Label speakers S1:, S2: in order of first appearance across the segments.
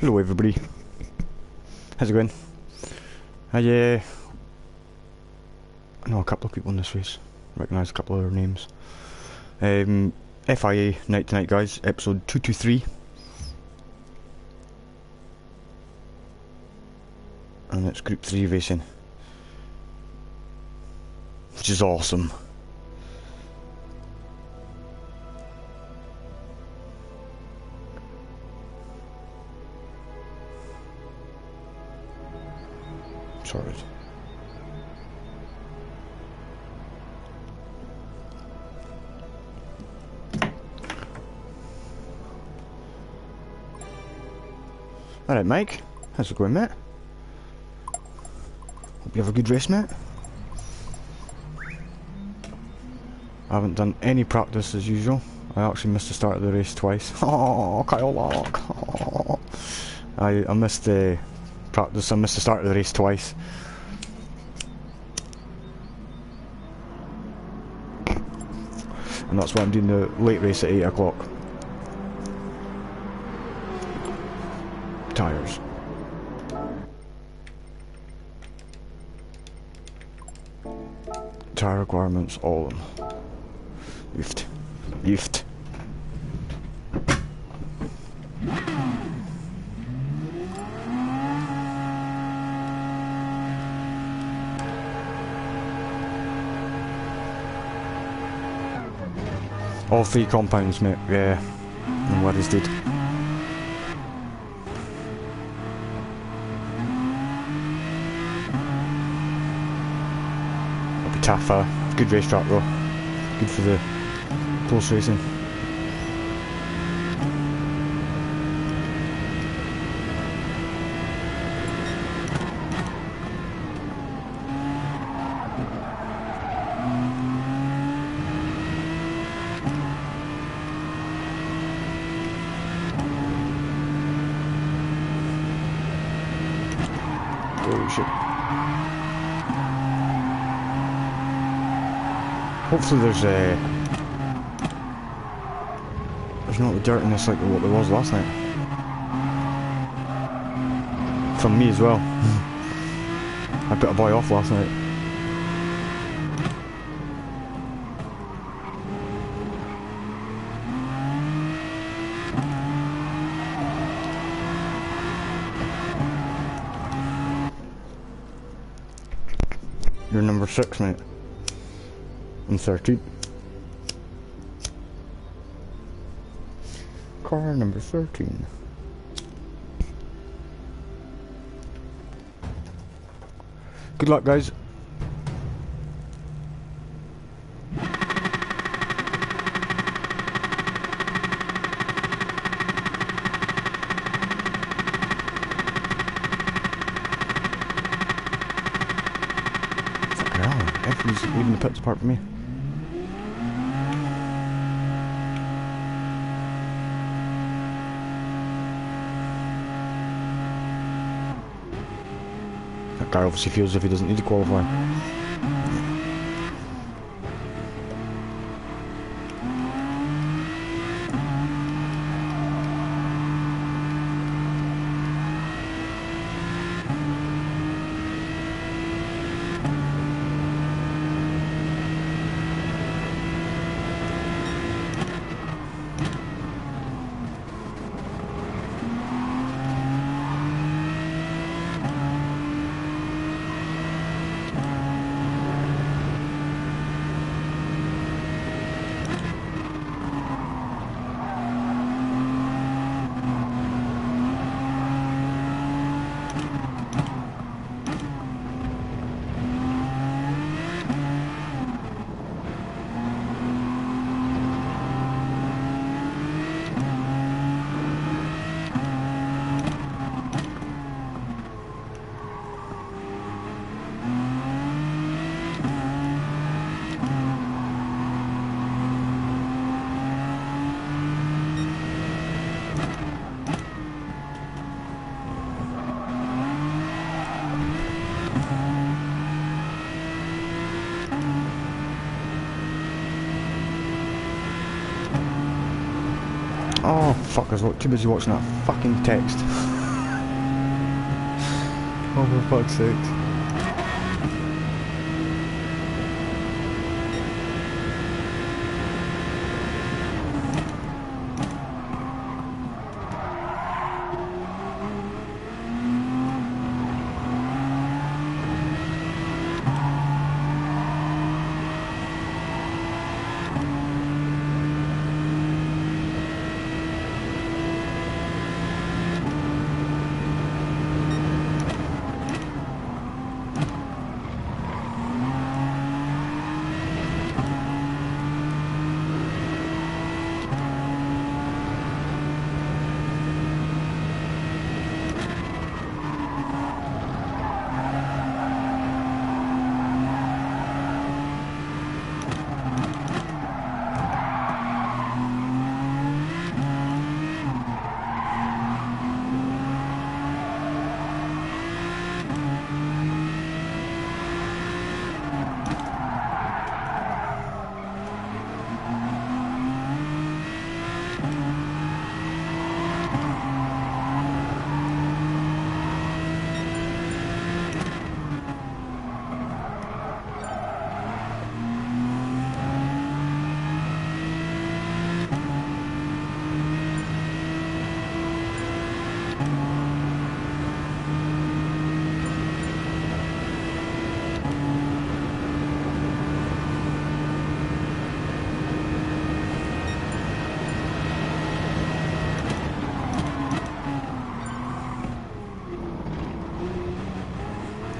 S1: Hello everybody. How's it going? I know a couple of people in this race. Recognise a couple of their names. FIA Night Tonight guys, episode 223. And it's Group 3 racing. Which is awesome. Sorry. Alright Mike, how's it going mate? Hope you have a good race mate. I haven't done any practice as usual. I actually missed the start of the race twice. Oh, Kyle Lark. Oh. I missed the practice, I missed the start of the race twice. And that's why I'm doing the late race at 8 o'clock. Tyres. Tyre requirements, all of them. Lift. Lift. All 3 compounds, mate. Yeah. And what is did. It'll be tough. Good racetrack though. Good for the close racing. Oh shit. Hopefully there's not the dirt in this like what there was last night. From me as well. I put a boy off last night. You're number 6, mate. I'm 13. Car number 13. Good luck, guys. Everybody's leaving the pits apart from me. That guy obviously feels as if he doesn't need to qualify. Oh, fuck, I was too busy watching that fucking text. Oh, for fuck's sake.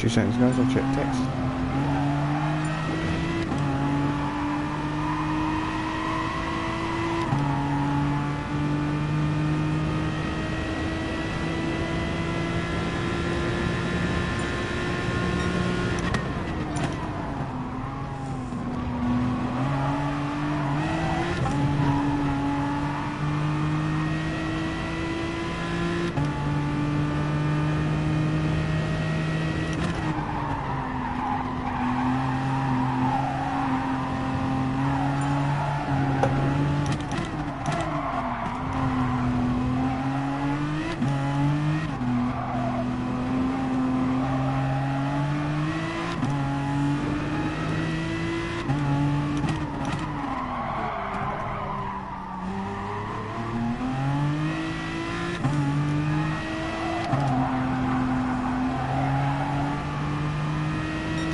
S1: Two seconds guys, I'll check text.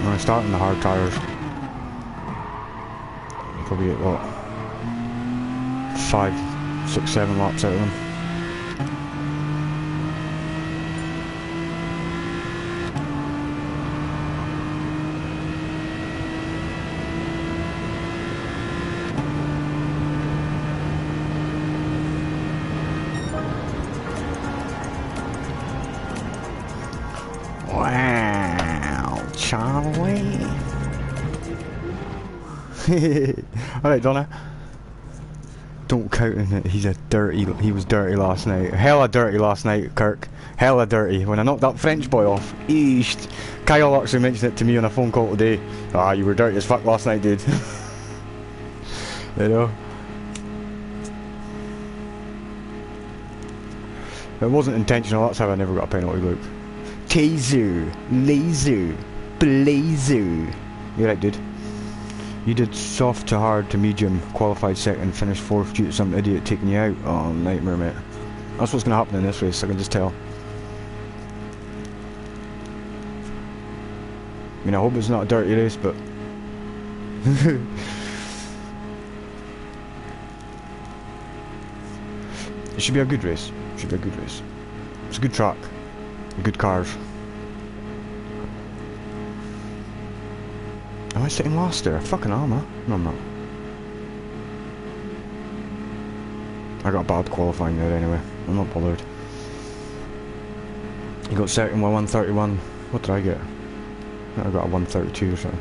S1: I'm starting the hard tyres. Probably get what? 5, 6, 7 laps out of them. Wow, Charlie. Alright, Donna. Don't count him it. He was dirty last night. Hella dirty last night, Kirk. Hella dirty. When I knocked that French boy off. Eesh. Kyle actually mentioned it to me on a phone call today. Ah, you were dirty as fuck last night, dude. You know. It wasn't intentional, that's how I never got a penalty, look. Taser, laser, blazer. You're right, dude. You did soft to hard to medium, qualified second, finished fourth due to some idiot taking you out. Oh, nightmare, mate. That's what's going to happen in this race, I can just tell. I mean, I hope it's not a dirty race, but... It should be a good race. It should be a good race. It's a good track. Good cars. Am I sitting last there? Fucking hell, man. No, I'm not. I got bad qualifying there anyway. I'm not bothered. You got second with 131. What did I get? I got a 132 or something.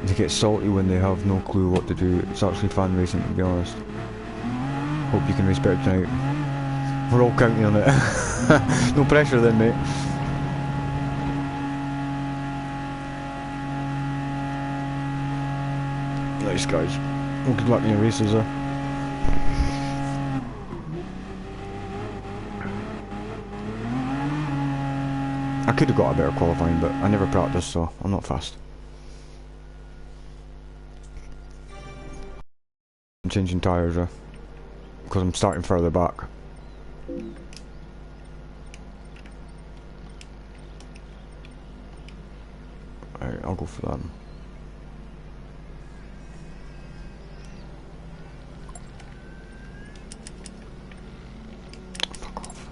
S1: They get salty when they have no clue what to do. It's actually fun racing, to be honest. Hope you can race better tonight. We're all counting on it. No pressure then, mate. Nice, guys. Well, good luck in your races, though. I could have got a better qualifying, but I never practiced, so I'm not fast. I'm changing tyres, because I'm starting further back. Alright, I'll go for that. Fuck off.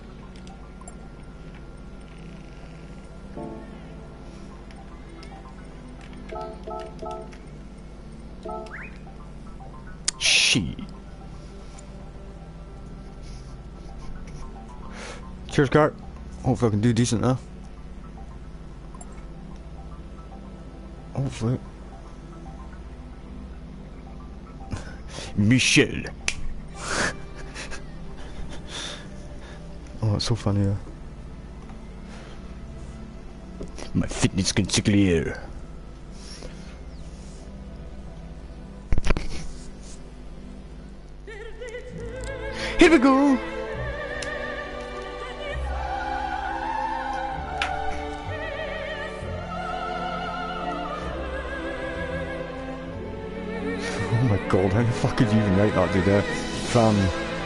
S1: Shit. Cheers, Cart. Hopefully I can do decent now. Hopefully. Michel. Oh, it's so funny. My fitness consigliere. Here we go. Oh my god, how the fuck could you even write that, dude? From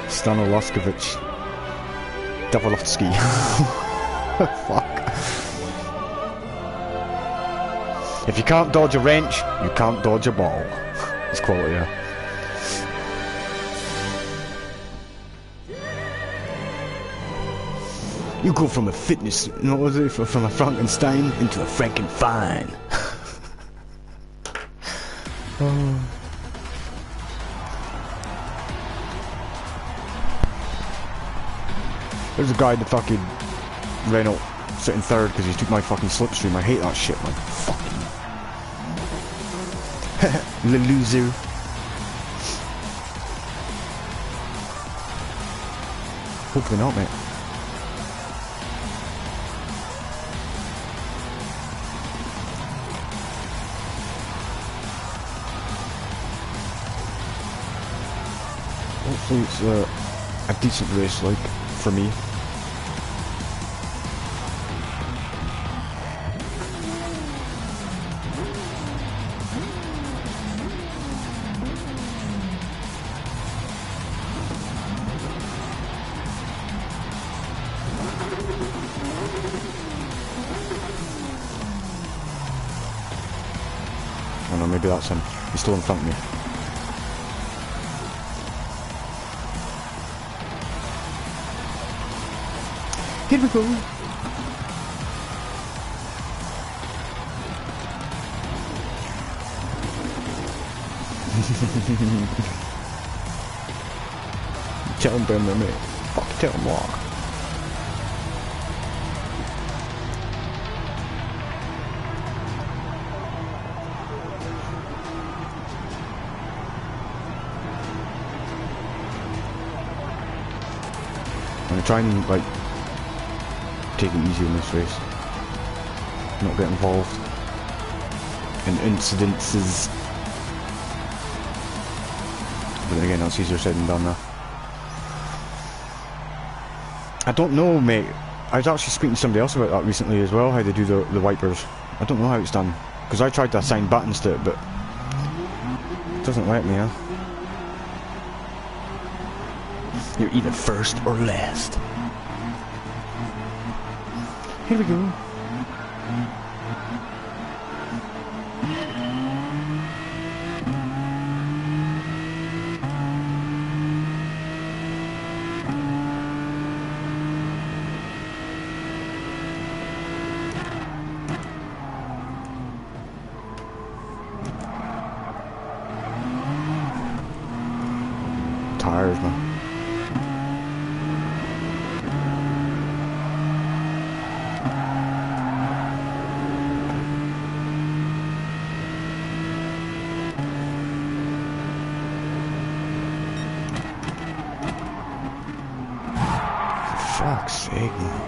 S1: Stanolaskovich Davolovsky. Fuck. If you can't dodge a wrench, you can't dodge a ball. It's quality, yeah. You go from a fitness, you know what was it, from a Frankenstein into a Frankenfine. Oh. There's a guy in the fucking Renault sitting third because he took my fucking slipstream. I hate that shit, man. Fucking. The loser. Hopefully not, mate. Hopefully it's a decent race, like, for me. Oh no, maybe that's him. He's still in front of me. Here we go. Tell him, Brendan, mate. Fuck, tell him what. I'm gonna try and, like, take it easy in this race. Not get involved in incidences. But then again, that's easier said than done now. I don't know, mate. I was actually speaking to somebody else about that recently as well, how they do the wipers. I don't know how it's done. Because I tried to assign buttons to it, but it doesn't let me, huh? You're either first or last. Here we go. Tires, man. Fuck's sake, man.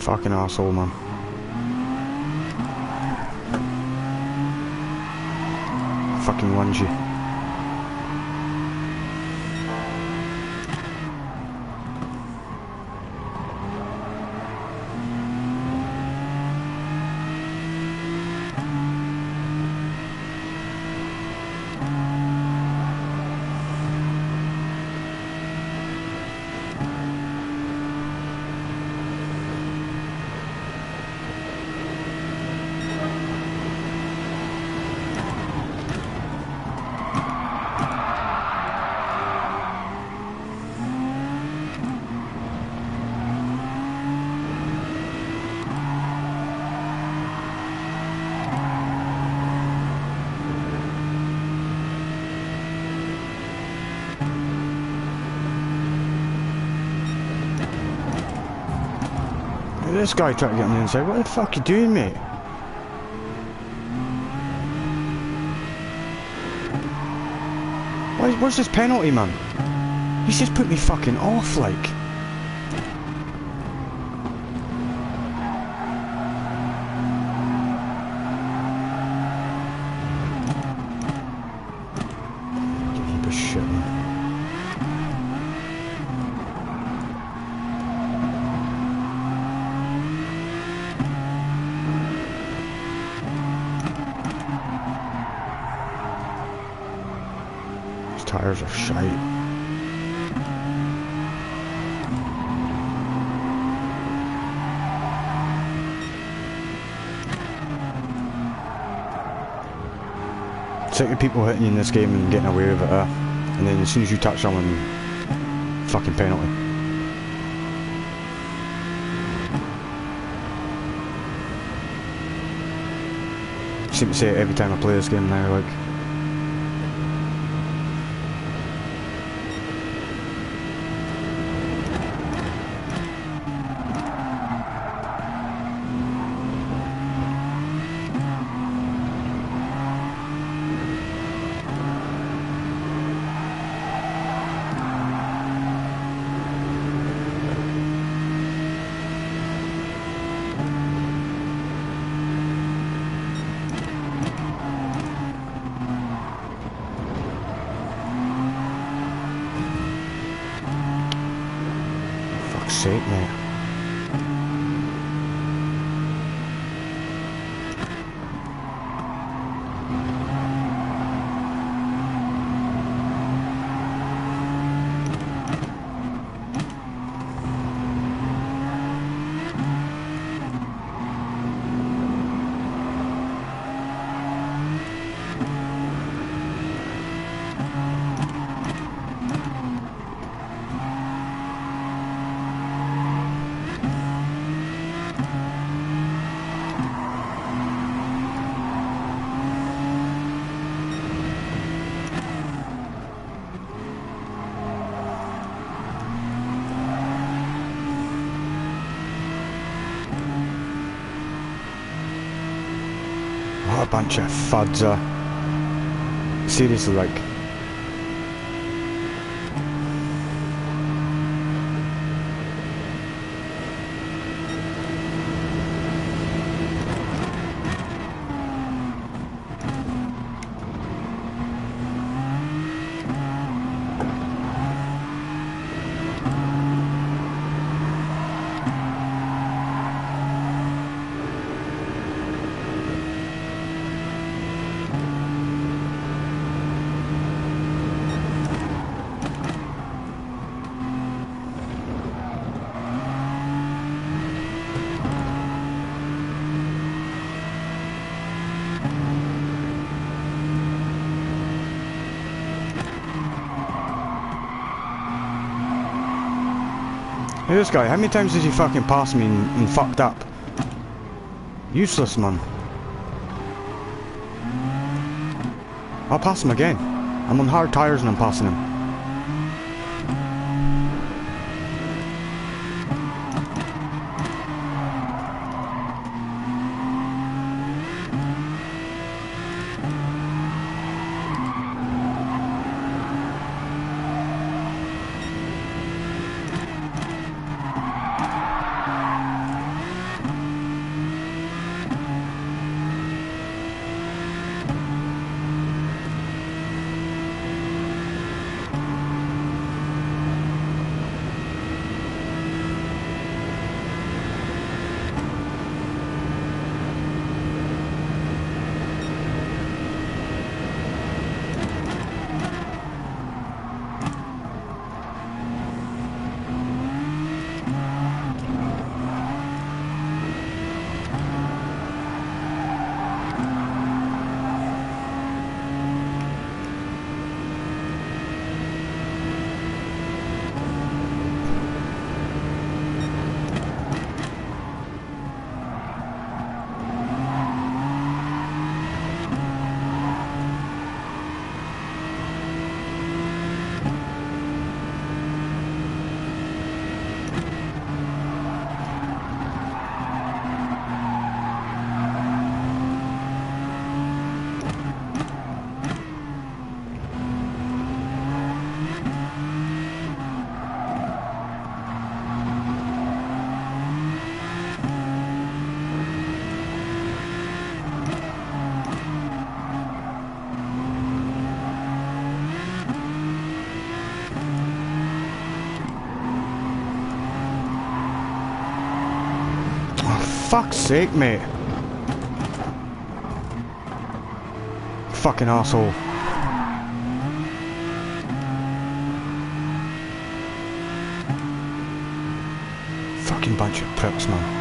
S1: Fucking arsehole, man. Fucking lungy. This guy tried to get on the inside. What the fuck you doing, mate? What's this penalty, man? He's just put me fucking off, like. You heap of shit, man. Tires are shite. Sick of people hitting you in this game and getting away with it, and then as soon as you touch someone, fucking penalty. I seem to say it every time I play this game now, like. Sake, mate. What a bunch of fuds are. Seriously, like. Hey, this guy, how many times did he fucking pass me and fucked up? Useless, man. I'll pass him again. I'm on hard tyres and I'm passing him. fuck's sake, mate. Fucking arsehole. Fucking bunch of pricks, man.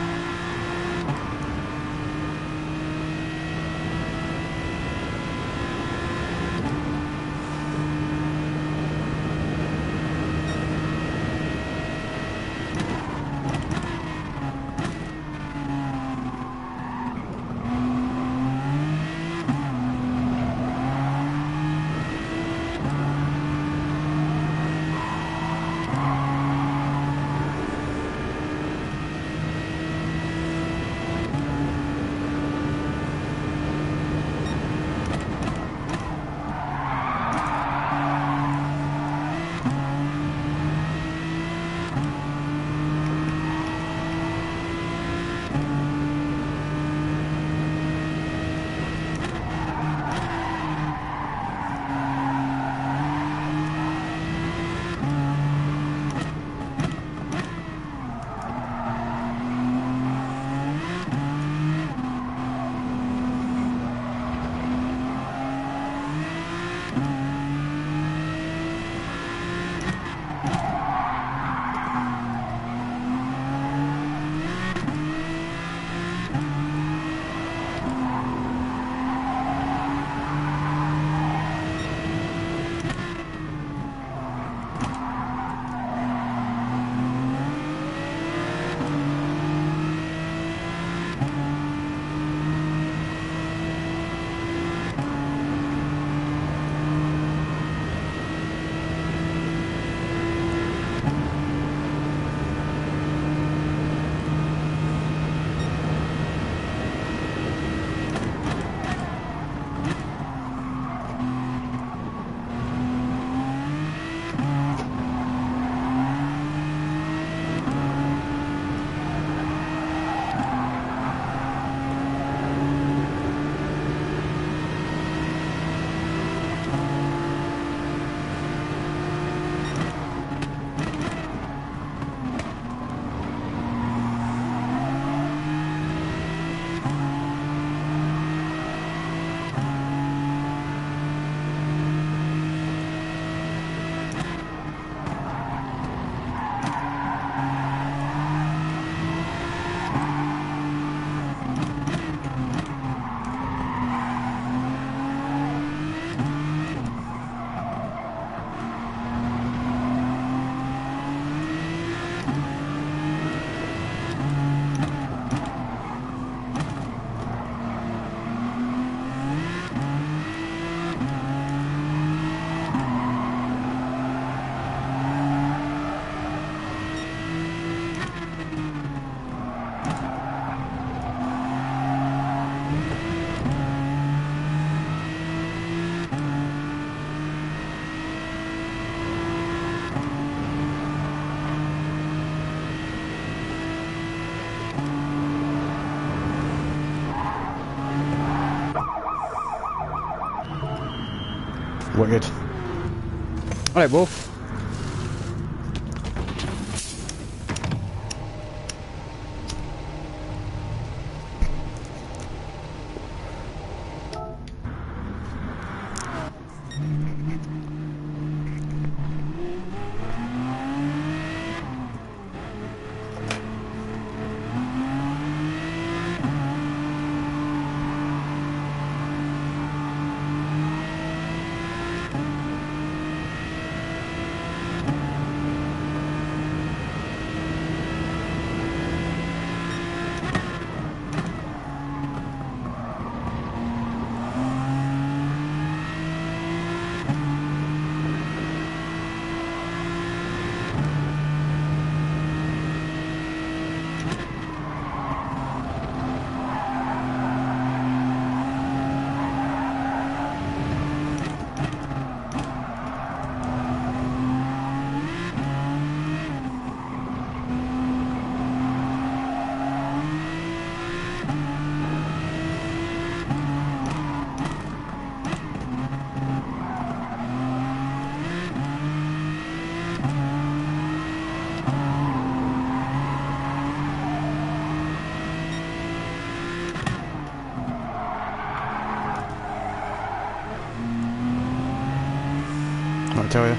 S1: Wicked. Alright, Wolf. I'll tell you.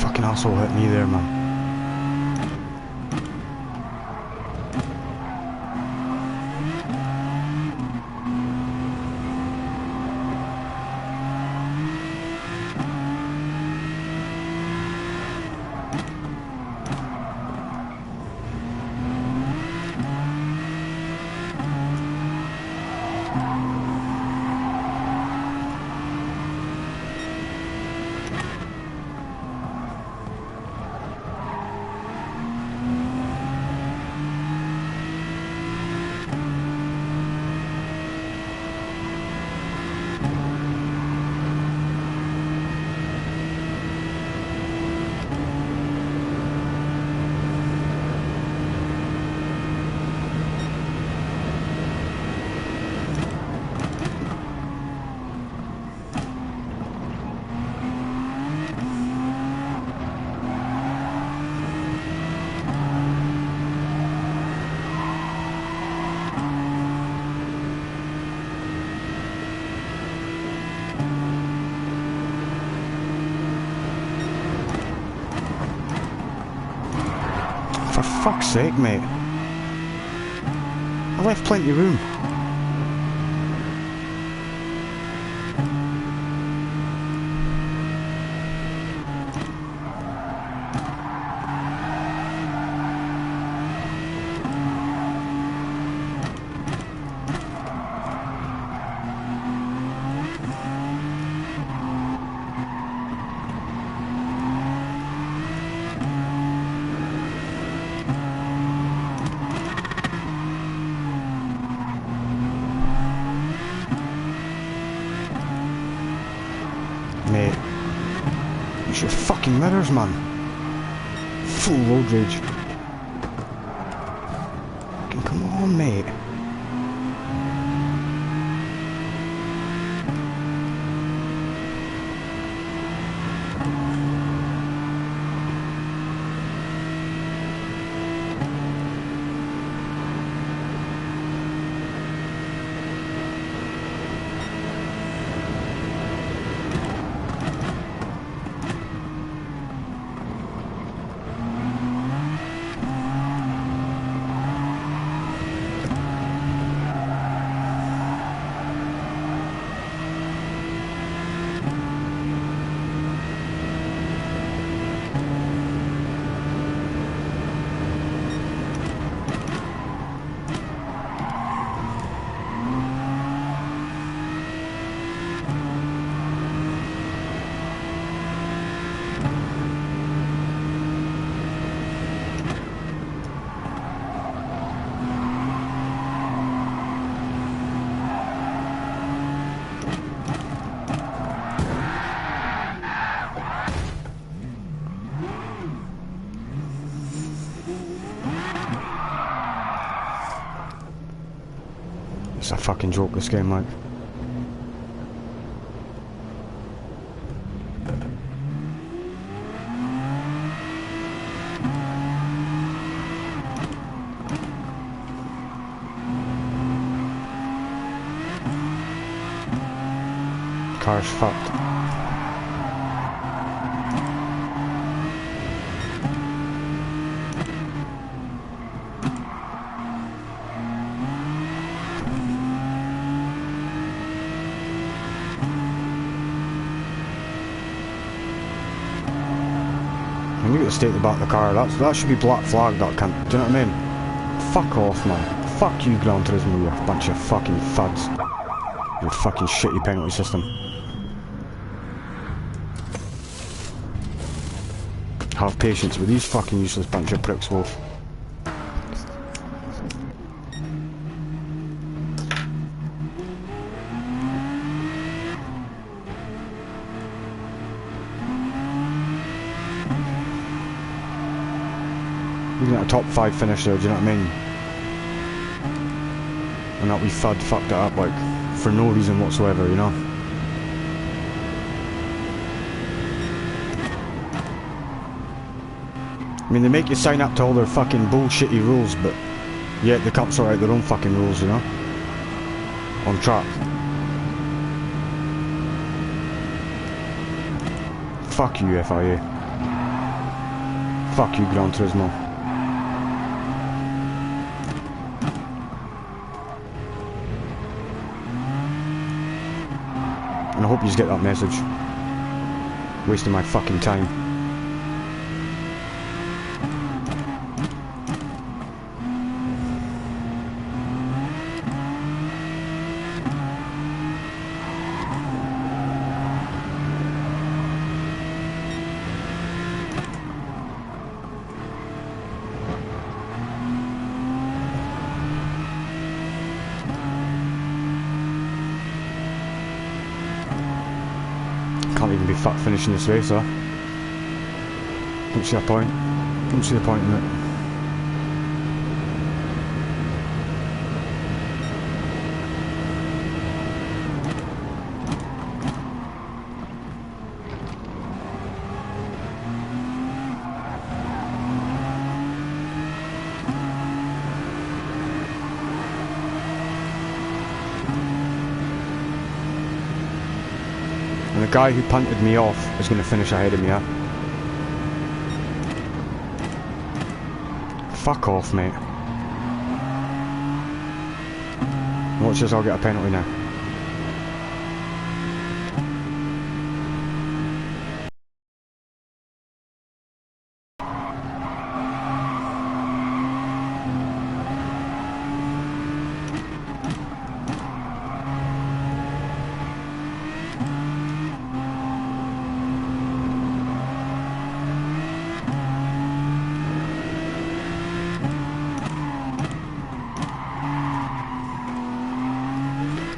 S1: Fucking asshole hit me there, man. For fuck's sake, mate. I left plenty of room. Mate, use your fucking mirrors, man. Full road rage. Fucking come on, mate. It's a fucking joke, this game, like. Car's fucked. And you get to stay at the back of the car. That should be black flag, that cunt. Do you know what I mean? Fuck off, man. Fuck you, Gran Turismo, you bunch of fucking fads. Your fucking shitty penalty system. Have patience with these fucking useless bunch of pricks, Wolf. Even at a top 5 finish there, do you know what I mean? And that wee fud fucked it up, like, for no reason whatsoever, you know? I mean, they make you sign up to all their fucking bullshitty rules, but yet they can't sort out their own fucking rules, you know? On track. Fuck you, FIA. Fuck you, Gran Turismo. And I hope you get that message. Wasting my fucking time. Can't even be fucked finishing this race, though. Don't see a point. Don't see the point in it. And the guy who punted me off is going to finish ahead of me, yeah? Fuck off, mate. Watch this, I'll get a penalty now.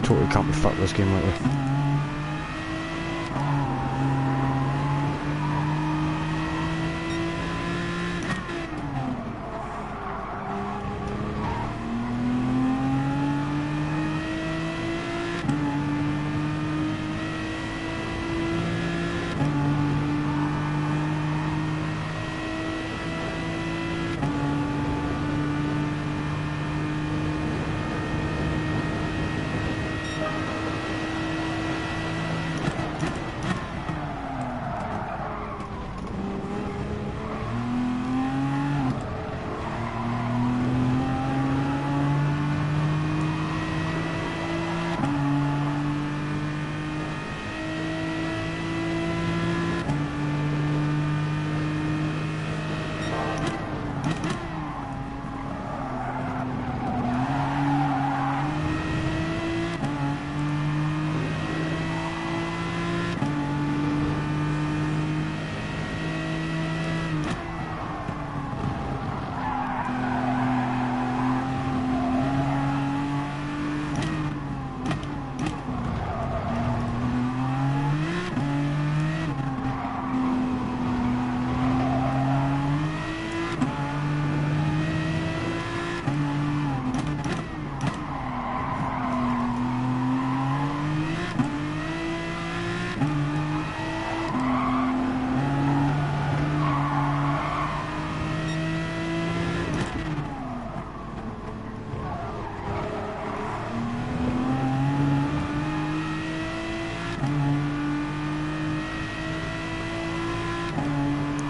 S1: Totally can't be fucked this game lately.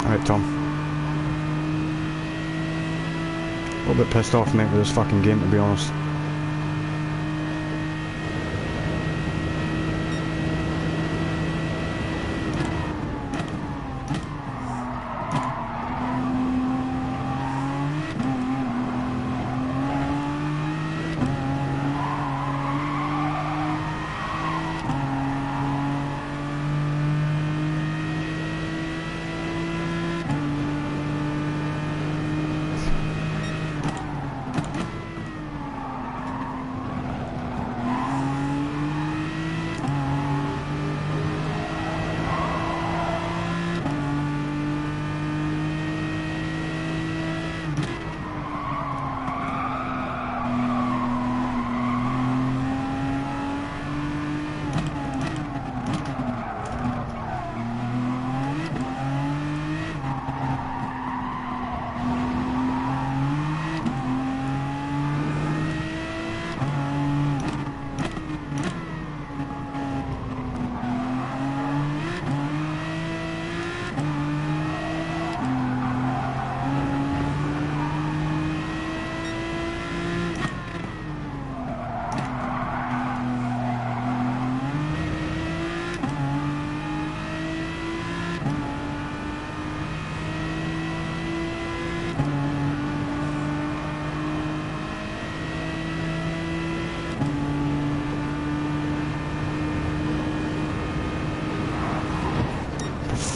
S1: Alright, Tom. A little bit pissed off, mate, with this fucking game, to be honest.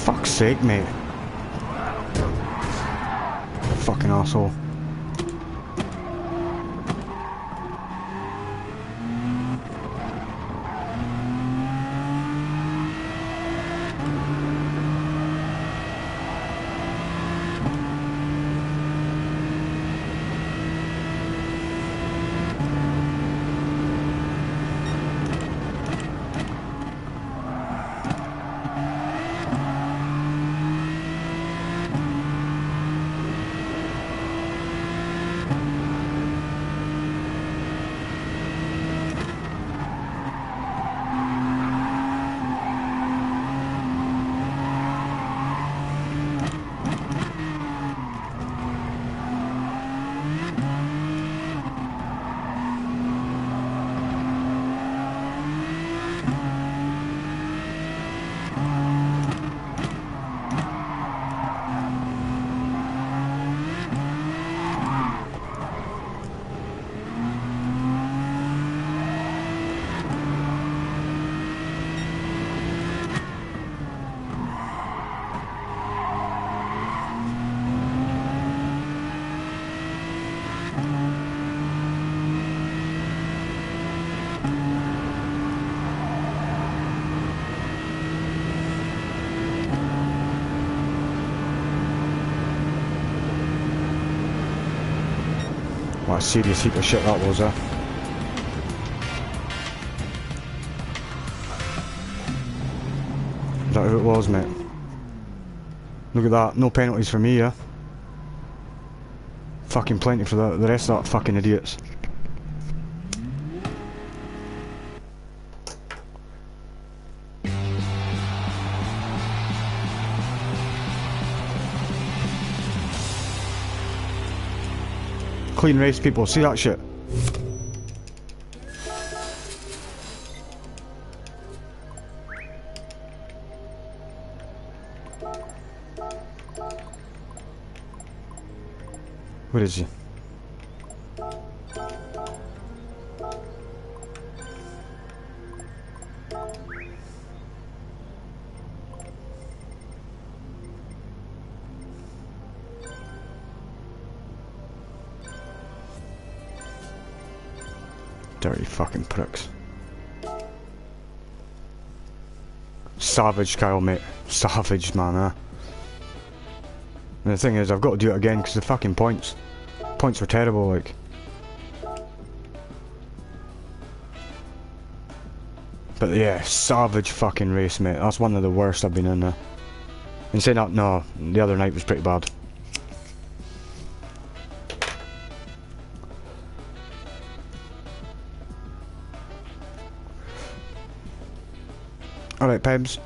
S1: Fuck's sake, mate. Fucking arsehole. What a serious heap of shit that was, eh? Is that who it was, mate? Look at that, no penalties for me, yeah? Fucking plenty for the rest of that fucking idiots. Clean race, people, see that shit? Where is he? Dirty fucking pricks. Savage, Kyle, mate. Savage, man, eh? And the thing is, I've got to do it again because the fucking points were terrible, like. But yeah, savage fucking race, mate. That's one of the worst I've been in there. And saying that, no, the other night was pretty bad. Alright, Pebs.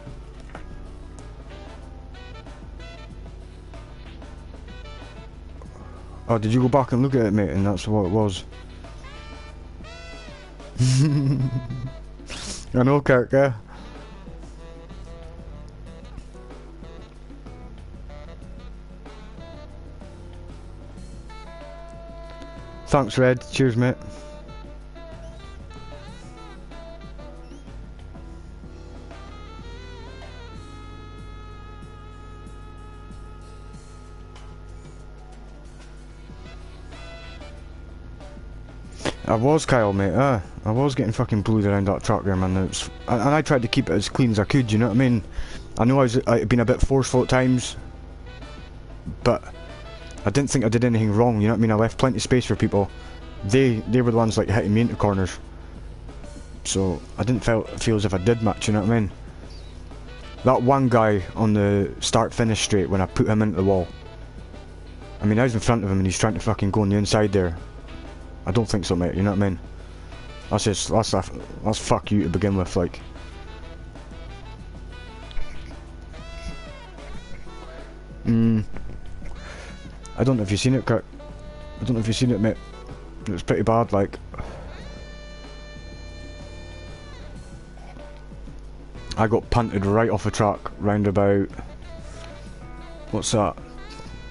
S1: Oh, did you go back and look at it, mate? And that's what it was. I know, Kirk, yeah. Thanks, Red. Cheers, mate. I was, Kyle, mate, I was getting fucking bullied around that track there, man. And I tried to keep it as clean as I could, you know what I mean? I know I'd been a bit forceful at times, but I didn't think I did anything wrong, you know what I mean? I left plenty of space for people. They were the ones, like, hitting me into corners. So, I didn't feel as if I did much, you know what I mean? That one guy on the start-finish straight, when I put him into the wall, I mean, I was in front of him and he's trying to fucking go on the inside there. I don't think so, mate, you know what I mean? That's fuck you to begin with, like. I don't know if you've seen it, Kurt. I don't know if you've seen it, mate. It was pretty bad, like. I got punted right off the track, round about... What's that?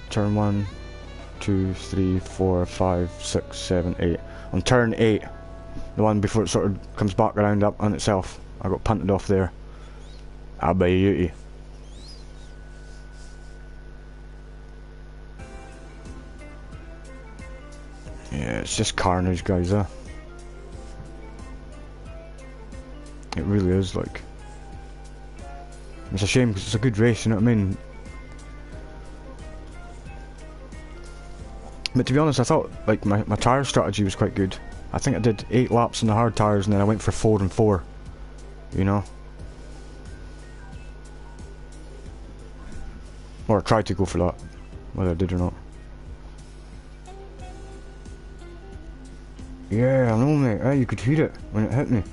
S1: Turn 1, 2, 3, 4, 5, 6, 7, 8. On turn 8, the one before it sort of comes back around up on itself, I got punted off there. I'll be a beauty. Yeah, it's just carnage, guys, It really is, like. It's a shame because it's a good race, you know what I mean? But to be honest, I thought like my tyre strategy was quite good. I think I did 8 laps on the hard tyres and then I went for 4 and 4. You know? Or I tried to go for that. Whether I did or not. Yeah, I know, mate. You could hear it when it hit me.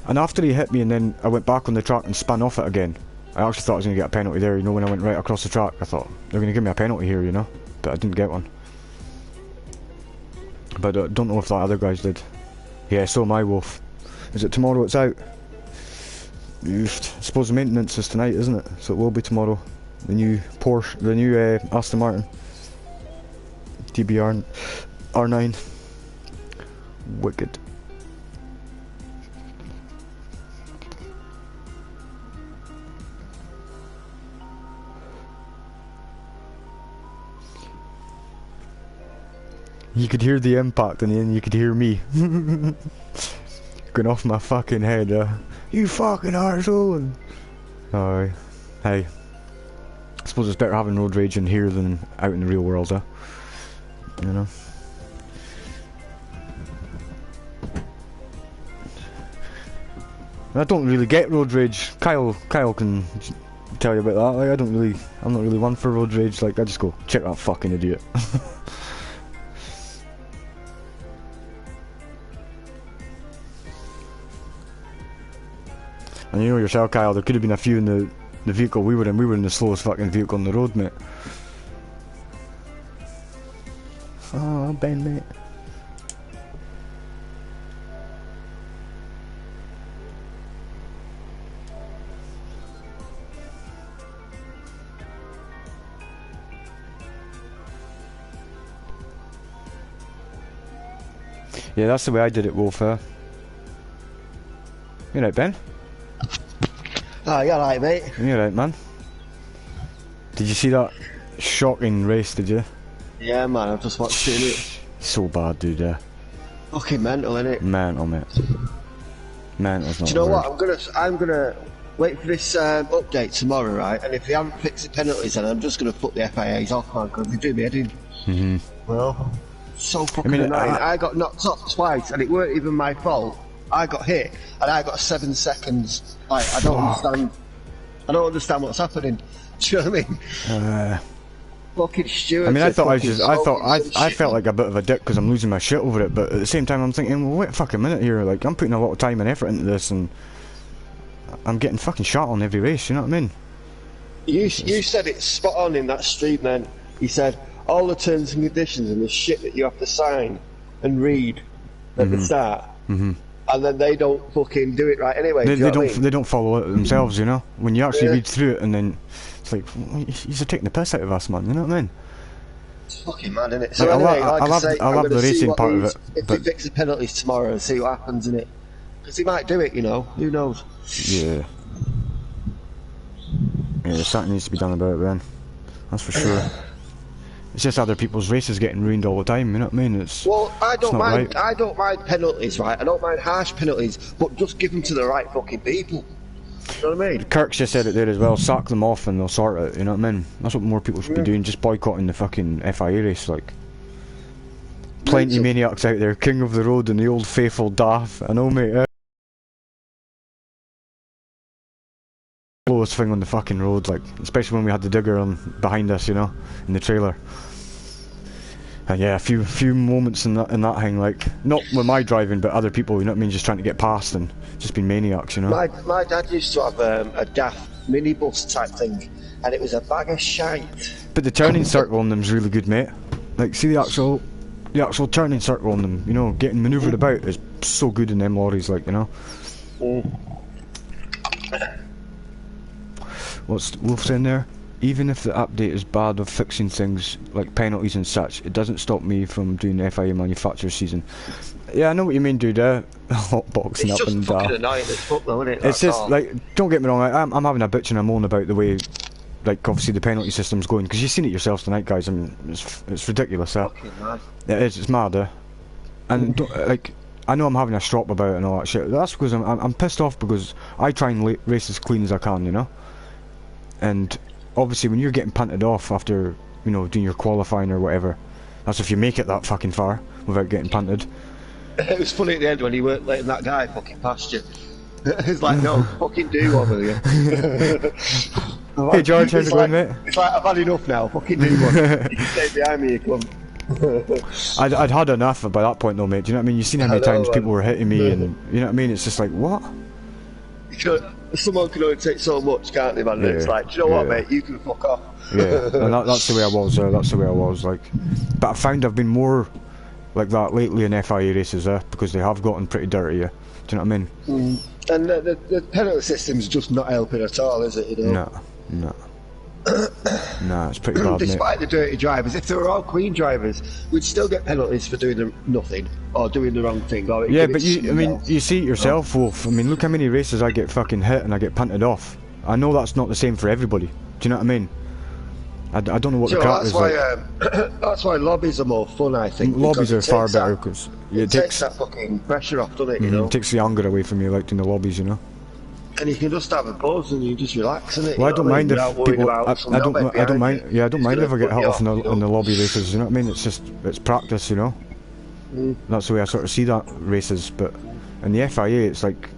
S1: And after he hit me and then I went back on the track and spun off it again, I actually thought I was going to get a penalty there, you know, when I went right across the track. I thought, they're going to give me a penalty here, you know, but I didn't get one. But I don't know if that other guys did. Yeah, so my Wolf. Is it tomorrow it's out? Oofed. I suppose the maintenance is tonight, isn't it? So it will be tomorrow. The new Porsche, the new Aston Martin. TBR R9. Wicked. You could hear the impact and then you could hear me going off my fucking head, you fucking arsehole. Hey, I suppose it's better having road rage in here than out in the real world, you know. I don't really get road rage. Kyle can tell you about that. Like, I'm not really one for road rage. Like, I just go, check that fucking idiot. And you know yourself, Kyle, there could have been a few in the vehicle we were in. We were in the slowest fucking vehicle on the road, mate. Oh, Ben, mate. Yeah, that's the way I did it, Wolf. You right, Ben?
S2: Oh, you're right, mate.
S1: You're right, man. Did you see that shocking race, did you?
S2: Yeah, man, I've just watched it.
S1: So bad, dude, yeah.
S2: Fucking mental, innit?
S1: Mental, mate. Mental's not.
S2: Do you know what? I'm gonna wait for this update tomorrow, right? And if they haven't fixed the penalties, then I'm just gonna put the FIAs off, man, because they do me head in. Well, so fucking annoying. I got knocked off twice, and it weren't even my fault. I got hit, and I got 7 seconds. Like, I don't understand what's happening. Do you know what I mean? Fucking Stuart.
S1: I mean, I felt like a bit of a dick because I'm losing my shit over it, but at the same time I'm thinking, well, wait a fucking minute here, like, I'm putting a lot of time and effort into this, and I'm getting fucking shot on every race, you know what I mean?
S2: You said it spot on in that stream then. You said all the terms and conditions and the shit that you have to sign and read at the start, and then they don't fucking do it right anyway.
S1: They don't follow it themselves, you know. When you actually read through it, and then it's like, you're taking the piss out of us, man. You know what I mean?
S2: It's fucking mad, isn't it? So anyway,
S1: I love the racing part of it.
S2: If they fix the penalties tomorrow and see what happens in it, because he might do it, you know. Who knows?
S1: Yeah. Yeah, something needs to be done about it, then. That's for sure. It's just other people's races getting ruined all the time. You know what I mean?
S2: I don't mind.
S1: Right.
S2: I don't mind penalties, right? I don't mind harsh penalties, but just give them to the right fucking people. You know what I mean?
S1: Kirk's just said it there as well. Sack them off and they'll sort it. You know what I mean? That's what more people should be doing. Just boycotting the fucking FIA race, like. Plenty of maniacs out there, king of the road and the old faithful daft. I know, mate. Slowest thing on the fucking road, like, especially when we had the digger on behind us, you know, in the trailer. And yeah, a few moments in that thing, like, not with my driving, but other people, you know what I mean, just trying to get past and just being maniacs, you know.
S2: My dad used to have a daft minibus type thing, and it was a bag of shite.
S1: But the turning circle on them's really good, mate. Like, see the actual turning circle on them, you know, getting manoeuvred about is so good in them lorries, like, you know. What's Wolf saying there? Even if the update is bad of fixing things like penalties and such, it doesn't stop me from doing the FIA manufacturer season. Yeah, I know what you mean, dude. Hotboxing up and down.
S2: It's just fucking annoying as fuck, though, isn't it?
S1: It's just like, don't get me wrong. I'm having a bitch and a moan about the way, like, obviously the penalty system's going, because you've seen it yourself tonight, guys. I mean, it's ridiculous.
S2: Fucking mad.
S1: It is. It's mad. And like, I know I'm having a strop about it and all that shit. That's because I'm pissed off because I try and race as clean as I can, you know. And obviously when you're getting punted off after, you know, doing your qualifying or whatever, that's if you make it that fucking far without getting punted.
S2: It was funny at the end when you weren't letting that guy fucking past you. It's like, no, fucking do one with you.
S1: Hey George, how's it going, mate?
S2: It's like, I've had enough now, fucking do one. You can stay behind me, you cunt.
S1: I'd had enough by that point though, mate. Do you know what I mean? You've seen how many times people were hitting me and, you know what I mean? It's just like, what?
S2: Someone can only take so much, can't they, man? Yeah, it's like, do you know what, mate? You can fuck off.
S1: Yeah, and that's the way I was. That's the way I was. Like, but I found I've been more like that lately in FIA races, because they have gotten pretty dirty. Do you know what I mean?
S2: And the penalty system's just not helping at all, is it? You know?
S1: No. Nah, it's pretty bad,
S2: Despite the dirty drivers, if they were all clean drivers, we'd still get penalties for doing nothing or doing the wrong thing. Or
S1: yeah, but you see it yourself, Wolf. I mean, look how many races I get fucking hit and I get punted off. I know that's not the same for everybody. Do you know what I mean? I don't know what the crack is like.
S2: That's why lobbies are more fun, I think.
S1: Lobbies are far better because
S2: it takes that fucking pressure off, doesn't it? You know,
S1: it takes the anger away from you, like doing the lobbies, you know.
S2: And you can just have a buzz and you just relax, innit?
S1: Well, I don't mind if people. I don't mind. Yeah, I don't mind if I get hit off in the lobby races. You know what I mean? It's just practice, you know. That's the way I sort of see that races. But in the FIA, it's like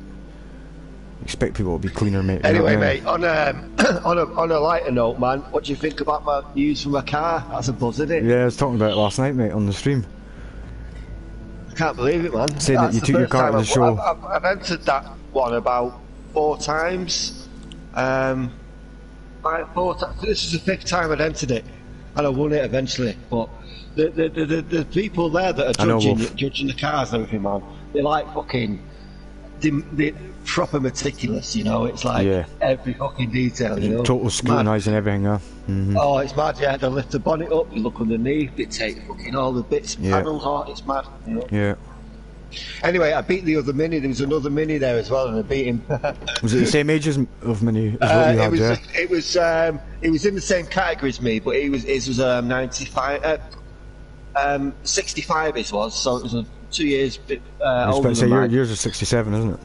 S1: expect people to be cleaner, mate.
S2: Anyway, mate, on a lighter note, man, what do you think about my news from my car? That's a buzz, isn't it?
S1: Yeah, I was talking about it last night, mate, on the stream.
S2: I can't believe it, man.
S1: Saying that you took your car to the show.
S2: I've entered that one about 4 times. This is the 5th time I'd entered it, and I won it eventually. But the people there that are judging the cars and everything, man, they're like fucking they're proper meticulous, you know. It's like every fucking detail, you know.
S1: Total scrutinising everything,
S2: Oh, it's mad, yeah. They lift the bonnet up, you look underneath, they take fucking all the bits, panels off, it's mad, you know?
S1: Yeah.
S2: Anyway, I beat the other Mini. There was another Mini there as well, and I beat him.
S1: Was it the same age of Mini as what you had?
S2: It was in the same category as me, but his was 95, 65. His was, so it was 2 years older than mine.
S1: Yours is 67, isn't it?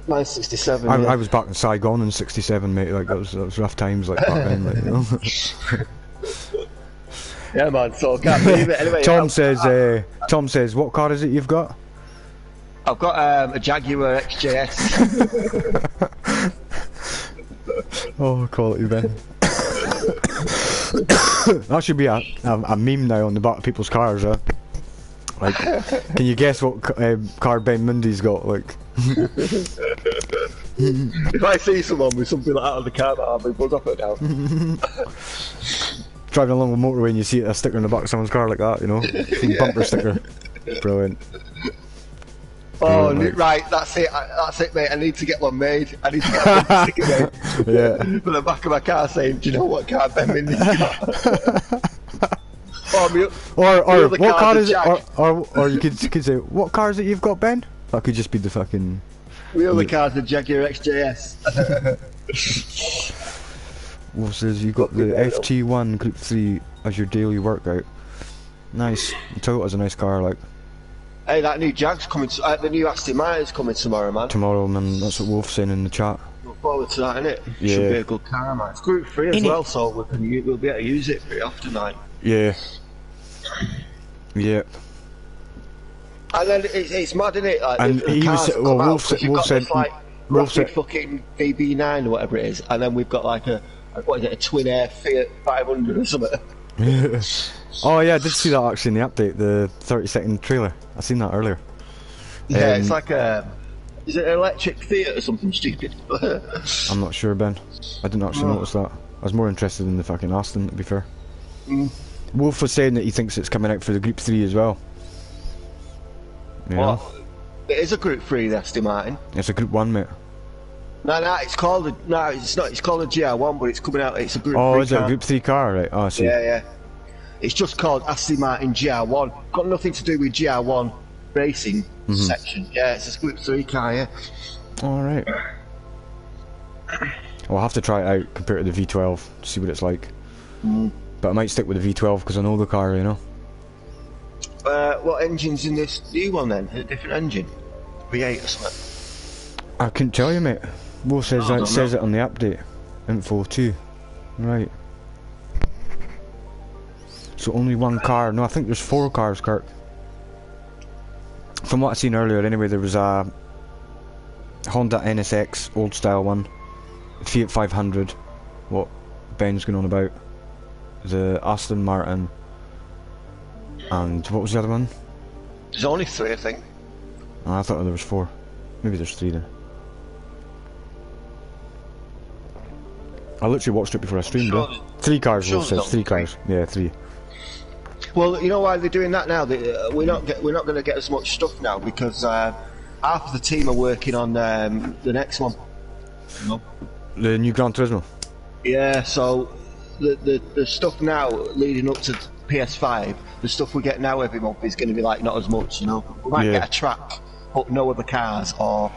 S2: Mine's 67.
S1: I was back in Saigon in 67, mate. Like that was rough times, like back then, like, you know.
S2: Yeah, man. So I can't believe it. Anyway,
S1: Tom says, what car is it you've got?
S2: I've got a Jaguar XJS.
S1: Oh, quality, Ben. That should be a meme now on the back of people's cars, Like, can you guess what car Ben Mundy's got? Like,
S2: if I see someone with something like that on the car, I'll be buzz up and down.
S1: Driving along the motorway and you see a sticker in the back of someone's car like that, you know, bumper sticker. Brilliant.
S2: Oh, right, that's it, mate. I need to get one made. I need to get one sticker made.
S1: Yeah.
S2: For the back of my car saying, "Do you know what car Ben Mindy's got?" or
S1: what car is it? Or you could say, what car is it you've got, Ben? That could just be the fucking.
S2: We other car's the Jaguar XJS.
S1: What says you got the FT1 Group 3 as your daily workout? Nice. Toyota's a nice car, like.
S2: Hey, that new Jag's coming. The new Aston Martin's coming tomorrow, man.
S1: Tomorrow, man. That's what Wolf's saying in the chat.
S2: Look forward to that, innit?
S1: Yeah.
S2: Should be a good car, man. It's Group 3 as well, so we'll be able to use it pretty often, like.
S1: Yeah. Yeah.
S2: And then it's mad, isn't it? Like,
S1: and he was, well, Wolf said,
S2: Wolf said, fucking VB9 or whatever it is, and then we've got like a what is it, a twin air Fiat 500 or something.
S1: Oh yeah, I did see that actually in the update, the 30-second trailer. I seen that earlier.
S2: Yeah, it's like is it an electric Fiat or something stupid?
S1: I'm not sure, Ben. I didn't actually notice that. I was more interested in the fucking Aston, to be fair. Wolf was saying that he thinks it's coming out for the Group 3 as well. Yeah.
S2: What? It is a Group 3, the Aston Martin.
S1: It's a Group 1, mate.
S2: No, it's called it's not. It's called a GR1, but it's coming out. It's a Group 3
S1: Oh, is it
S2: car.
S1: a Group 3 car? Right. Oh, I see.
S2: Yeah. It's just called Aston Martin GR1. Got nothing to do with GR1 racing section. Yeah, it's a Group 3 car. Yeah.
S1: All right. I'll have to try it out compared to the V12 to see what it's like. But I might stick with the V12 because I know the car, you know.
S2: What engine's in this new one then? A different engine? V8 or something?
S1: I couldn't tell you, mate. Wolf says it says it on the update. Info 2. Right. So only one car. No, I think there's 4 cars, Kirk. From what I seen earlier, anyway, there was a Honda NSX, old style one, Fiat 500, what Ben's going on about, the Aston Martin, and what was the other one?
S2: There's only 3, I think.
S1: Oh, I thought there was 4. Maybe there's 3 then. I literally watched it before I streamed it. 3 cars, Wolf says. 3 cars. Yeah, 3.
S2: Well, you know why they're doing that now? We're not going to get as much stuff now because half of the team are working on the next one. You know?
S1: The new Gran Turismo.
S2: Yeah, so the stuff now leading up to PS5, the stuff we get now every month is going to be like not as much. You know, we might get a track, but no other cars, or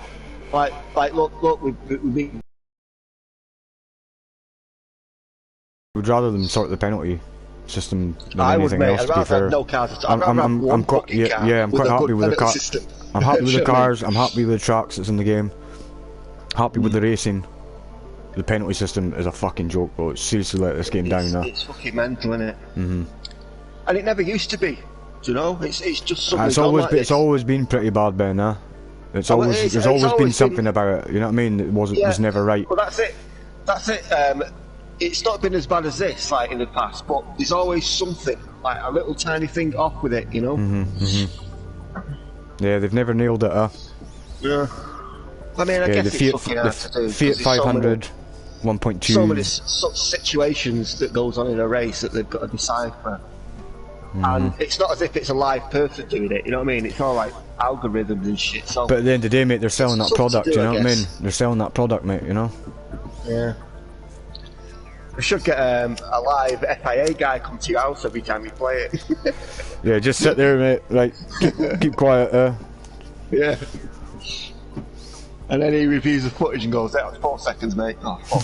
S2: like look, we've been.
S1: Would rather them sort the penalty system than
S2: I
S1: anything
S2: would, mate.
S1: else.
S2: I'd
S1: To be
S2: rather
S1: fair,
S2: have no cars at all. I'm quite
S1: happy with the car. I'm happy with the cars. I'm happy with the tracks that's in the game. Happy with the racing. The penalty system is a fucking joke, bro. It's seriously let this game down now.
S2: It's fucking mental, isn't it? And it never used to be. Do you know? It's just something.
S1: It's always been pretty bad, Ben. There's always been something about it. You know what I mean? It was never right.
S2: Well, that's it. It's not been as bad as this, like in the past, but there's always something, like a little tiny thing off with it, you know?
S1: Yeah, they've never nailed it,
S2: Yeah. I mean, I guess it's fucking hard to do.
S1: Fiat 500, 1.2.
S2: So many such situations that goes on in a race that they've got to decipher. And it's not as if it's a live person doing it, you know what I mean? It's all like algorithms and shit. So
S1: but at the end of the day, mate, they're selling that product, you know what I mean? They're selling that product, mate, you know?
S2: Yeah. We should get a live FIA guy come to your house every time you play it.
S1: Yeah, just sit there, mate. Like, keep quiet.
S2: Yeah. And then he reviews the footage and goes, "That was 4 seconds, mate." Oh, fuck.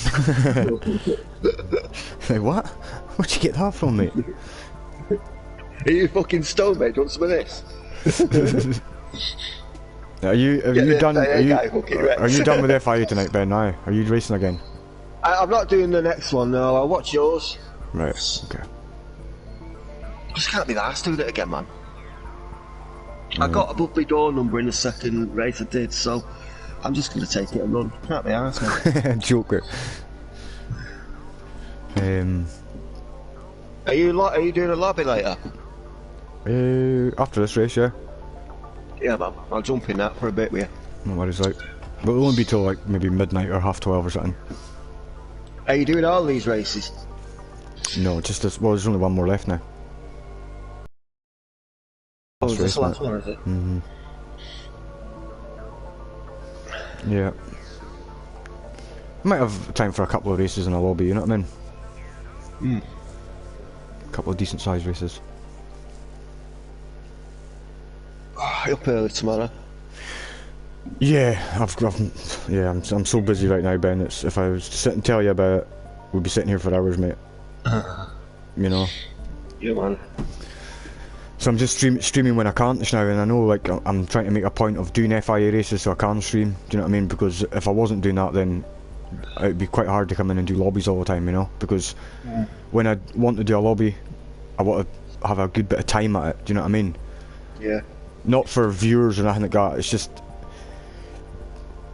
S1: Hey, what? Where'd you get that from, mate?
S2: Are you fucking stoned, mate? Do you want some of this?
S1: Are you done with FIA tonight, Ben? Aye. Are you racing again?
S2: I'm not doing the next one, no. I'll watch yours.
S1: Right, okay.
S2: I just can't be arsed doing it again, man. I got above my door number in the second race I did, so I'm just going to take it and run. Can't be arsed, man.
S1: Joker.
S2: Are you doing a lobby later?
S1: After this race, yeah.
S2: Yeah, man. I'll jump in that for a bit with you.
S1: No worries, like. But it'll only be till like maybe midnight or 12:30 or something.
S2: Are you doing all these races?
S1: No, just this. Well, there's only one more left now.
S2: Oh, is this the last one, is it?
S1: Mm-hmm. Yeah. Might have time for a couple of races in a lobby, you know what I mean?
S2: Mm.
S1: A couple of decent sized races.
S2: Oh, up early tomorrow.
S1: Yeah, I'm so busy right now, Ben. It's, if I was to sit and tell you about it, we'd be sitting here for hours, mate. You know?
S2: Yeah, man.
S1: So I'm just streaming when I can't just now, and I know like I'm trying to make a point of doing FIA races so I can stream. Do you know what I mean? Because if I wasn't doing that, then it'd be quite hard to come in and do lobbies all the time, you know? Because when I want to do a lobby, I want to have a good bit of time at it. Do you know what I mean?
S2: Yeah.
S1: Not for viewers or anything like that. It's just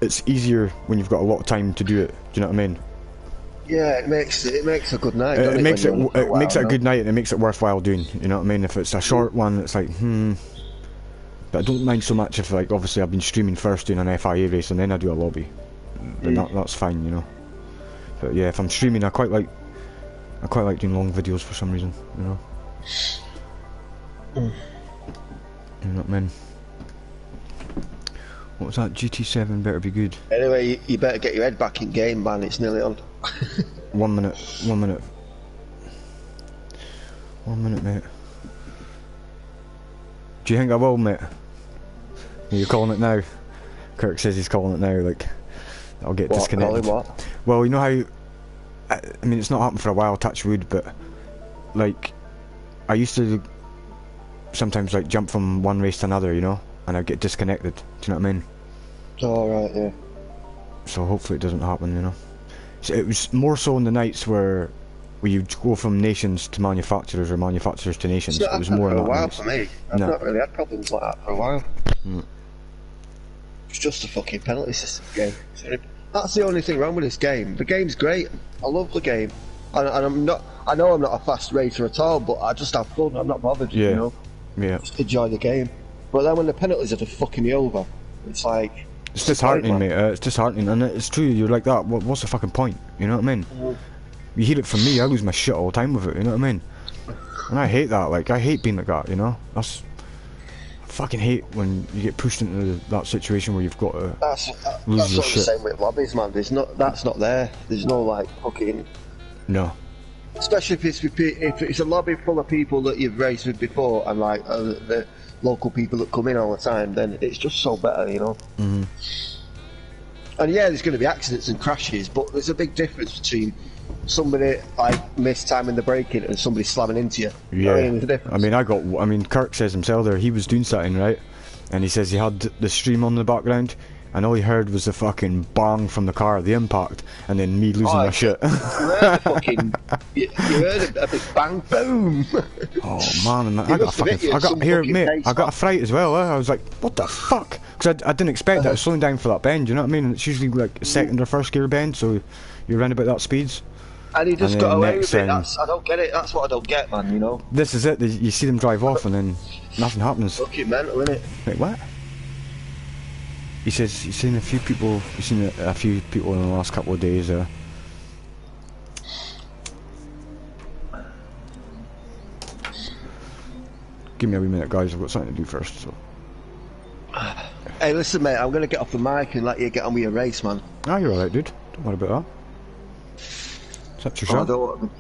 S1: it's easier when you've got a lot of time to do it. Do you know what I mean?
S2: Yeah, it makes a good night.
S1: It makes it
S2: makes
S1: a good night, and it makes it worthwhile doing. You know what I mean? If it's a short one, it's like But I don't mind so much if like obviously I've been streaming first doing an FIA race and then I do a lobby. Then that's fine, you know. But yeah, if I'm streaming, I quite like doing long videos for some reason. You know. You know what I mean? What was that? GT7 better be good.
S2: Anyway, you better get your head back in game, man. It's nearly on.
S1: 1 minute. 1 minute. 1 minute, mate. Do you think I will, mate? Are you calling it now? Kirk says he's calling it now, like, I'll get disconnected.
S2: Calling what?
S1: Well, you know how, I mean, it's not happened for a while, touch wood, but, like, I used to sometimes, like, jump from one race to another, you know? And I'd get disconnected, do you know what I mean?
S2: Oh, right, yeah.
S1: So hopefully it doesn't happen, you know? So it was more so in the nights where you go from nations to manufacturers or manufacturers to nations. It was more
S2: for
S1: in
S2: a
S1: that
S2: while
S1: nights.
S2: for me. I've not really had problems like that for a while. It's just a fucking penalty system game. That's the only thing wrong with this game. The game's great. I love the game, and I'm not. I know I'm not a fast racer at all, but I just have fun. I'm not bothered.
S1: Yeah.
S2: You know.
S1: Yeah.
S2: Just enjoy the game. But then when the penalties are just fucking me over, it's like.
S1: It's disheartening, mate. It's disheartening, and it's true. You're like that. What's the fucking point? You know what I mean? You hear it from me. I lose my shit all the time with it. You know what I mean? And I hate that. Like, I hate being like that. You know? I fucking hate when you get pushed into that situation where you've got to lose your shit.
S2: That's the same with lobbies, man. That's not there. There's no like fucking.
S1: No.
S2: Especially if it's a lobby full of people that you've raced with before, and like the local people that come in all the time, then it's just so better, you know. And yeah, there's going to be accidents and crashes, but there's a big difference between somebody like mistiming the braking and somebody slamming into you.
S1: Yeah.
S2: I mean, there's a difference.
S1: I mean, Kirk says himself there, he was doing something, right? And he says he had the stream on in the background, and all he heard was the fucking bang from the car, the impact, and then me losing my shit.
S2: You heard the fucking, you heard a big bang, boom.
S1: Oh man, I got a fright as well. I was like, what the fuck? Because I didn't expect that. I was slowing down for that bend, you know what I mean? It's usually like second or first gear bend, so you're around about that speeds.
S2: And he just got away with it. I don't get it. That's what I don't get, man, you know?
S1: This is it. You see them drive off and then nothing happens.
S2: Fucking mental, innit?
S1: Wait, what? He says he's seen a few people in the last couple of days. Give me a wee minute, guys. I've got something to do first. So.
S2: Hey, listen, mate. I'm gonna get off the mic and let you get on with your race, man.
S1: Ah, you're alright, dude. Don't worry about that. It's up to your show.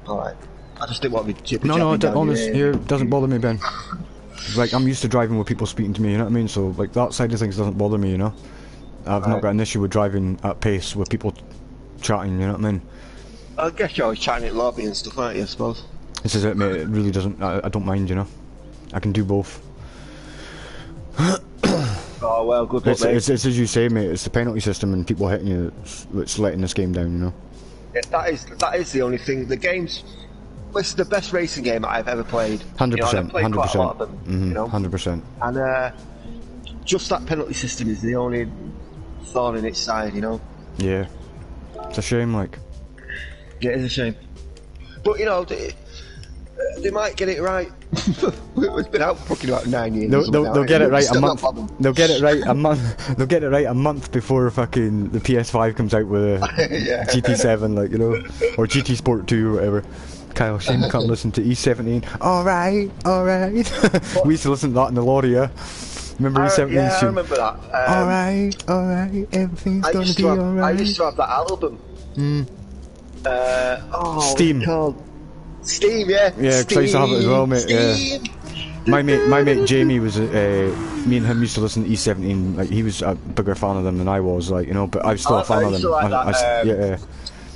S2: Alright. I just didn't want to be chipping.
S1: No, honest, here, doesn't bother me, Ben. Like, I'm used to driving with people speaking to me, you know what I mean? So, like, that side of things doesn't bother me, you know? I've not got an issue with driving at pace with people chatting, you know what I mean?
S2: I guess you're always chatting at lobby and stuff, aren't you, I suppose?
S1: This is it, mate. It really doesn't... I don't mind, you know? I can do both.
S2: Oh, well, good luck, mate.
S1: It's as you say, mate. It's the penalty system and people hitting you that's letting this game down, you know?
S2: Yeah, that is the only thing. The game's... This is the best racing game I've ever played.
S1: 100%,
S2: 100%.
S1: You know?
S2: 100%. And just that penalty system is the only thorn in its side, you know?
S1: Yeah. It's a shame, like.
S2: Yeah, it is a shame. But, you know, they might get it right. It's been out fucking about 9 years.
S1: They'll get it right a month. They'll get it right a month. They'll get it right a month before fucking the PS5 comes out with a GT7, like, you know, or GT Sport 2 or whatever. Kyle, shame you can't listen to E17. Alright. We used to listen to that in the lorry, yeah? Remember E17?
S2: Yeah, I remember that.
S1: Alright, everything's gonna be alright.
S2: I used to have that album.
S1: Steam.
S2: Steam, yeah.
S1: Yeah, because I used to have it as well, mate.
S2: Steam.
S1: Yeah. My mate Jamie was, me and him used to listen to E17. Like, he was a bigger fan of them than I was, like, you know. But I was still a fan of them.
S2: Yeah.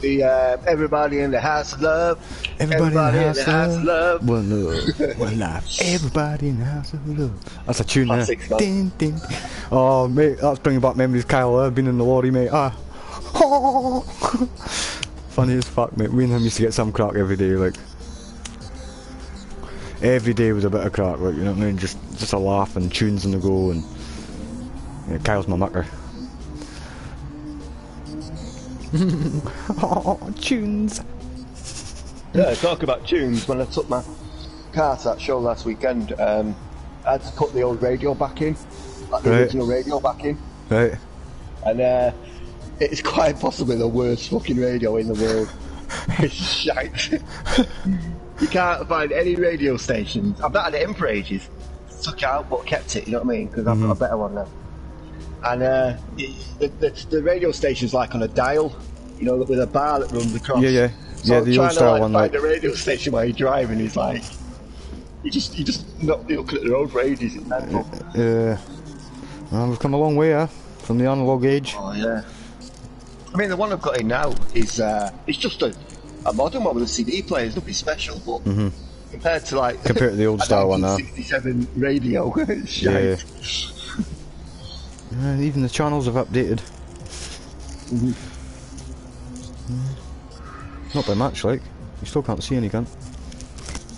S2: The everybody in the house of love.
S1: Everybody in the house of love. One love, one life. Everybody in the house of love. That's a tune there. Ding, ding. Oh, mate, that's bringing back memories, Kyle. I've been in the lorry, mate. Funny as fuck, mate. Me and him used to get some crack every day, like. Every day was a bit of crack, like, you know what I mean? Just a laugh and tunes on the go, and yeah, Kyle's my mucker. Oh, tunes.
S2: Yeah, talk about tunes. When I took my car to that show last weekend, I had to put the old radio back in, like the original radio back in.
S1: Right.
S2: And it's quite possibly the worst fucking radio in the world. It's shite. You can't find any radio stations. I've not had it in for ages. Took it out but kept it, you know what I mean? Because I've got a better one now. And the radio station's like on a dial, you know, with a bar that runs across.
S1: Yeah.
S2: So
S1: Yeah, the old style one.
S2: Find a radio station while you're driving is like, you just not looking at the road for ages. It's mental.
S1: Well, we've come a long way, from the analog age.
S2: Oh yeah. I mean, the one I've got in now is it's just a modern one with a CD player. It's nothing special, but compared to
S1: compared to the old style one now.
S2: 67 radio, it's shite.
S1: Yeah, even the channels have updated. Not by much, like. You still can't see any gun.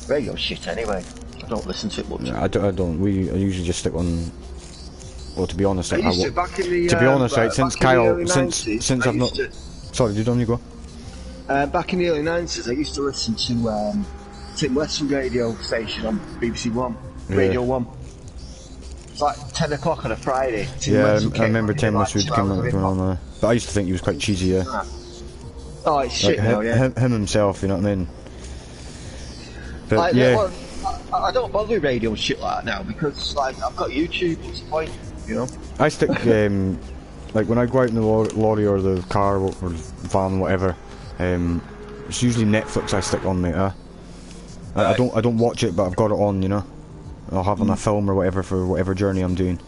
S2: Radio shit anyway. I don't listen to it much.
S1: Yeah, I don't. I usually just stick on. Well, to be honest,
S2: back in the,
S1: to be honest, right, since Kyle, since I've not. Sorry, did you go?
S2: Back in the early 90s, I used to listen to Tim Westwood radio station on BBC One, Radio 1. It's like 10 o'clock on a Friday.
S1: I remember Tim Westwood came on there. But I used to think he was quite cheesy, yeah.
S2: Oh, it's shit now, yeah.
S1: Him himself, you know what I mean? But,
S2: like,
S1: yeah.
S2: Well, I don't bother with radio and shit like that now because, like, I've got YouTube, what's the point, you know? I
S1: stick, like, when I go out in the lorry or the car or van, whatever, it's usually Netflix I stick on, mate, I don't watch it, but I've got it on, you know? I'll have on a film or whatever for whatever journey I'm doing.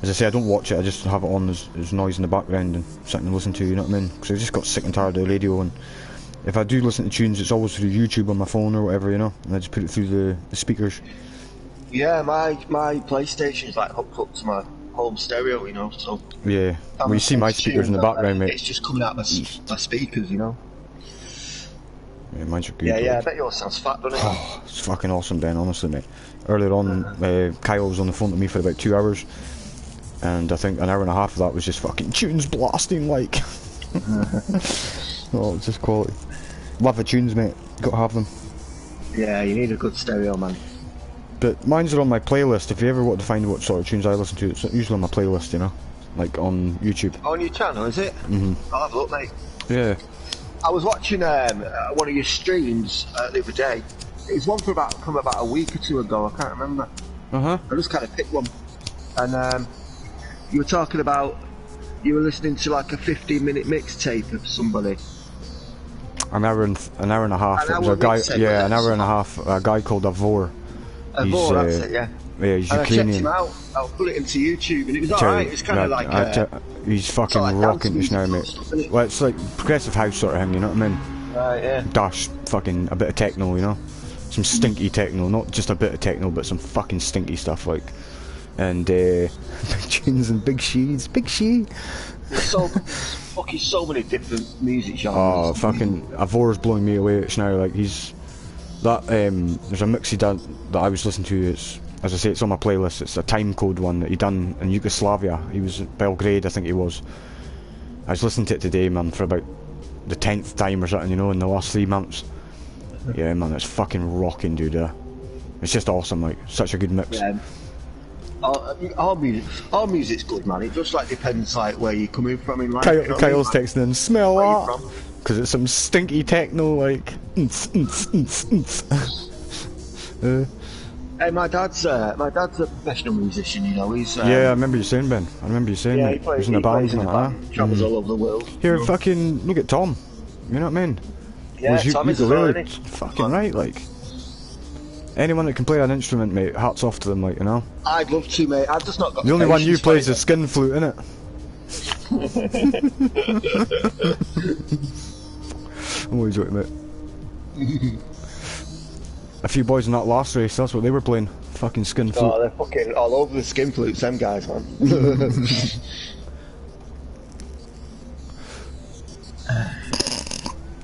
S1: As I say, I don't watch it, I just have it on as noise in the background and something to listen to, you know what I mean? Because I just got sick and tired of the radio, and if I do listen to tunes, it's always through YouTube on my phone or whatever, you know? And I just put it through the speakers. Yeah,
S2: my PlayStation's like hooked up to my home stereo, you know, so...
S1: Yeah, well you see my speakers in the background, mate.
S2: It's just coming out of my speakers, you know?
S1: Yeah, mine's are good.
S2: Yeah, I bet yours sounds fat, doesn't it?
S1: Oh, it's fucking awesome, Ben, honestly, mate. Earlier on, Kyle was on the phone to me for about 2 hours, and I think an hour and a half of that was just fucking tunes blasting, like. Oh, it's just quality. Love the tunes, mate. Gotta have them.
S2: Yeah, you need a good stereo, man.
S1: But mine's are on my playlist. If you ever want to find what sort of tunes I listen to, it's usually on my playlist, you know? Like on YouTube.
S2: On your channel, is it? I'll have a look, mate.
S1: Yeah.
S2: I was watching one of your streams the other day. It was one from about a week or two ago, I can't remember. I just kind of picked one. And you were talking about, you were listening to like a 15-minute mixtape of somebody.
S1: An hour and a half. It was a guy, an hour and a half. A guy called Avor.
S2: Avor, that's it, yeah.
S1: Yeah, he's
S2: and
S1: Ukrainian.
S2: I checked him out. I'll put it into YouTube, and it was alright. It's kind of like
S1: he's fucking
S2: like
S1: rocking this now, mate. Well, it's like progressive house sort of thing, you know what I mean?
S2: Right, yeah.
S1: Dash fucking a bit of techno, you know? Some stinky techno, not just a bit of techno, but some fucking stinky stuff, like. And big tunes and big sheets, big she.
S2: There's so many different music genres.
S1: Oh, fucking Avor's blowing me away now. Like he's that. There's a mix he done that I was listening to. It's, as I say, it's on my playlist. It's a time code one that he done in Yugoslavia. He was in Belgrade, I think he was. I was listening to it today, man, for about the 10th time or something, you know, in the last 3 months. Yeah, man, it's fucking rocking, dude. It's just awesome, like, such a good mix.
S2: Yeah. All music's good, man. It just like depends like where you're coming from in life.
S1: Kyle's texting in, smell
S2: where
S1: that, because it's some stinky techno, like.
S2: Hey, my dad's a professional musician. You know, he's.
S1: Yeah, I remember you saying, Ben. I remember you saying,
S2: yeah,
S1: mate. He's in a band,
S2: travels all over the world.
S1: Here, fucking look at Tom. You know what I mean?
S2: Yeah, Tom is really
S1: fucking right, like. Anyone that can play an instrument, mate, hats off to them, like, you know.
S2: I'd love to, mate. I've just not got.
S1: The only one you play is the skin flute, innit? I'm always joking, mate. A few boys in that last race, that's what they were playing. Fucking skin flute.
S2: Oh, they're fucking all over the skin flutes, them guys, man.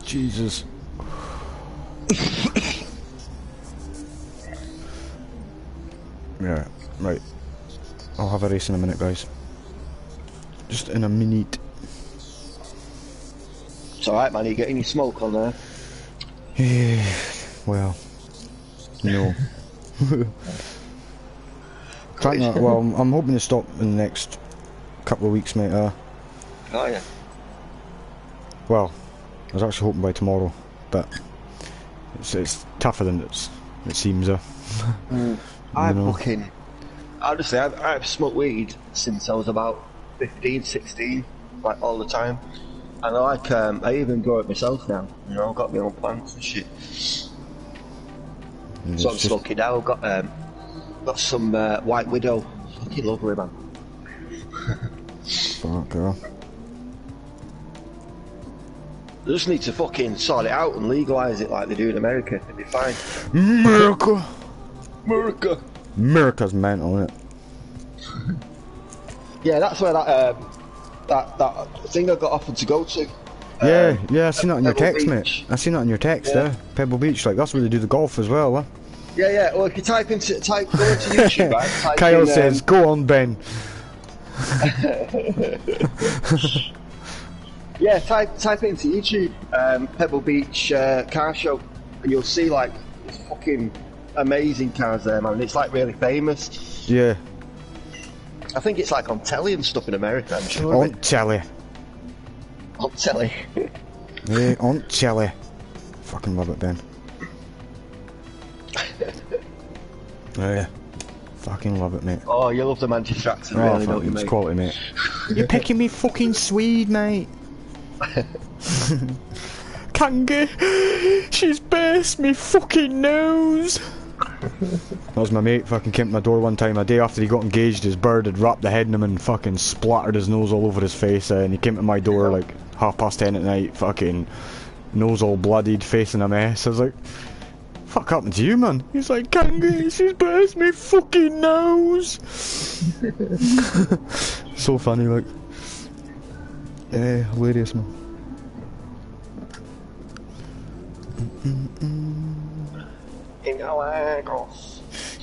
S1: Jesus. Yeah, right. I'll have a race in a minute, guys. Just in a minute.
S2: It's alright, man. You getting any smoke on there?
S1: Yeah, well, no. Well, I'm hoping to stop in the next couple of weeks, mate.
S2: Oh, yeah.
S1: Well, I was actually hoping by tomorrow, but it's tougher than it seems.
S2: Honestly, I've smoked weed since I was about 15, 16, like all the time. And I even grow it myself now. You know, I've got my own plants and shit. So I'm smoking now. I've got some White Widow. Fucking lovely, man.
S1: Fuck, girl.
S2: They just need to fucking sort it out and legalise it like they do in America. It'd be fine.
S1: America! America's mental, isn't it?
S2: Yeah, that's where that thing I got offered to go to.
S1: Yeah, I seen that on your text,
S2: Beach.
S1: mate. I seen that on your text, Pebble Beach, like that's where they do the golf as well, huh?
S2: Yeah. Well, if you go into YouTube, right?
S1: Kyle says, "Go on, Ben."
S2: Yeah, type it into YouTube, Pebble Beach car show, and you'll see like fucking amazing cars there, man. It's like really famous.
S1: Yeah.
S2: I think it's like on telly and stuff in America, I'm sure.
S1: On telly.
S2: On telly.
S1: Yeah, on telly. Fucking love it, Ben. Yeah. Fucking love it, mate.
S2: Oh, you love the Manchester accent, really, don't you, mate?
S1: It's quality, mate. You're picking me fucking Swede, mate. Kangi, she's burst me fucking nose. That was my mate fucking came to my door one time, a day after he got engaged. His bird had wrapped the head in him and fucking splattered his nose all over his face, and he came to my door like 10:30 at night, fucking nose all bloodied, face in a mess. I was like, fuck happened to you, man? He's like, Kangi, she's burst me fucking nose. So funny, like. Yeah, hilarious, man.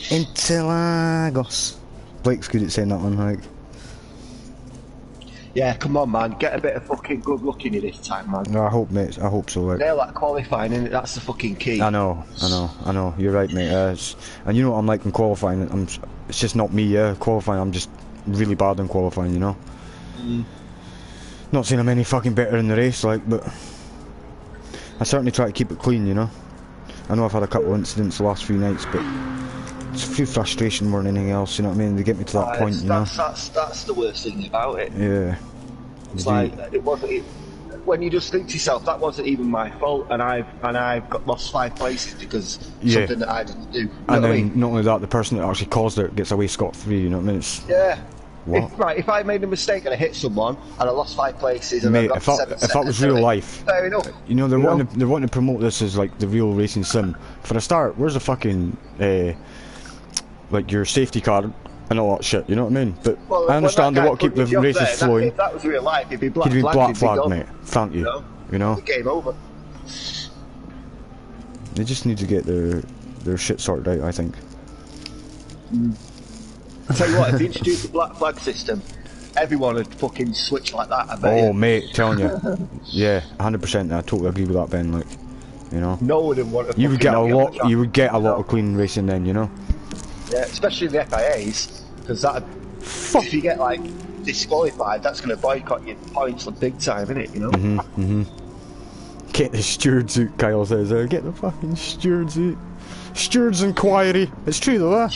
S1: Interlagos. Blake's good at saying that one, like.
S2: Yeah, come on, man. Get a bit of fucking good luck in you this time, man.
S1: No, I hope, mate. I hope so, like.
S2: Nail that qualifying, innit? That's the fucking key.
S1: I know. You're right, mate. And you know what I'm like in qualifying? It's just not me, qualifying. I'm just really bad in qualifying, you know? Not saying I'm any fucking better in the race, like, but I certainly try to keep it clean, you know? I know I've had a couple of incidents the last few nights, but it's a few frustration more than anything else, you know what I mean? They get me to that point, you know?
S2: That's the worst thing about it.
S1: Yeah.
S2: It's like, when you just think to yourself, that wasn't even my fault, and I've lost 5 places because something that I didn't do. You know
S1: and then,
S2: I mean?
S1: not only that, the person that actually caused it gets away scot-free, you know what I mean? It's,
S2: yeah.
S1: what?
S2: If I made a mistake and I hit someone and I lost 5 places and
S1: mate,
S2: I got
S1: if that was real life,
S2: fair enough.
S1: You know, they're wanting to promote this as like the real racing sim. For a start, where's the fucking like your safety card and all that shit? You know what I mean? But
S2: well,
S1: I understand they want to keep the races flowing.
S2: If that was real life, it'd be black
S1: he'd be black
S2: flagged,
S1: flagged, mate. Thank you. You know?
S2: Game over.
S1: They just need to get their shit sorted out, I think.
S2: I tell you what, if you introduce the black flag system, everyone would fucking switch like that, I bet.
S1: Oh, mate, telling you. Yeah, 100%. I totally agree with that, Ben. Like, You know.
S2: No one would want to.
S1: You would get a lot. You would get a lot of clean racing then. You know.
S2: Yeah, especially the FIAs, because that if you get like disqualified, that's going to boycott your points for big time, isn't it? You know.
S1: Get the steward suit, Kyle says. Get the fucking steward suit. Steward's inquiry. It's true though,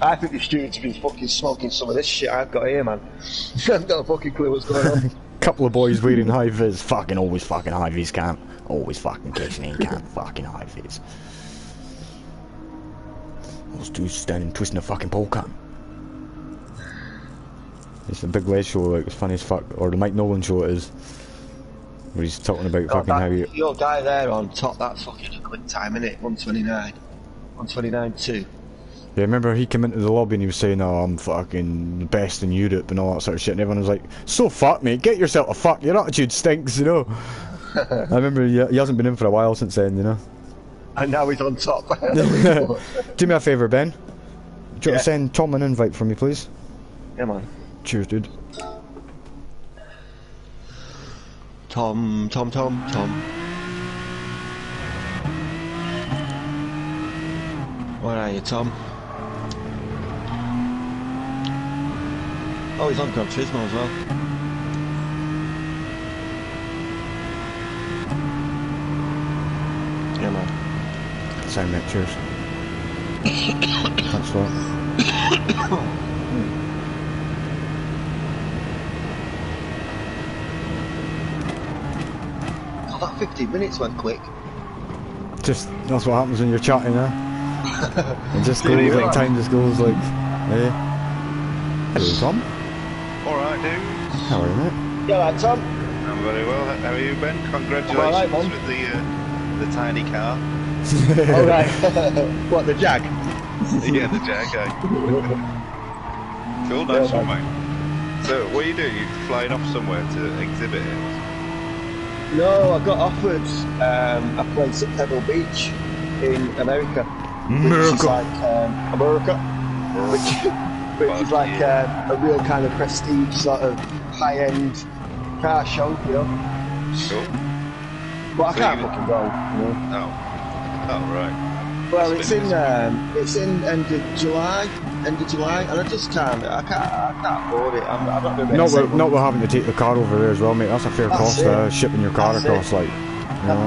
S2: I think the stewards have been fucking smoking some of this shit I've got here, man. I've got a fucking clue what's going on.
S1: Couple of boys wearing high vis. Fucking always fucking high vis can't. Always fucking catching in can't. Fucking high vis. Those dudes standing twisting a fucking pole cam. It's a big Les show, like, it's funny as fuck. Or the Mike Nolan show it is. Where he's talking about fucking how you...
S2: Your guy there on top, that's fucking a quick time, innit? 129. 129.2.
S1: Yeah, remember he came into the lobby and he was saying, oh, I'm fucking the best in Europe and all that sort of shit, and everyone was like, so fuck mate, get yourself a fuck, your attitude stinks, you know. I remember he hasn't been in for a while since then, you know.
S2: And now he's on top.
S1: Do me a favour, Ben. Do you want to send Tom an invite for me, please?
S2: Yeah, man.
S1: Cheers, dude.
S2: Tom. Where are you, Tom? Oh, he's on Gran Turismo as well. Yeah, man.
S1: Same mate, cheers. Thanks for that.
S2: Oh, that 15 minutes went quick.
S1: Just, that's what happens when you're chatting, it just goes, like, time just goes like, hey. Hello, Tom.
S3: Alright, dude.
S1: How are you, mate?
S2: You alright, Tom?
S3: I'm very well. How are you, Ben? Congratulations
S2: right,
S3: with the tiny car.
S2: Alright. What, the Jag?
S3: Yeah, the Jag. Cool, nice one, mate. So, what are you doing? You flying off somewhere to exhibit it?
S2: No, I got offered a place at Pebble Beach in America. Which is like America, which is like a real kind of prestige sort of high-end car show, you know.
S3: Cool.
S2: But I can't fucking go, you know.
S3: Oh, right.
S2: Well, it's in end of July, and I just can't afford it. I'm not doing it.
S1: Not with having to take the car over there as well, mate. That's a fair cost, shipping your car across, like. You know.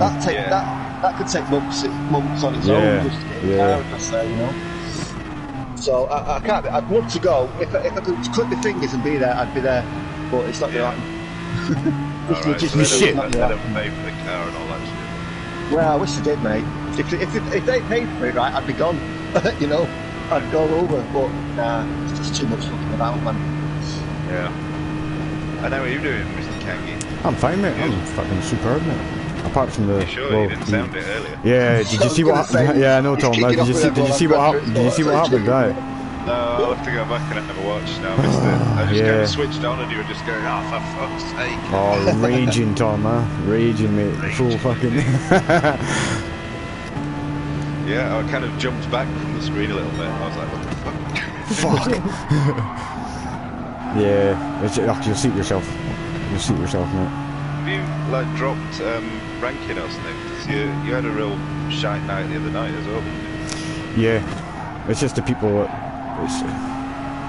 S2: That could take months on its own just to get the car across there, you know. So I can't. I'd love to go. If I could click the fingers and be there, I'd be there. But it's not going to happen.
S3: Alright, so they don't pay for the car and all that shit.
S2: Well, I wish they did, mate. If they paid for it, right, I'd be gone. You know, I'd go over. But nah, it's just too much fucking about, man.
S3: Yeah. And how are you doing, Mr. Kangi?
S1: I'm fine, mate. I'm fucking superb, mate. Apart from the...
S3: You sure? You didn't sound it earlier.
S1: Yeah, did you see what happened? Yeah, I know, Tom. Did you see what happened? Did you see what happened, right?
S3: No, I'll have to go back and have a watch now. I just kind of switched on and you were just going, oh, for fuck's sake.
S1: Oh, raging, Tom, huh? Raging, mate. Full fucking...
S3: Yeah, I kind of jumped back from the screen a little bit. I was like, what the fuck?
S1: Fuck. Yeah, you'll see it yourself. You'll see it yourself, mate.
S3: Have you, like, dropped ranking or something? Because you had a real shite night the other night as well, didn't you?
S1: Yeah. It's just the people...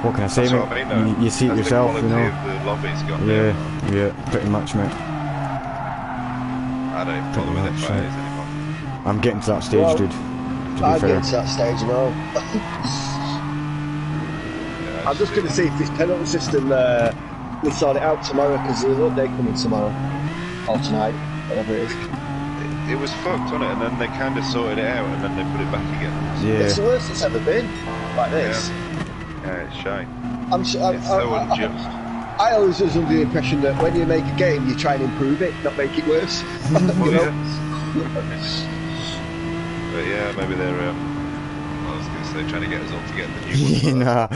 S1: what can I say,
S3: That's
S1: mate?
S3: what I mean,
S1: you see it yourself, you know.
S3: The lobby's got
S1: Yeah, pretty much, mate.
S3: I don't even bother with FIAs anymore.
S1: I'm getting to that stage, dude.
S2: I'm getting to that stage, you know. I'm just going to see if this penalty system we sort it out tomorrow, because there's an update coming tomorrow or tonight, whatever it is.
S3: It was fucked, wasn't it? And then they kind of sorted it out, and then they put it back again.
S2: Yeah. It's the worst it's ever been, like this.
S3: Yeah, it's shite.
S2: It's so
S3: unjust.
S2: I always was under the impression that when you make a game, you try and improve it, not make it worse. You know?
S3: But yeah, maybe they're. I was going to say trying to get us all to get the new one.
S1: Nah.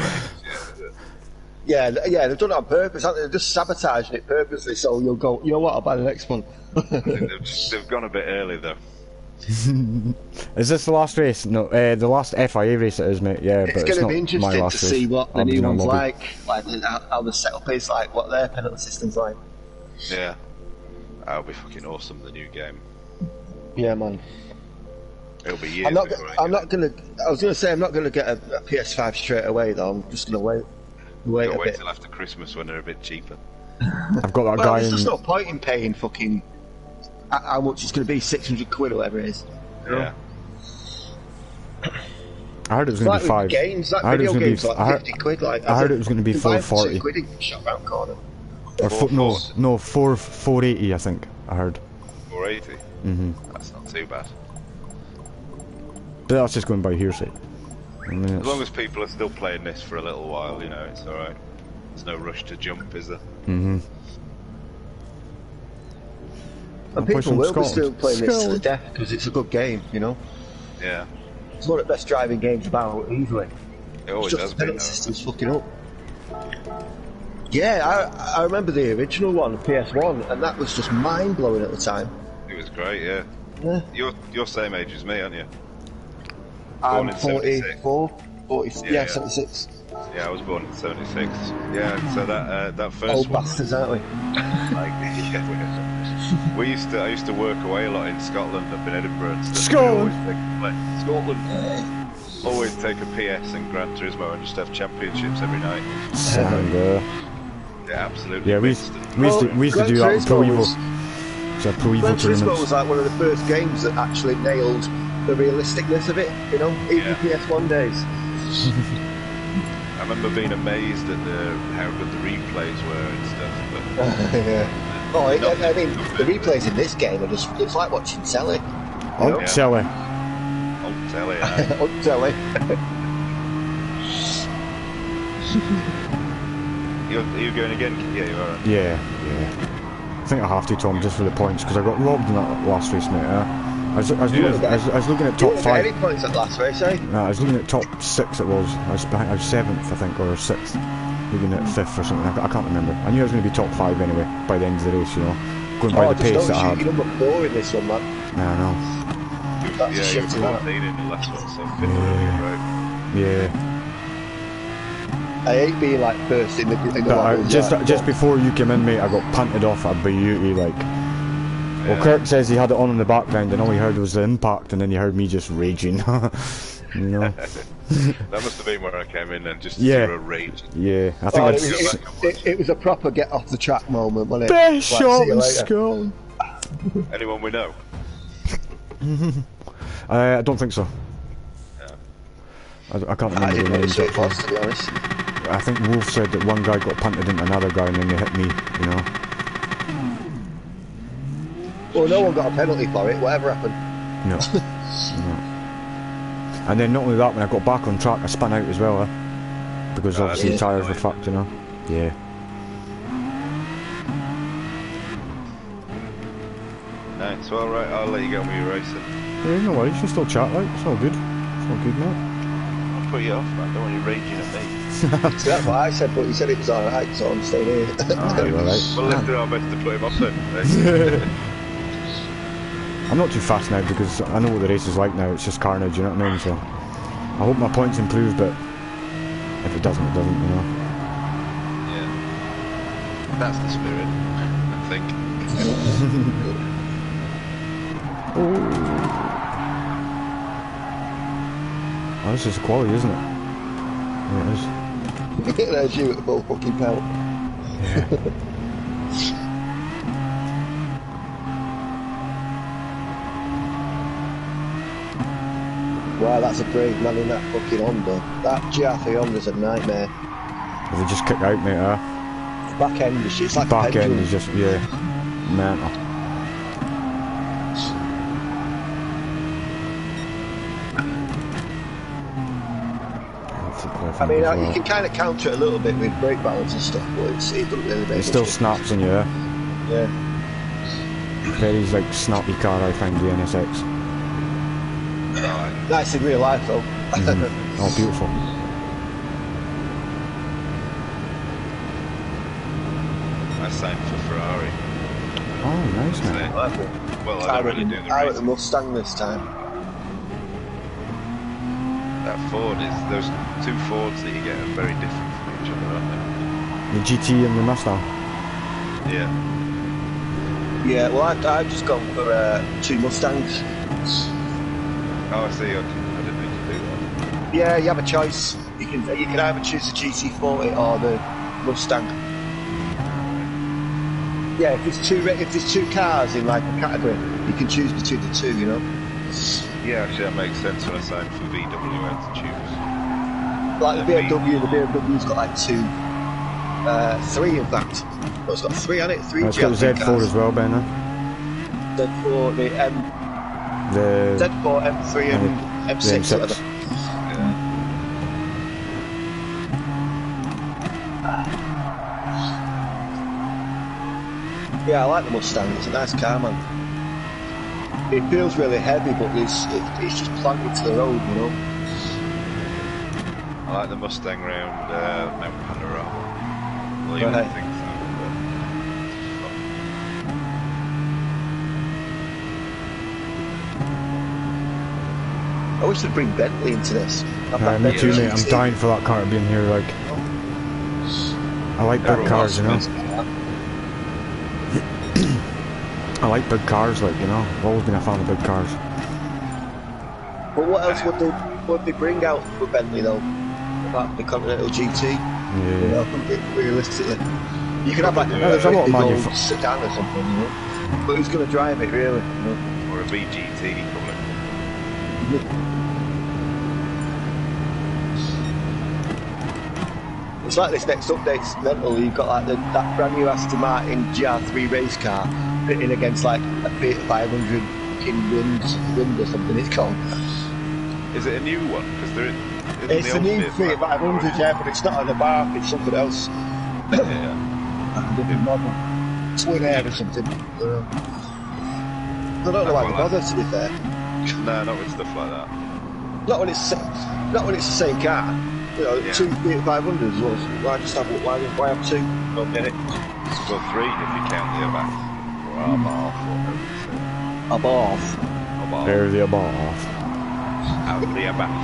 S2: Yeah, they've done it on purpose, haven't they? They're just sabotaging it purposely, so you'll go, you know what, I'll buy the next one.
S3: I think they've gone a bit early though.
S1: Is this the last race? No, the last FIA race it is, mate. Yeah, but
S2: it's going to be
S1: my
S2: interesting
S1: last
S2: to
S1: race.
S2: see what the new one's like how the setup is, like what their penalty system's like.
S3: Yeah, that'll be fucking awesome. The new game.
S2: Yeah, man.
S3: It'll be years.
S2: I'm not gonna. I was gonna say I'm not gonna get a PS5 straight away though. I'm just gonna wait a bit
S3: till after Christmas when they're a bit cheaper.
S1: I've got that
S2: well,
S1: guy
S2: there's
S1: in.
S2: just no point in paying fucking how much it's gonna be, 600 quid or whatever it is.
S3: Yeah.
S1: I heard it was going to be five.
S2: Games, like
S1: I heard it was
S2: video
S1: going to
S2: games,
S1: be.
S2: like 50 quid. Like
S1: I heard it was going to be 440.
S2: quid in shop round corner.
S1: Or no, 480. I think I heard.
S3: 480. That's not too bad.
S1: But that's just going by hearsay. I mean,
S3: As long as people are still playing this for a little while, you know, it's all right. There's no rush to jump, is there?
S2: And people will be still playing this to the death because it's a good game, you know.
S3: Yeah.
S2: It's one of the best driving games about, easily.
S3: It always
S2: It's
S3: has
S2: just the
S3: been.
S2: penalty system's fucking up. Yeah, I remember the original one, PS1, and that was just mind blowing at the time.
S3: It was great, yeah.
S2: Yeah.
S3: You're same age as me, aren't you?
S2: I'm
S3: in 76.
S2: 40, yeah, 76.
S3: Yeah, I was born in 76. Yeah, so that first
S2: Old
S3: one.
S2: bastards, aren't we?
S3: Like, yeah, I used to work away a lot in Scotland, up in Edinburgh and stuff.
S1: Scotland!
S3: Scotland! Always take a PS and Gran Turismo and just have championships every night. Yeah, absolutely.
S1: Yeah, we used to do that in Pro Evo. So Pro Evo
S2: Gran Turismo
S1: tournaments.
S2: was like one of the first games that actually nailed the realisticness of it, you know, even PS1 days.
S3: I remember being amazed at how good the replays were and stuff. But
S2: yeah. Oh, I mean, the replays in this game are just—it's like watching telly.
S1: Oh, telly.
S3: On telly.
S2: On telly.
S3: You're going again? Yeah, you are.
S1: Yeah. I think I have to, Tom, just for the points, because I got robbed in that last race, mate. I was looking at top 5.
S2: Any points at last race, eh?
S1: I was looking at top 6. It was. I was 7th, I think, or 6th. Looking at 5th or something. I can't remember. I knew I was going to be top 5 anyway by the end of the race. You know, going by the pace that I had.
S2: You're number 4 in this one, man.
S1: I know.
S2: That's a shift
S3: you
S2: to
S3: were
S2: that.
S3: 14 in the last one, so 5th already, right?
S1: Yeah.
S2: I hate being like first in the levels,
S1: just before you came in, mate, I got punted off at a beauty, like. Well, Kirk says he had it on in the background, and all he heard was the impact, and then you heard me just raging. You know.
S3: That must have been where I came in and just zero rage.
S1: Yeah, I think
S2: it was a proper get off the track moment, wasn't it?
S1: Best shot in Scotland.
S3: Anyone we know?
S1: I don't think so. I can't remember the names that far.
S2: To be honest.
S1: I think Wolf said that one guy got punted into another guy and then they hit me, you know.
S2: Well, no one got a penalty for it, whatever happened.
S1: No. No. And then not only that, when I got back on track, I spun out as well, because obviously the tyres were fucked, you know. Yeah.
S3: Nice, well, right, I'll let you get on with your racing.
S1: Yeah, no worries, you can still chat, like, it's all good. It's all good, mate.
S3: I'll put you off, man, don't want you raging at me.
S2: So that's what I said, but he said it was alright, so I'm staying here.
S1: Ah, you're alright.
S3: We'll lift our best to put him off then.
S1: I'm not too fast now because I know what the race is like now, it's just carnage, you know what I mean, so I hope my points improve, but if it doesn't, it doesn't, you know.
S3: Yeah. That's the spirit, I think.
S1: Oh, this is quality, isn't it? Yeah, it is.
S2: There's you at the full fucking pelt.
S1: Yeah.
S2: Wow, that's a brave man in that fucking Honda. That GR3 Honda's a nightmare.
S1: If they just kick out, mate,
S2: Back end is it's like
S1: back
S2: a
S1: end
S2: pendulum.
S1: is just, yeah, mental.
S2: I mean, you can kind of counter it a little bit with brake balance and stuff, but it doesn't really make
S1: It still snaps in you,
S2: Yeah.
S1: Very like snappy car, I find, the NSX.
S2: Nice in real life, though.
S1: Oh, beautiful.
S3: I signed for Ferrari.
S1: Oh, nice, man.
S3: Well, I don't really do the
S2: I went
S3: racing.
S2: the Mustang this time.
S3: That Ford is, those two Fords that you get are very different from each other, aren't
S1: The GT and the Mustang.
S3: they? Yeah.
S2: Yeah, well, I've just gone for 2 Mustangs.
S3: Oh, I see. I didn't need to do that.
S2: Yeah, you have a choice. You can either choose the GT40 or the Mustang. Yeah, if there's 2 cars in like a category, you can choose between the 2. You know.
S3: Yeah, actually, that makes sense when I signed for VW. I had to choose.
S2: Like the BMW's got like 2, 3 in fact. Well, it's got 3 on it. 3
S1: It's got the Z4
S2: cars.
S1: as well, Ben.
S2: Z4, the Z4, M3 and M6. Whatever. Yeah, I like the Mustang. It's a nice car, man. It feels really heavy, but it's just planted to the road, you know.
S3: I like the Mustang round Mount Panorama. Well, you wouldn't think so,
S2: I wish they'd bring Bentley into this.
S1: Me too, mate. I'm dying for that car to be in here. Like, I like big cars, you know. I like big cars, like, you know. I've always been a fan of big cars.
S2: But what else would they bring out for Bentley though? Apart from the Continental GT?
S1: Yeah.
S2: You know, realistically, you could have like
S1: there's a lot of
S2: old sedan or something, you know. But who's going to drive it, really? You know?
S3: or a VGT, probably.
S2: It's like this next update's mental. You've got like that brand new Aston Martin GR3 race car fitting against like a Fiat 500 fucking wind or something it's called.
S3: Is it a new one? Because
S2: it's a new Fiat 500, yeah, but it's not on the bar, it's something else.
S3: Yeah.
S2: Like a different model. Twin Air or something. I don't know why they bother, to be fair.
S3: No, not with stuff like that.
S2: Not when it's the same car. You know, yeah. 2 Fiat 500s. Why just have why have 2?
S3: Don't get it. Well, 3 if you count the Abath. Or Abath, or
S1: Abath. There's the Abath.
S3: Out of the Abath.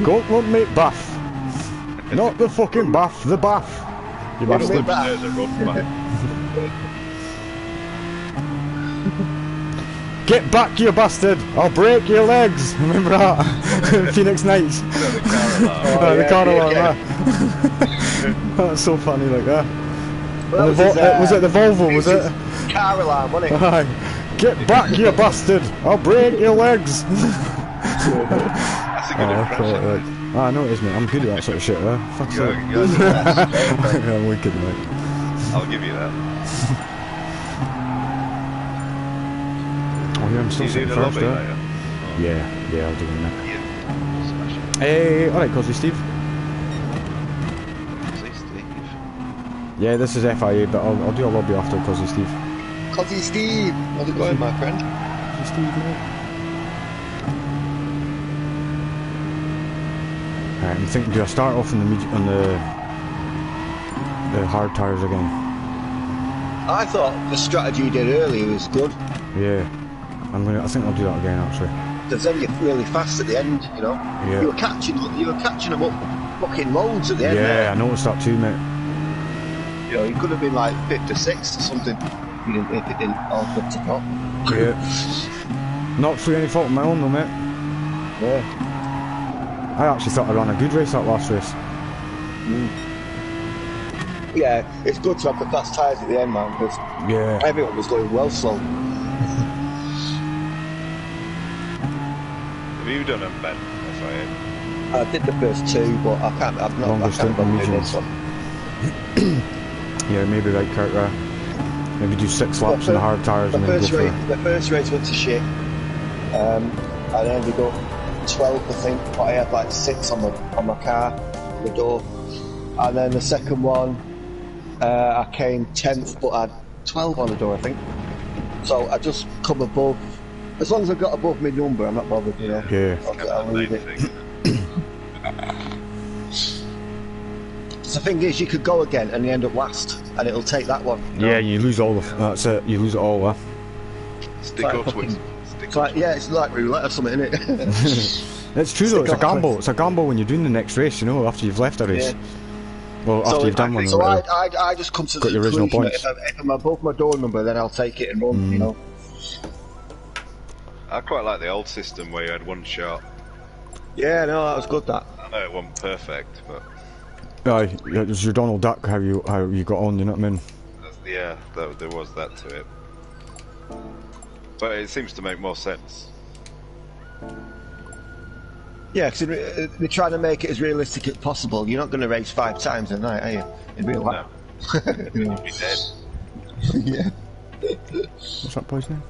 S1: Go on, mate, Bath. Not the fucking Bath, the Bath. You bastard. Get back, you bastard! I'll break your legs! Remember that? Phoenix Nights. The car alarm. That's so funny, like that.
S2: Well,
S1: was it the Volvo, was it?
S2: Car alarm, wasn't it?
S1: Aye. Get back, you bastard! I'll break your legs!
S3: That's a good impression.
S1: I know it is, mate. I'm good at that sort of shit, Fuck's sake. I'm wicked, mate.
S3: I'll give you that.
S1: Oh yeah, I'm still sitting first, Yeah, I'll do it now.
S3: Yeah.
S1: Hey, alright, Cosy Steve. Yeah, this is FIA, but I'll do a lobby after Cosy Steve.
S2: Cosy Steve! How's it going, my friend?
S1: Cosy Steve, mate. Alright, I'm thinking, do I start off on the hard tyres again?
S2: I thought the strategy you did earlier was good.
S1: Yeah. I think I'll do that again, actually.
S2: Because then you're really fast at the end, you know.
S1: Yeah.
S2: You were catching them up fucking loads at the end.
S1: Yeah, I noticed that too, mate.
S2: You know, you could have been like 5th or 6th or something if it didn't all come to top.
S1: Yeah. Not through any fault of my own though, mate.
S2: Yeah.
S1: I actually thought I ran a good race that last race.
S2: Yeah, it's good to have the fast tyres at the end, man, because everyone was going well slow.
S3: Have you done them, Ben? FIA?
S2: I did the first 2, but I've not done this one.
S1: Yeah, maybe right, Kurt. Maybe do 6 laps in the hard tyres and then go for it.
S2: The first race went to shit. I ended up 12th, I think, but I had like 6 on my car, on the door. And then the second one, I came 10th, but I had 12 on the door, I think. So I just come above. As long as I got above my number, I'm not bothered, you know.
S1: Yeah.
S2: I'll leave it. The thing is, you could go again and you end up last, and it'll take that one.
S1: Yeah, you lose all of that's it. You lose it all,
S3: Stick up twist.
S2: It's like roulette or something, isn't it?
S1: It's true though. It's a gamble. It's a gamble when you're doing the next race. You know, after you've left a race. Well, after you've done one,
S2: so I just come to the
S1: your original
S2: conclusion
S1: points.
S2: that if I'm above my door number, then I'll take it and run. You know.
S3: I quite like the old system where you had one shot.
S2: Yeah, no, that was good. That.
S3: I know it wasn't perfect, but.
S1: Aye, it was your Donald Duck. How you got on? You know what I mean?
S3: Yeah, there was that to it. But it seems to make more sense.
S2: Yeah, because they're trying to make it as realistic as possible. You're not going to race 5 times a night, are you? In real life.
S3: No. You'd be dead.
S2: Yeah.
S1: What's that boy's name?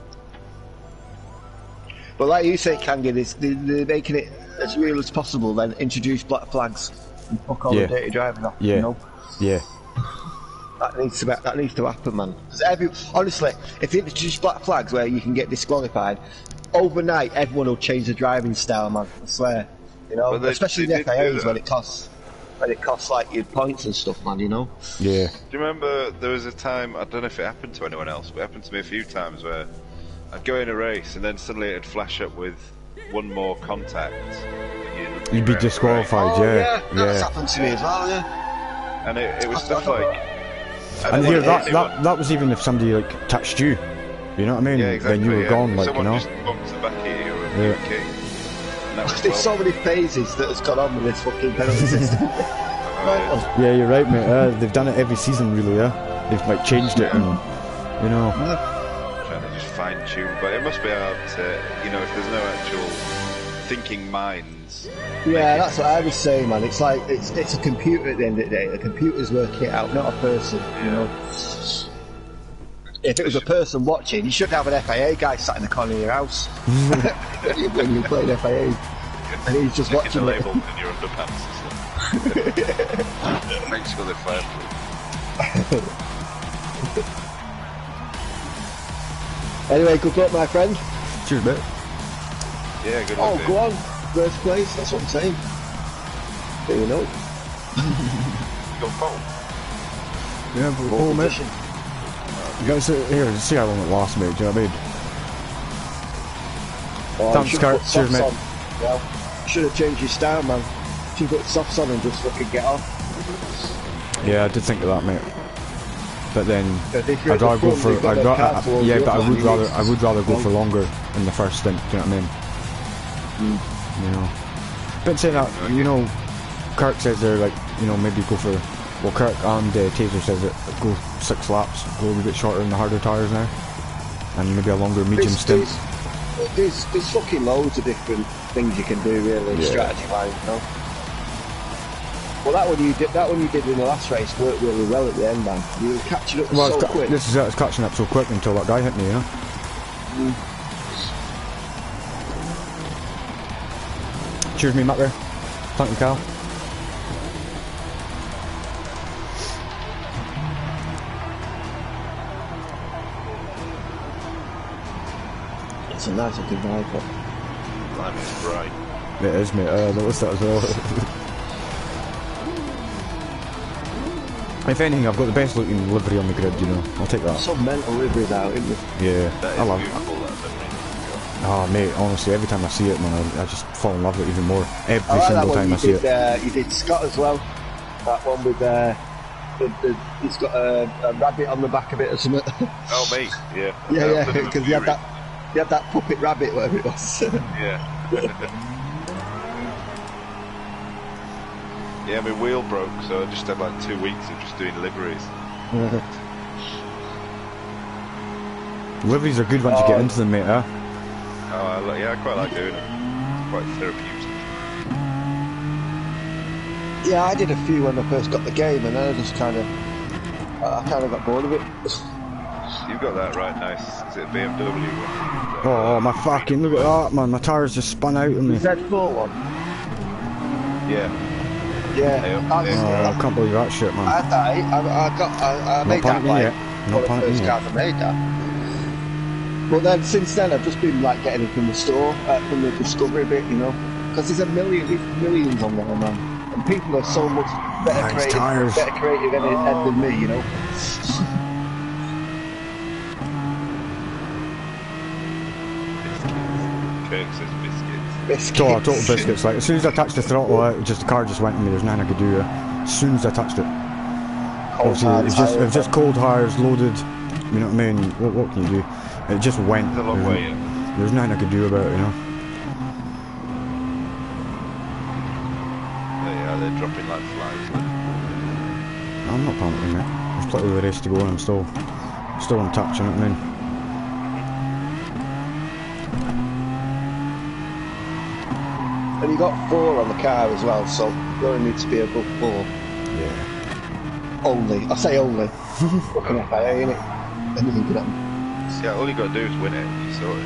S2: But like you say, Kangan, they're making it as real as possible. Then introduce black flags and fuck all the dirty driving off.
S1: Yeah.
S2: You know?
S1: Yeah.
S2: That needs to happen, man. Because honestly, if you introduce black flags where you can get disqualified, overnight everyone will change the driving style, man. I swear. You know, especially the FIAs when it costs like your points and stuff, man. You know.
S1: Yeah.
S3: Do you remember there was a time, I don't know if it happened to anyone else, but it happened to me a few times where I'd go in a race and then suddenly it'd flash up with one more contact.
S1: You'd be disqualified.
S2: Oh,
S1: yeah.
S2: That's happened to me as well. Yeah.
S3: And it was stuff like.
S1: And here, that was even if somebody like touched you. You know what I mean?
S3: Yeah, exactly,
S1: then you were gone, like,
S3: someone
S1: you know.
S3: Just bumped the back of you or a kick.
S2: There's so many phases that has gone on with this fucking penalty system.
S1: Yeah, you're right, mate. They've done it every season, really. Yeah, they've like changed it, and you know.
S3: Trying to just fine tune, but it must be hard to, you know, if there's no actual thinking minds.
S2: Yeah, that's what I was saying, man. It's like it's a computer at the end of the day. The computer's working it out, not a person. You know. If it was a person watching, you should have an FIA guy sat in the corner of your house when you're playing FIA, and he's just watching
S3: the label in your underpants and stuff. Make sure they're fireproof.
S2: Anyway, good luck, my friend.
S1: Cheers, mate.
S3: Yeah, good luck.
S2: Oh, go on, first place. That's what I'm saying. Do you know?
S3: Go pole.
S1: Yeah, pole, mate. You guys here, see how long it lasts, mate. Do you know what I mean? Thanks, Kurt. Cheers, mate.
S2: Well, should have changed your style, man. Should have put softs on and just fucking get off.
S1: Yeah, I did think of that, mate. But then
S2: I'd rather go for.
S1: But I would rather go for longer in the first stint. Do you know what I mean? You know. But saying that, you know, Kirk says they're like, you know, maybe go for. Well, Kirk and Taser says that go 6 laps, go a wee bit shorter in the harder tyres now, and maybe a longer medium stint.
S2: There's fucking loads of different things you can do, really, strategy-wise, you know. Well, that one you did in the last race worked really well at the end, man. You were catching up so quick.
S1: This is it, it's catching up so quick until that guy hit me, you know. Cheers, me, Matt. There. Thank you, Cal.
S2: It's a nice looking rifle.
S3: Blimey, it's bright.
S1: It is, mate. I noticed that as well. If anything, I've got the best looking livery on the grid, you know. I'll take that.
S2: Some mental liveries out, isn't it?
S1: Yeah, I love it. Oh, mate, honestly, every time I see it, man, I just fall in love with it even more. Every single time I see it.
S2: You did Scott as well. That one with he's got a rabbit on the back of it or something.
S3: Oh, mate, yeah.
S2: Yeah, because you had that puppet rabbit, whatever it was.
S3: Yeah. Yeah, my wheel broke, so I just had like 2 weeks of just doing liveries.
S1: Liveries are good once you get into them, mate, huh?
S3: Oh, I quite like doing it. Quite therapeutic.
S2: Yeah, I did a few when I first got the game, and then I just kind of got bored of it.
S3: You've got that right, nice. Is it a BMW one?
S1: Oh, my fucking, look at that, man. My tyres just spun out on me.
S2: Z4 one?
S3: Yeah.
S2: Yeah.
S1: I can't believe that shit, man.
S2: I had that. I made that like
S1: Not
S2: one of the first cars I made that. But then since then I've just been like getting it from the store, from the Discovery bit, you know, because there's millions on there, man, and people are so much better creative than me, you know.
S3: Kirk says biscuits.
S1: Total biscuits. Like as soon as I touched the throttle, the car just went to me. There's nothing I could do. As soon as I touched it. obviously it's just cold hires loaded. You know what I mean? What can you do? It just went.
S3: It's a long way.
S1: There's nothing I could do about it, you know.
S3: Yeah, they're dropping like flies.
S1: I'm not panicking, mate. There's plenty of the race to go, and I'm still in touch. You know what I mean?
S2: And you got 4 on the car as well, so you only need to be above 4.
S1: Yeah.
S2: Only. I say only. Fucking FIA, innit? Anything could happen.
S3: Yeah, all you got to do is win it. You saw it.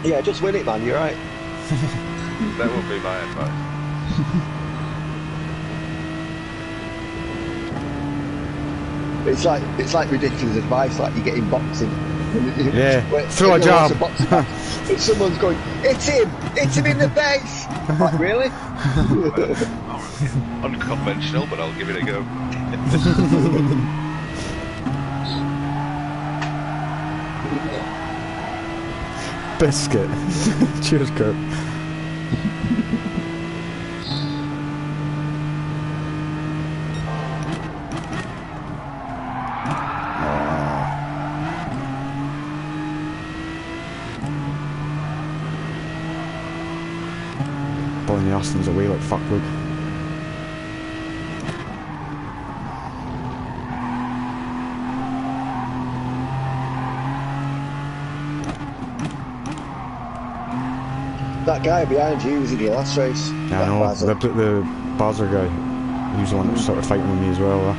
S2: Yeah, just win it, man. You're right.
S3: That would be my advice.
S2: It's like ridiculous advice. Like you get in boxing.
S1: Yeah. Throw a jab.
S2: And someone's going, hit him in the face. Like, really?
S3: Unconventional, but I'll give it a go.
S1: Biscuit. Cheers, Kurt. Pulling the Austins away like fuck, Luke.
S2: That guy behind you was in your last race.
S1: Yeah, I know. The Bazar guy. He was the one that was sort of fighting with me as well.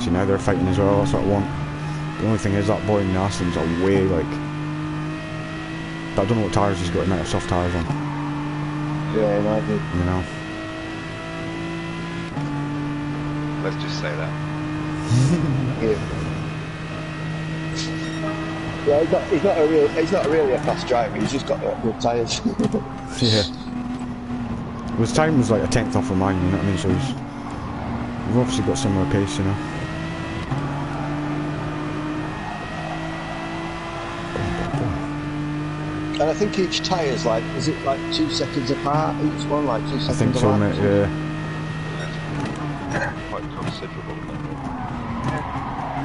S1: See, now they're fighting as well. That's what I want. The only thing is that boy in the Aston's away, like. But I don't know what tyres he's got. He might have soft tyres on.
S2: Yeah, he might be.
S1: You know.
S3: Let's just say that.
S2: Yeah, he's not really a fast driver. He's just got good tyres.
S1: Yeah. Well, his time was like a 10th off of mine. You know what I mean? So we've obviously got similar pace, you know.
S2: And I think each tyre's like, is it like 2 seconds apart? Each one, like 2 seconds apart?
S1: I think so, mate, yeah.
S3: That's quite considerable.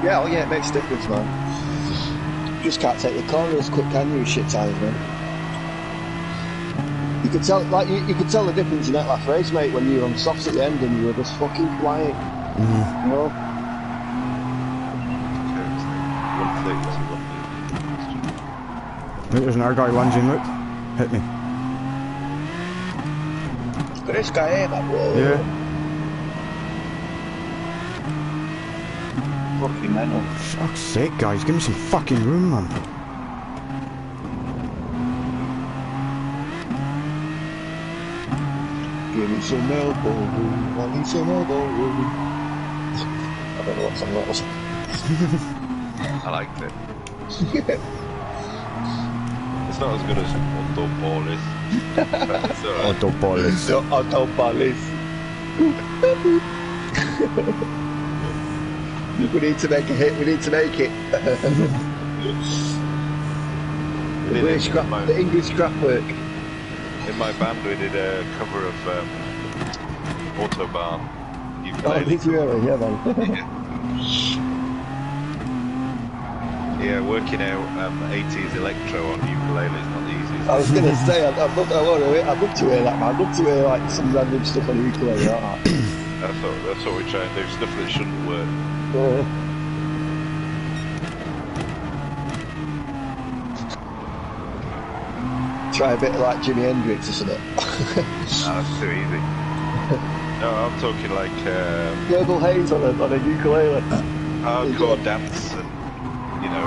S2: Yeah, oh yeah, it makes a difference, man. You just can't take the corner as quick, can you, shit tyres, man? You could tell, like, you could tell the difference in that last race, mate, when you were on softs at the end and you were just fucking flying.
S1: Mm-hmm.
S2: You know?
S1: Look, there's another guy lunging, look. Hit me.
S2: Look at this guy here, man. Whoa.
S1: Yeah.
S2: Fucking mental.
S1: Fuck's sake, guys, give me some fucking room, man.
S2: Give me some elbow room, I need some elbow room. I don't know what song that was.
S3: I liked it. It's not as good as Autopolis.
S1: Autopolis.
S2: Autopolis. We need to make a hit, we need to make it. The English scrap work.
S3: In my band we did a cover of Autobahn ukulele.
S2: Oh, did you really? Yeah, man.
S3: Yeah, working out 80s electro on ukulele is not the easiest.
S2: I was going to say, I'd love to hear that, man. I'd love to hear like some random stuff on ukulele like that.
S3: That's what we try and do, stuff that shouldn't work.
S2: Try a bit like Jimi Hendrix or something.
S3: No, that's too easy. No, I'm talking like...
S2: Global Haze on a ukulele.
S3: Hardcore dance and, you know...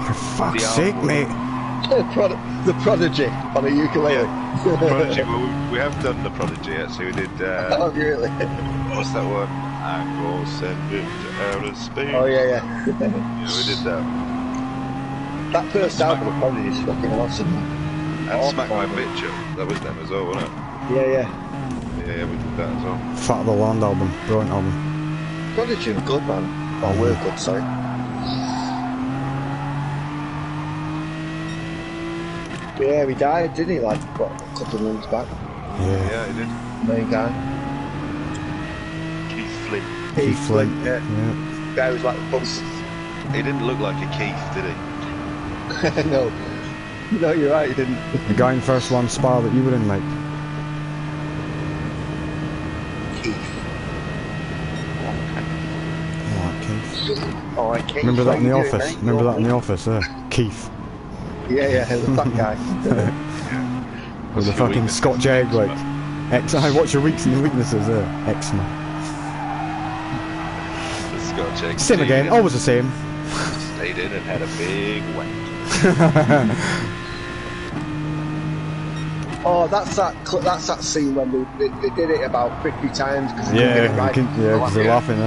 S1: For fuck's sake, mate.
S2: The Prodigy on a ukulele.
S3: Yeah, the Prodigy, well, we have done the Prodigy actually, we did...
S2: Oh, really?
S3: What's that one? I'm gonna send it out of space.
S2: Oh, yeah.
S3: Yeah, we did that.
S2: That first album of Prodigy is fucking awesome.
S3: And Smack My Bitch Up, that was them as well, wasn't it?
S2: Yeah, yeah.
S3: Yeah, we did that as well.
S1: Fat of the Land album, brilliant album.
S2: Prodigy were good, man. Oh, we're good, sorry. Yeah, he died, didn't he? Like, what, a couple of months back?
S3: Yeah, he did.
S2: Main guy.
S3: Keith Flint.
S1: Keith Flint,
S2: yeah. Guy was like the boss.
S3: He didn't look like a Keith, did he?
S2: No. No, you're right, he didn't.
S1: The guy in first one spa that you were in, mate.
S2: Keith.
S1: Alright, Keith.
S2: Alright, Keith.
S1: Remember that in the
S2: What are you
S1: office?
S2: doing, mate?
S1: Remember that in the office, Keith.
S2: Yeah, the fat guy.
S1: With the fucking Scotch egg, like. What's your weeks and your weaknesses, eczema.
S3: The Scotch egg.
S1: Same again, always the same.
S3: Stayed in and had a big wank.
S2: Oh, that's that scene when they did it about 50 times because they couldn't get it right.
S1: Because they're laughing,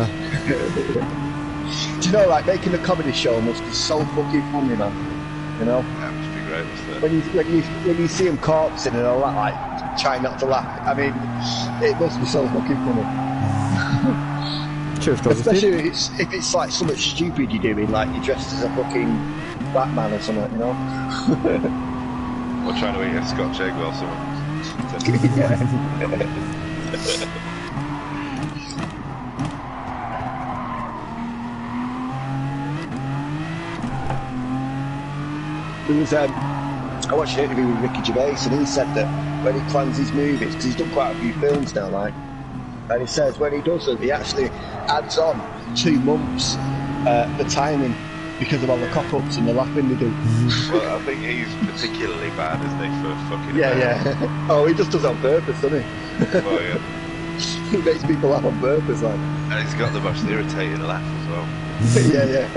S2: Do you know, like, making a comedy show must be so fucking funny, man. You know?
S3: That must be great, must it?
S2: When you see them corpsing and all that, like, try not to laugh. I mean, it must be so fucking funny.
S1: Cheers, guys.
S2: Especially if it's like something stupid you're doing, like you're dressed as a fucking Batman or something, you know?
S3: Or trying to eat a Scotch egg while someone...
S2: There was, I watched an interview with Ricky Gervais and he said that when he plans his movies, because he's done quite a few films now, like, and he says when he does them, he actually adds on 2 months the timing because of all the cock-ups and the laughing they do.
S3: Well, I think he's particularly bad, isn't he, for fucking...
S2: Yeah. Oh, he just does it on purpose, doesn't he?
S3: Oh, yeah.
S2: He makes people laugh on purpose, like.
S3: And he's got the most irritating laugh as well.
S2: Yeah.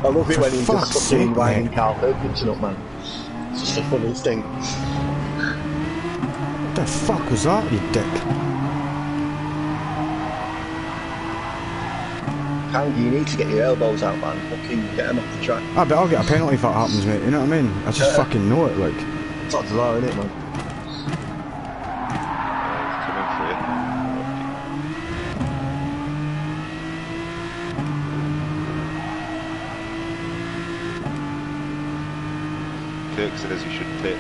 S2: I love it when he just fucking winding Carl Perkins up, man. It's just the funniest thing.
S1: What the fuck was that, you dick?
S2: Kangi, you need to get your elbows out, man. Fucking get them off the track.
S1: I bet I'll get a penalty if that happens, mate. You know what I mean? I just fucking know it, like.
S2: It's not bizarre, isn't it, man?
S3: Coming for you. Kirk says you should pit.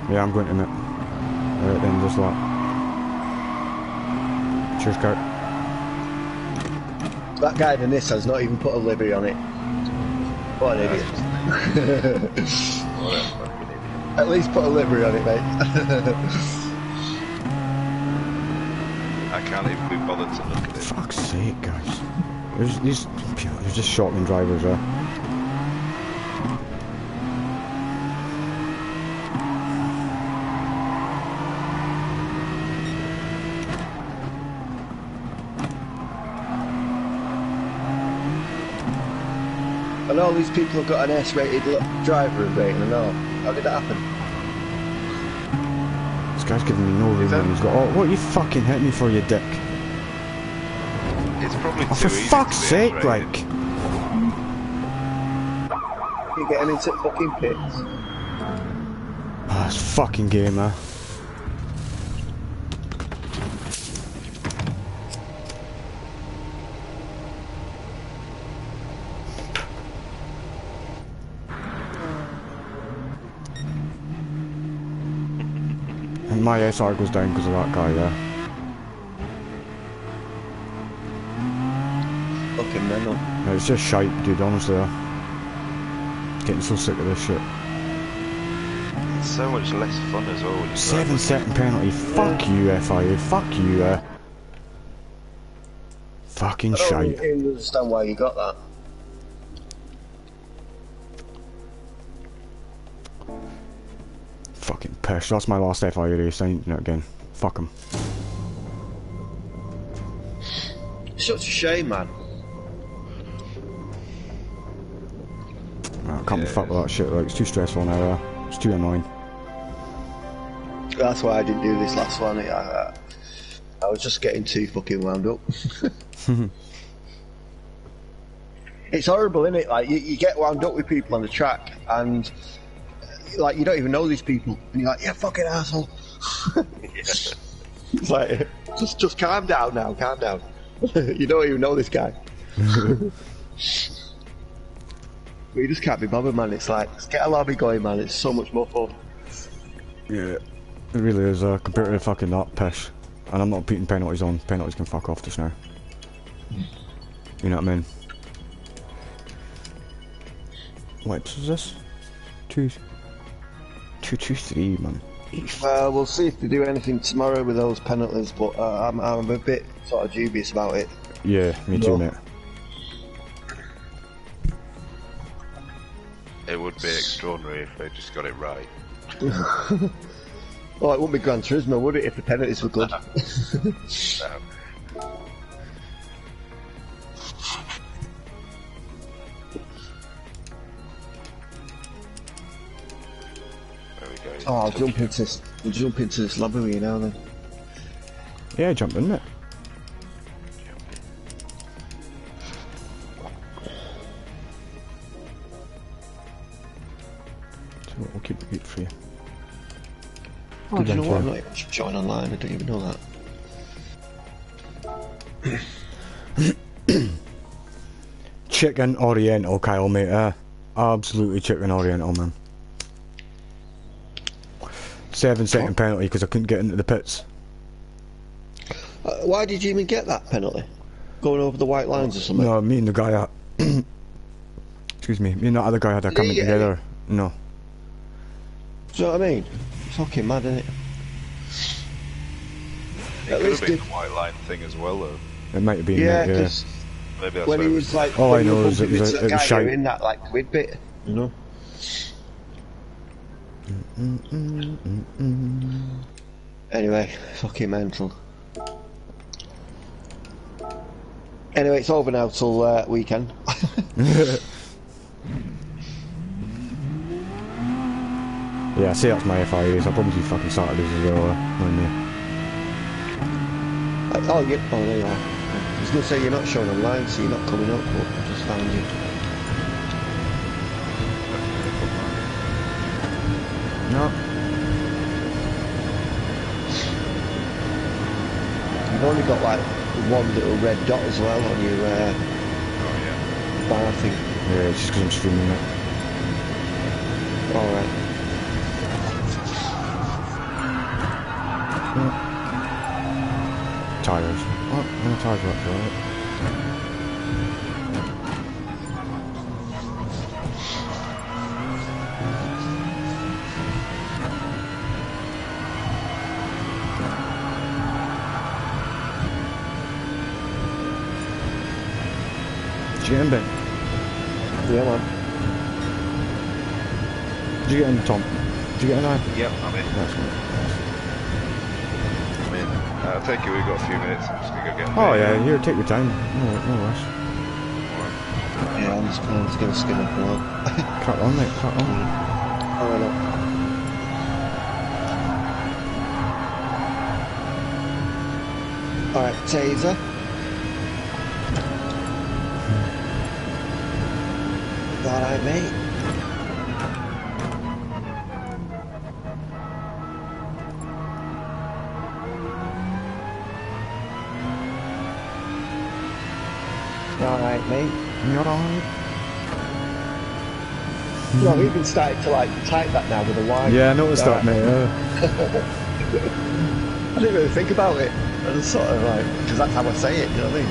S1: Yeah, I'm going to admit. Alright then, just that. Cheers, Kurt.
S2: That guy in this has not even put a livery on it. What an idiot.
S3: What a fucking idiot.
S2: At least put a livery on it, mate.
S3: I can't even be bothered to look at it.
S1: Fuck's sake, guys. There's just shotgun drivers there.
S2: And all these people have got an S-rated driver rating and all. How did that happen?
S1: This guy's giving me no room and he's got, oh, what are you fucking hit me for, you dick?
S3: It's probably
S1: Oh, for
S3: too easy
S1: fuck's
S3: to be
S1: sake,
S3: X-rated.
S1: like.
S2: You get him into fucking pits.
S1: Ah, this fucking game, man. And my SR goes down because of that guy, yeah.
S2: Fucking mental.
S1: No, it's just shite, dude, honestly. Getting so sick of this shit.
S3: It's so much less fun as well.
S1: 7-second penalty. Fuck you, FIA. Fuck you, Fucking
S2: I don't
S1: shite.
S2: even understand why you got that.
S1: Fucking pish. That's my last FIA race. I ain't doing it again. Fuck him.
S2: Such a shame, man.
S1: I can't be fucked with that shit. Like, it's too stressful now. It's too annoying.
S2: That's why I didn't do this last one. I was just getting too fucking wound up. It's horrible, isn't it? Like, you get wound up with people on the track, and, like, you don't even know these people, and you're like, yeah, fucking asshole. It's like, just calm down now, calm down. You don't even know this guy. But you just can't be bothered, man. It's like, let's get a lobby going, man. It's so much more fun.
S1: Yeah, it really is, compared to the fucking that pish. And I'm not putting penalties on. Penalties can fuck off just now. You know what I mean? What is this? 2-2-3, man.
S2: We'll see if they do anything tomorrow with those penalties, but I'm a bit sort of dubious about it.
S1: Yeah, me too, mate.
S3: It would be extraordinary if they just got it right.
S2: Well, it wouldn't be Gran Turismo, would it, if the penalties were good?
S3: No.
S2: Oh, I'll jump into this lobby with you now then.
S1: Yeah, jump in it. So we'll keep the beat for you.
S2: Oh, do you know what? I'm not even join online, I don't even know that.
S1: Chicken Oriental, Kyle, mate. Absolutely chicken Oriental, man. 7-second penalty because I couldn't get into the pits.
S2: Why did you even get that penalty? Going over the white lines or something?
S1: No, me and the guy excuse me, me and that other guy had a coming together. No.
S2: Do you know what I mean? It's fucking mad, isn't it?
S3: It could have been a white line thing as well, though.
S1: It might have been,
S2: yeah,
S1: mate, yeah.
S3: Maybe that's
S2: when he was like,
S1: all I know is it was shite.
S2: In that like quid bit, you know. Anyway, fucking mental. Anyway, it's over now till weekend.
S1: Yeah, I see that's my FIA race. I'll probably do fucking Saturdays as well, won't you?
S2: Oh, yeah, oh, there you are. I was going to say you're not showing online, so you're not coming up, but I just found you.
S1: No.
S2: You've only got like one little red dot as well on your bar thing.
S1: Yeah, it's just because I'm streaming it.
S2: Alright.
S1: Tires. Oh, my tires are up for it. Did you get in, Ben?
S2: Yeah, man.
S1: Did you get in, Tom? Did you get in, Ian?
S3: Yep, I'm in.
S1: That's good.
S3: I'm in. Thank you, we've got a few minutes. I'm just going to go get
S1: Oh, yeah, here, take your time. No rush.
S2: Yeah, I'm just going to skim up a lot.
S1: Crack on, mate, crack on.
S2: Alright, look. Alright, taser. Alright, mate. Alright, mate.
S1: You alright?
S2: No, I've even started to like type that now with a Y.
S1: Yeah, I noticed that, mate.
S2: I didn't really think about it. I just sort of like, because that's how I say it, you know what I mean?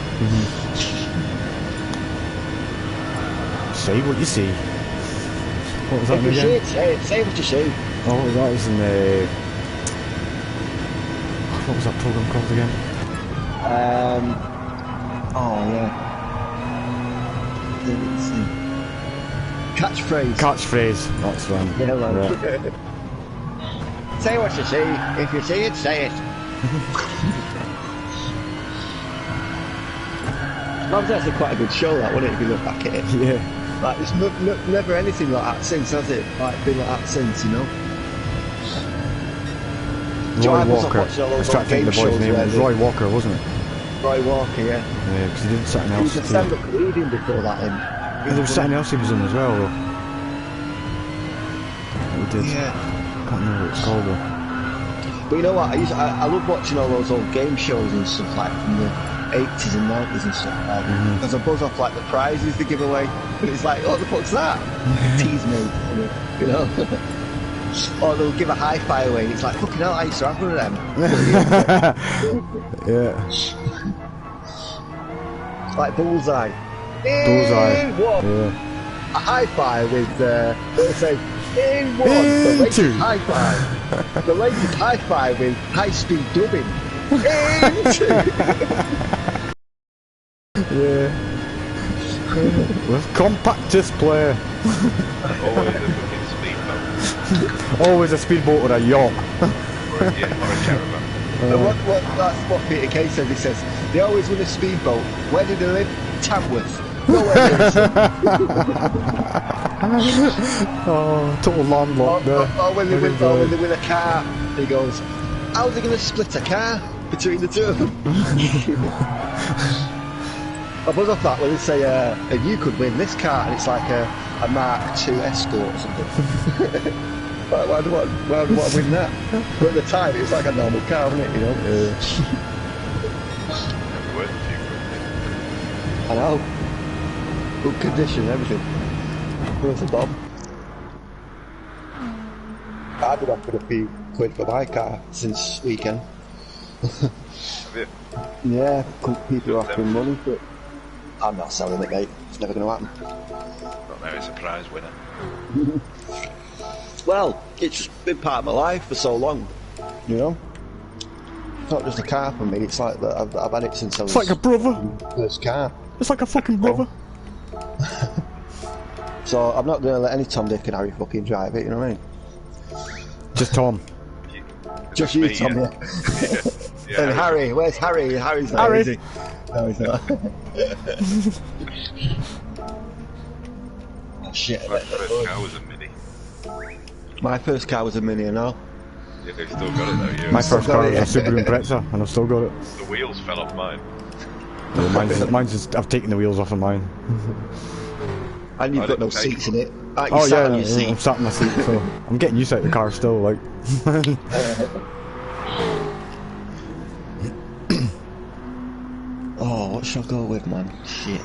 S1: Say what you see. What was that
S2: If you
S1: again?
S2: see it, say it. Say what you see.
S1: Oh, what was that? It was in the... What was that program called again?
S2: Oh, yeah. Let's see. Catchphrase.
S1: Catchphrase. That's one.
S2: Yeah, man.
S1: Right.
S2: Say what you see. If you see it, say it. That was actually quite a good show, that, wasn't it, if you look back at it?
S1: Yeah.
S2: Like, there's never anything like that since, has it? Like, been like that since, you know?
S1: Roy Walker. I was trying to think of the boy's name. It was Roy Walker, wasn't it?
S2: Roy Walker, yeah.
S1: Yeah, because he did something
S2: He
S1: else
S2: was a
S1: too.
S2: stand-up comedian before that, him.
S1: there was something else he was in as well, though. He did.
S2: Yeah.
S1: I can't remember what it's called, though.
S2: But you know what? I love watching all those old game shows and stuff like from the 80s and 90s and stuff like because I buzz off like the prizes they give away. But it's like, what the fuck's that? Tease me, you know? Or they'll give a hi-fi away and it's like, fucking hell, I used to have one of them.
S1: Yeah.
S2: It's like bullseye.
S1: Bullseye.
S2: What?
S1: Yeah.
S2: A hi-fi with, they'll say, in one, the latest hi-fi. The latest hi-fi with high-speed dubbing. In two.
S1: Yeah. With compact display.
S3: Always a fucking speedboat.
S1: Always a speedboat or a yacht.
S3: Or a caravan.
S2: That's what Peter Kay says. He says, they always win a speedboat. Where do they live? Tamworth. Nowhere near us.
S1: Oh, total landlocked there.
S2: Or when they win a car, he goes, how are they going to split a car between the two of them? I buzz off that when they say, and you could win this car, and it's like a Mark II Escort or something. Why do I want to win that? But at the time, it was like a normal car, wasn't it, you know? I know. Good condition, everything. Worth a bomb. I've been offered a few quid for my car since weekend. Yeah, people are offering money, but I'm not selling it, mate. It's never going to happen.
S3: Not very surprise winner.
S2: Well, it's just been part of my life for so long, you know? It's not just a car for me, it's like that I've had it since I was...
S1: It's like a brother.
S2: First car.
S1: It's like a fucking brother.
S2: So I'm not going to let any Tom, Dick and Harry fucking drive it, you know what I mean?
S1: Just Tom.
S2: Just you, Tom, yeah.
S3: Yeah,
S2: And Harry, where's Harry? Harry's not
S1: Harry.
S2: is he? No, he's not. Oh shit,
S3: My first car was a Mini.
S2: my first car was a Mini, and all.
S3: Yeah, they still got it though, yeah.
S1: My first car was a Subaru Impreza, and I've still got it.
S3: The wheels fell off mine.
S1: Yeah, I've taken the wheels off of mine.
S2: And you've got no
S3: didn't take
S2: seats in it. Like,
S1: Oh
S2: you sat
S1: yeah,
S2: on your seat.
S1: I'm sat in my seat, so I'm getting used to the car still, like.
S2: Oh, what should I go with, man? Shit.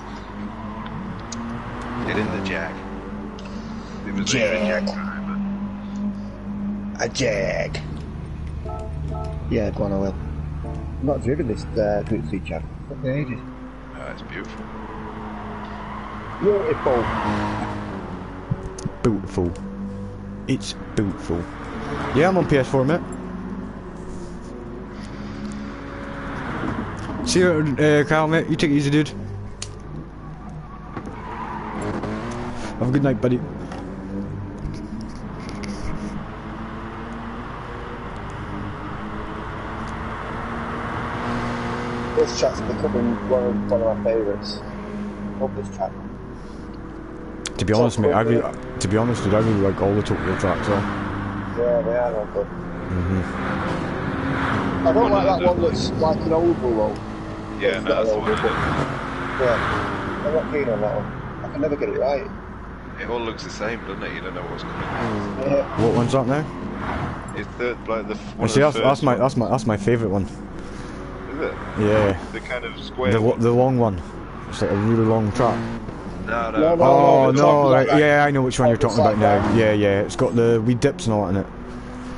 S3: Get in the Jag. It was
S2: Jag.
S3: a Jag driver.
S2: A Jag. Yeah, go on, I will. I've not driven this boot seat Jag for ages.
S3: Oh, it's beautiful.
S2: Beautiful.
S1: Beautiful. It's beautiful. Yeah, I'm on PS4, mate. See you, Kyle, mate. You take it easy, dude. Have a good night, buddy.
S2: This track's becoming one of my favourites. Love this track.
S1: To be honest, mate, dude, I really like all the Tokyo tracks, though.
S2: Yeah, they are all good. I don't like that one that's like an oval though.
S3: Yeah, no, that's the one.
S2: Yeah, I'm not keen on that one. I can never get it right.
S3: It all looks the same, doesn't it? You don't know what's coming.
S2: Yeah.
S1: What one's that now?
S3: It's the like the one
S1: See,
S3: of the
S1: that's
S3: first
S1: my favourite one.
S3: Is it?
S1: Yeah.
S3: The kind of square.
S1: The long one. It's like a really long track.
S3: No.
S1: Oh
S2: no,
S1: no!
S2: right.
S1: Yeah, I know which one you're talking about now.
S2: Like
S1: Yeah, yeah. It's got the wee dips and all that in it.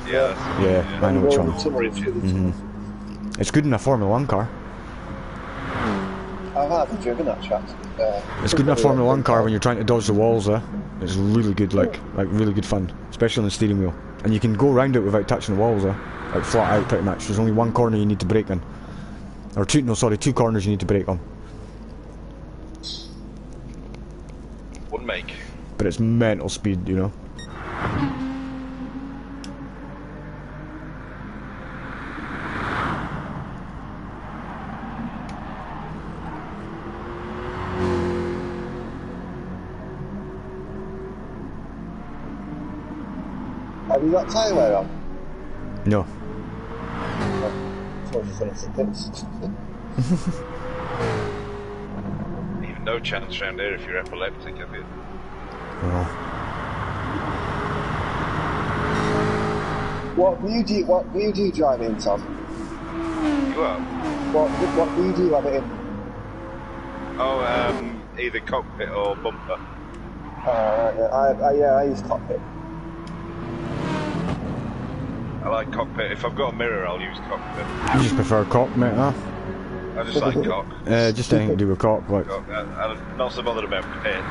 S3: Yeah.
S1: Yeah, I know which one.
S3: Mm-hmm.
S1: It's good in a Formula 1 car.
S2: I've hardly driven that track.
S1: It's good in a Formula 1 car when you're trying to dodge the walls there. It's really good, like really good fun. Especially on the steering wheel. And you can go around it without touching the walls there. Like flat out pretty much. There's only one corner you need to brake on. Or two corners you need to brake on.
S3: One make.
S1: But it's mental speed, you know.
S2: Have you got tyre wear on?
S1: No.
S2: Even
S3: Even no chance round here if you're epileptic, have you?
S1: Well,
S2: What do you drive in, Tom?
S3: You are?
S2: What do you have it in?
S3: Oh, either cockpit or bumper.
S2: I use cockpit.
S3: I like cockpit. If I've got a mirror, I'll use cockpit.
S1: you just prefer cock, mate, huh?
S3: I just like cock.
S1: Just anything to do with cock, like.
S3: I'm not so bothered about pit.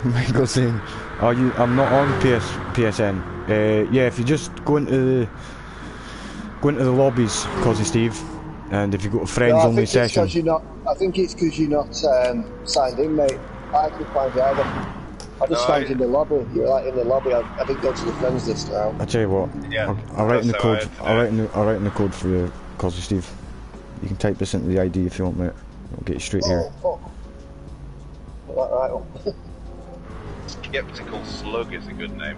S1: Michael saying, I'm not on PSN. Yeah, if you just go into the lobbies, Cosy Steve, and if you go to friends only session.
S2: I think it's because you're not signed in, mate. I could find you either. I just found you in the lobby. You're like in the lobby. I didn't go to the friends list now.
S1: I tell you what.
S3: Yeah.
S1: I'll write in the code. I'll write in the code for you, Cosy Steve. You can type this into the ID if you want, mate. I'll get you straight here.
S2: Right.
S3: Skeptical Slug is a good name.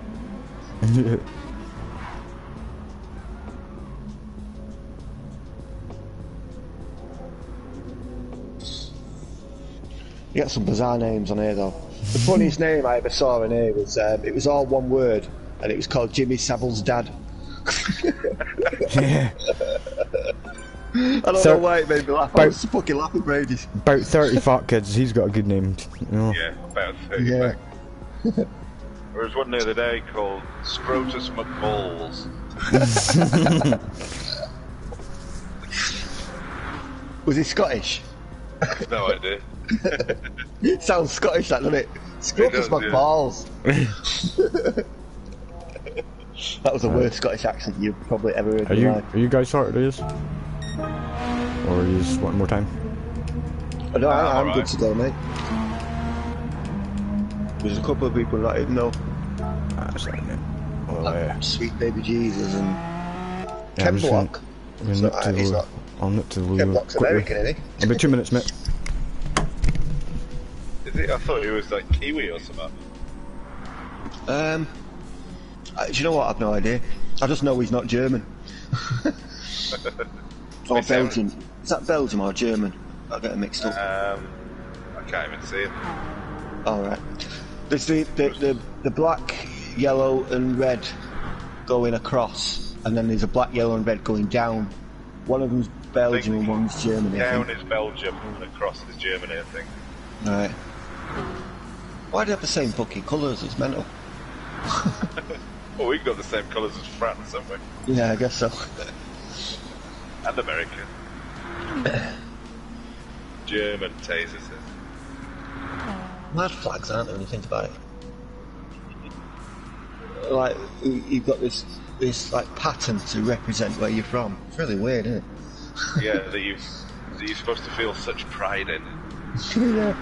S2: You got some bizarre names on here, though. The funniest name I ever saw in here was it was all one word, and it was called Jimmy Savile's dad.
S1: Yeah.
S2: I don't know why it made me laugh. I was fucking laughing for ages.
S1: About 30 fat kids. He's got a good name. You know.
S3: Yeah, about 30.
S2: Yeah.
S3: There was one the other day called Scrotus McBalls.
S2: Was he Scottish?
S3: No idea.
S2: It sounds Scottish, that, doesn't it? Scrotus McBalls. That was the worst Scottish accent you've probably ever heard in your life.
S1: Are you guys sorted, is? Or are you just wanting more time?
S2: No, I'm
S3: right.
S2: good to go, mate. There's a couple of people that I didn't know.
S1: That's right, mate. Well,
S2: Like Sweet Baby Jesus and
S1: I'm
S2: Ken Block.
S1: he's not. I'll nip to the
S2: Ken Block's American, isn't he?
S1: I'll be 2 minutes, mate.
S3: Is it? I thought he was like Kiwi or something.
S2: Do you know what? I've no idea. I just know he's not German. Or Belgian. Is that Belgium or German? I get it mixed up.
S3: I can't even see it.
S2: Alright. There's the black, yellow and red going across, and then there's a black, yellow and red going down. One of them's Belgium and one's Germany.
S3: Down is Belgium and across is Germany, I think.
S2: Right. Why do they have the same fucking colours? It's mental.
S3: Well, we've got the same colours as France, haven't we?
S2: Yeah, I guess so.
S3: And America. German tasers.
S2: Mad flags, aren't they, when you think about it? Like, you've got this like pattern to represent where you're from. It's really weird, isn't it?
S3: Yeah, that you're supposed to feel such pride in.
S2: Yeah.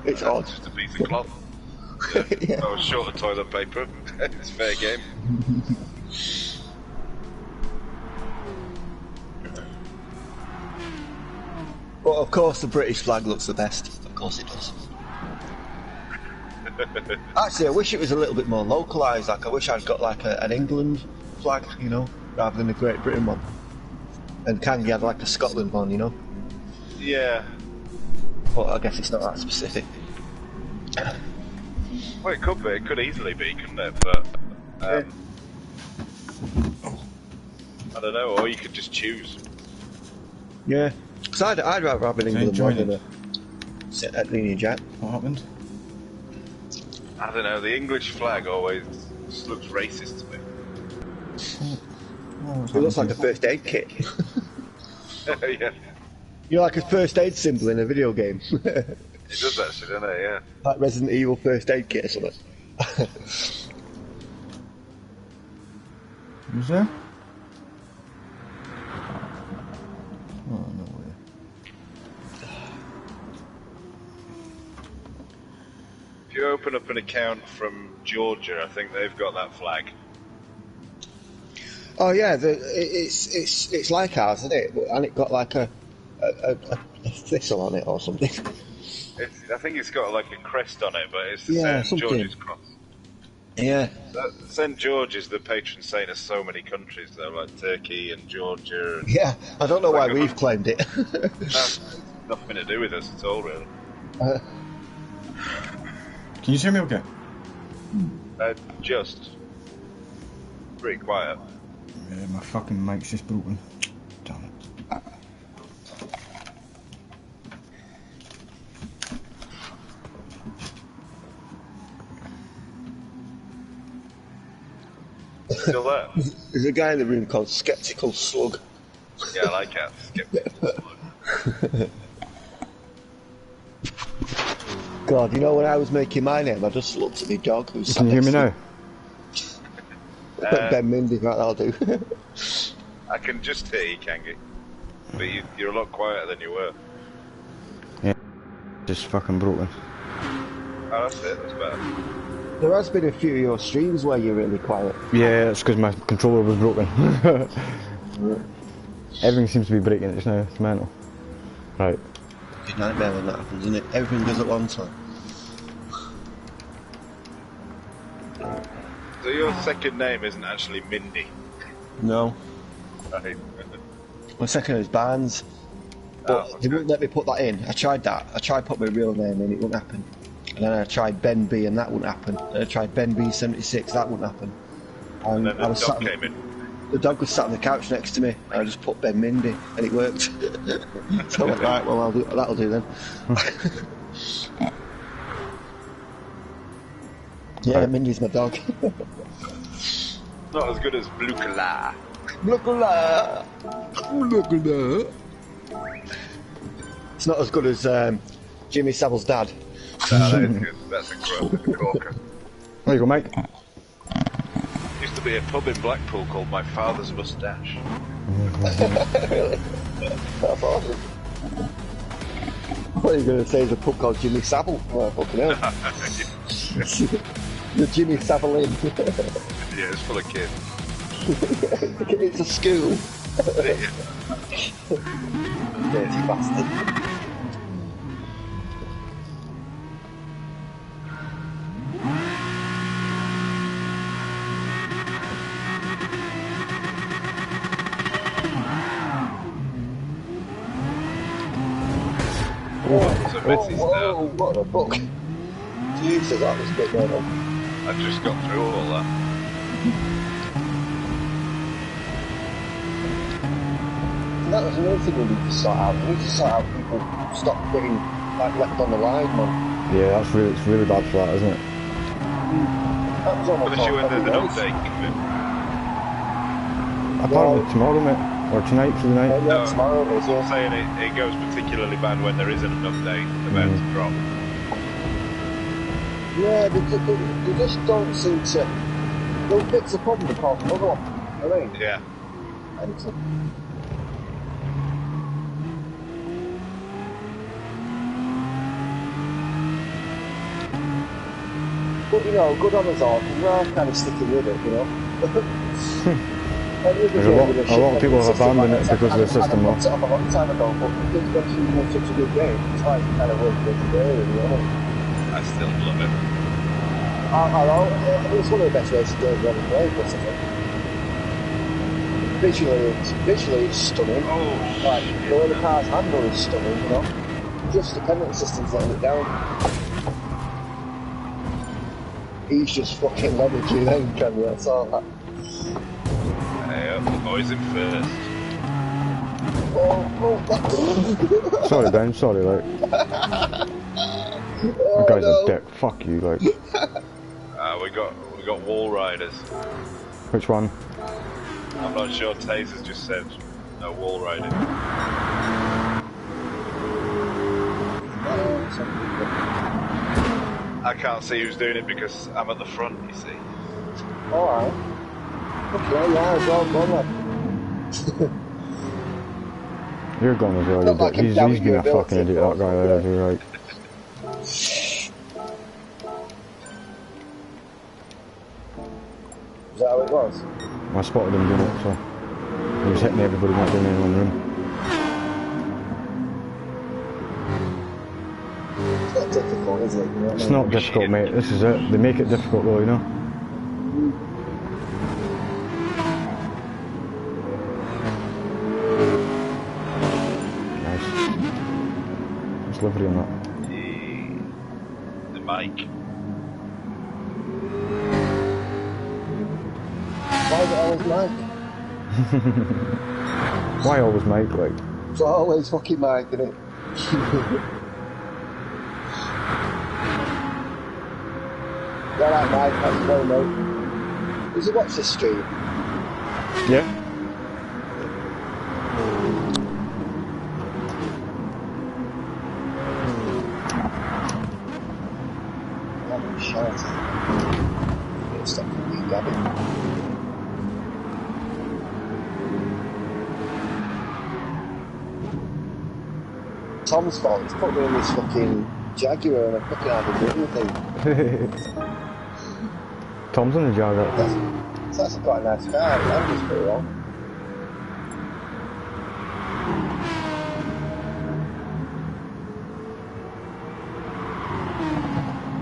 S2: It's odd.
S3: Just a piece of cloth. Yeah.
S2: Yeah.
S3: I was short of toilet paper. It's fair game.
S2: But of course the British flag looks the best. Of course it does. Actually, I wish it was a little bit more localised. Like, I wish I'd got like an England flag, you know, rather than a Great Britain one. And Kangi had like a Scotland one, you know.
S3: Yeah.
S2: But I guess it's not that specific.
S3: Well, it could be. It could easily be, couldn't it? But I don't know. Or you could just choose.
S2: Yeah. Because I'd rather have an England one than a Linear Jack.
S1: What happened?
S3: I don't know. The English flag always just looks racist to me.
S2: It looks like a first aid kit.
S3: Yeah.
S2: You know, like a first aid symbol in a video game.
S3: It does actually, doesn't it? Yeah.
S2: Like Resident Evil first aid kit or something.
S1: Who's there? Oh, no way.
S3: If you open up an account from Georgia, I think they've got that flag.
S2: Oh yeah, it's like ours, isn't it? And it got like a thistle on it or something.
S3: I think it's got like a crest on it, but it's the
S2: Yeah,
S3: same
S2: something.
S3: George's cross.
S2: Yeah.
S3: St George is the patron saint of so many countries, though, like Turkey and Georgia. And
S2: Yeah, I don't know why
S3: like
S2: we've claimed it.
S3: that's nothing to do with us at all, really.
S1: Can you hear me okay?
S3: Just pretty quiet.
S1: Yeah, my fucking mic's just broken. Damn it.
S3: Still there?
S2: There's a guy in the room called Skeptical Slug.
S3: Yeah, I like it. Skeptical Slug.
S2: God, you know when I was making my name, I just looked at my dog who's
S1: Can you hear me now?
S2: Ben Mindy, right, that'll do.
S3: I can just hear you, Kangi. But you're a lot quieter than you were.
S1: Yeah, just fucking broken.
S3: Oh, that's it, that's better.
S2: There has been a few of your streams where you're really quiet.
S1: Yeah, it's because my controller was broken. Everything seems to be breaking just now, it's mental. Right.
S2: It's a nightmare when that happens, isn't it? Everything does at one time.
S3: So your second name isn't actually Mindy?
S2: No.
S3: Right.
S2: My second is Barnes. But they wouldn't let me put that in. I tried that. I tried put my real name in, it wouldn't happen. And then I tried Ben B and that wouldn't happen. And I tried Ben B76, that wouldn't happen.
S3: And then the
S2: I was
S3: dog came in.
S2: The dog was sat on the couch next to me, and I just put Ben Mindy, and it worked. So I went, right, well, that'll do then. Yeah, Mindy's my dog.
S3: Not as good as Blukala.
S2: Blukala. Blukala. It's not as good as Jimmy Savile's dad.
S3: That is good. That's a corker.
S1: There you go, Mike.
S3: Used to be a pub in Blackpool called My Father's Moustache.
S2: Really? That's awesome. What are you going to say is a pub called Jimmy Savile? Oh, fucking hell. The Jimmy Savile Inn.
S3: Yeah, it's full of kids.
S2: It's a school. Dirty bastard. Whoa, what a book. Jesus, that was a bit going on.
S3: I just got through all that.
S2: That was another thing we need to sort out. We need to sort out people stop getting like left on the line, man.
S1: Yeah, it's really bad for that, isn't it?
S2: That was almost
S3: Especially when there's an
S2: race.
S3: update.
S1: Apparently tomorrow, mate. Or tonight for the night.
S2: Yeah, tomorrow it is,
S3: I'm
S2: yeah.
S3: saying it goes particularly bad when there isn't an update about to drop.
S2: Yeah, they just don't seem to. They'll fix the problem and cause another one. You know what I mean?
S3: Yeah.
S2: But you know, good on us all, because we're all kind of sticking with it, you know.
S1: There's a lot of people have abandoned it because of the system, though.
S2: I set up a long time ago, but because it's been such a good game, it's like kind of working every day, you know.
S3: I still love it.
S2: I know, it's one of the best races games I've ever played, but I think visually it's stunning.
S3: Oh,
S2: Like,
S3: shit.
S2: the way the car's handle is stunning, you know. Just the penalty system's letting it down. He's just fucking leveraging then, can you? That's all that.
S3: The boys in first.
S2: Oh.
S1: Sorry, Ben, sorry, like. That guy's a dick, fuck you, like.
S3: We got wall riders.
S1: Which one?
S3: I'm not sure. Taser's just said no wall riding. I can't see who's doing it because I'm at the front, you see.
S2: Alright. Okay, yeah, it's all gone then.
S1: You're gone as well, you
S2: Not like
S1: dick. He's
S2: doubting
S1: been
S2: your
S1: a fucking
S2: ability,
S1: idiot, that guy there, you're right.
S2: Is that how it was?
S1: I spotted him doing it, so. He was hitting everybody, not doing anyone in the room.
S2: It's not difficult, is it? You know what I
S1: It's
S2: mean?
S1: not difficult, mate, this is it. They make it difficult though, you know? nice livery on that.
S3: The mic.
S2: Why is it always Mike?
S1: Why always Mike, like?
S2: It's always fucking Mike, isn't it? Yeah, like Mike, how's it going, mate? Does he watch this stream?
S1: Yeah.
S2: I'm shouting. Stop fucking gabbing. Tom's fault, he's put me in this fucking Jaguar and I fucking haven't done anything.
S1: Tom's in the Jaguar.
S2: That's actually quite a nice car, the handles pretty well.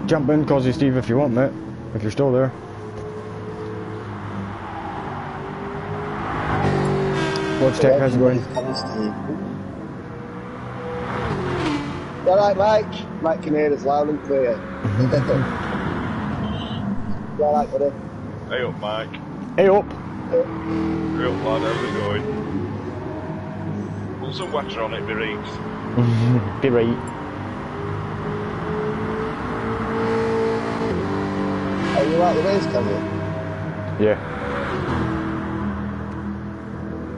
S1: Jump in, Cosy Steve, if you want, mate. If you're still there. Logitech, how's it going?
S2: Alright, Mike. Mike can hear us loud and clear. You alright, buddy?
S3: Hey up, Mike.
S1: Hey up!
S3: Hey up, lad, how's it going? Put some water on it, be right.
S1: Be right.
S2: Are you out the race, can you?
S1: Yeah.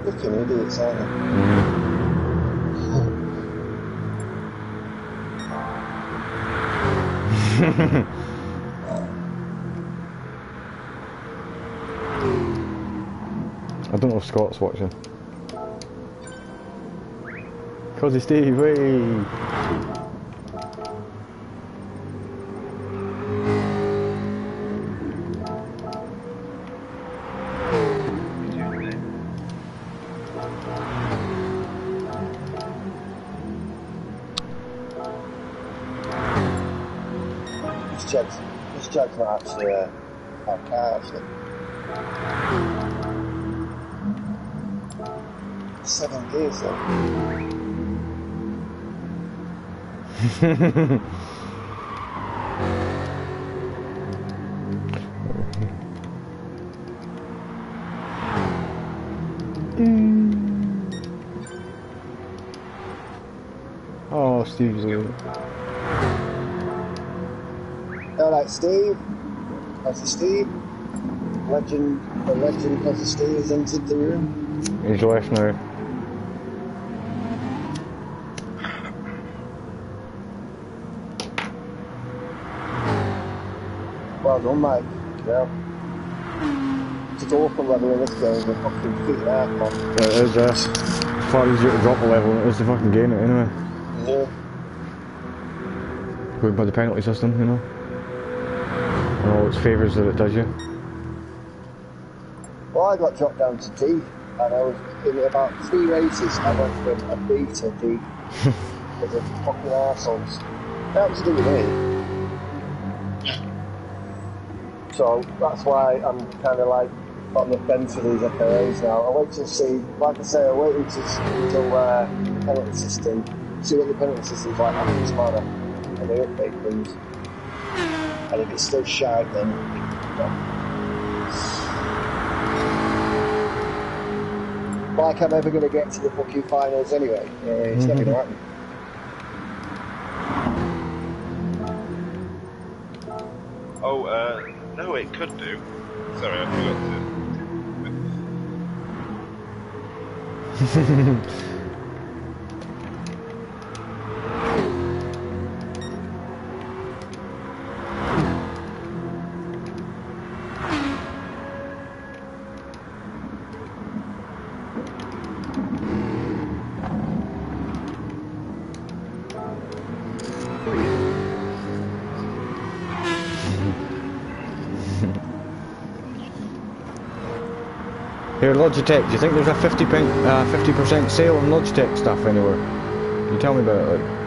S2: Fucking idiots, aren't they?
S1: I don't know if Scott's watching. Cosy Steve, way!
S2: This jug's not actually a car, actually. 7 gears, though.
S1: Oh, Steve's here.
S2: Alright, Steve. How's Steve? The legend Cosy Steve has entered the room.
S1: He's left now.
S2: Well done, Mike. Yeah. It's awful level in this game, we're fucking feet and a half, man.
S1: Yeah, it is, as far as you to drop the level, it is to fucking gain it anyway.
S2: Yeah.
S1: Going by the penalty system, you know. And all its favours that it does you.
S2: Well, I got dropped down to D, and I was in about 3 races, I went from a B to D. Because of fucking arseholes. That was to do with me. So that's why I'm kind of like on the fence with these FAAs now. I'll wait to see, like I say, I'll wait until the penalty system, see what the penalty system's like after tomorrow, and they update things. And if it's still shite, then like I'm ever going to get to the fucking finals anyway. It's never going to happen.
S3: Oh, no, it could do. Sorry, I forgot to.
S1: Here, Logitech, do you think there's a 50% sale on Logitech stuff anywhere? Can you tell me about it, like?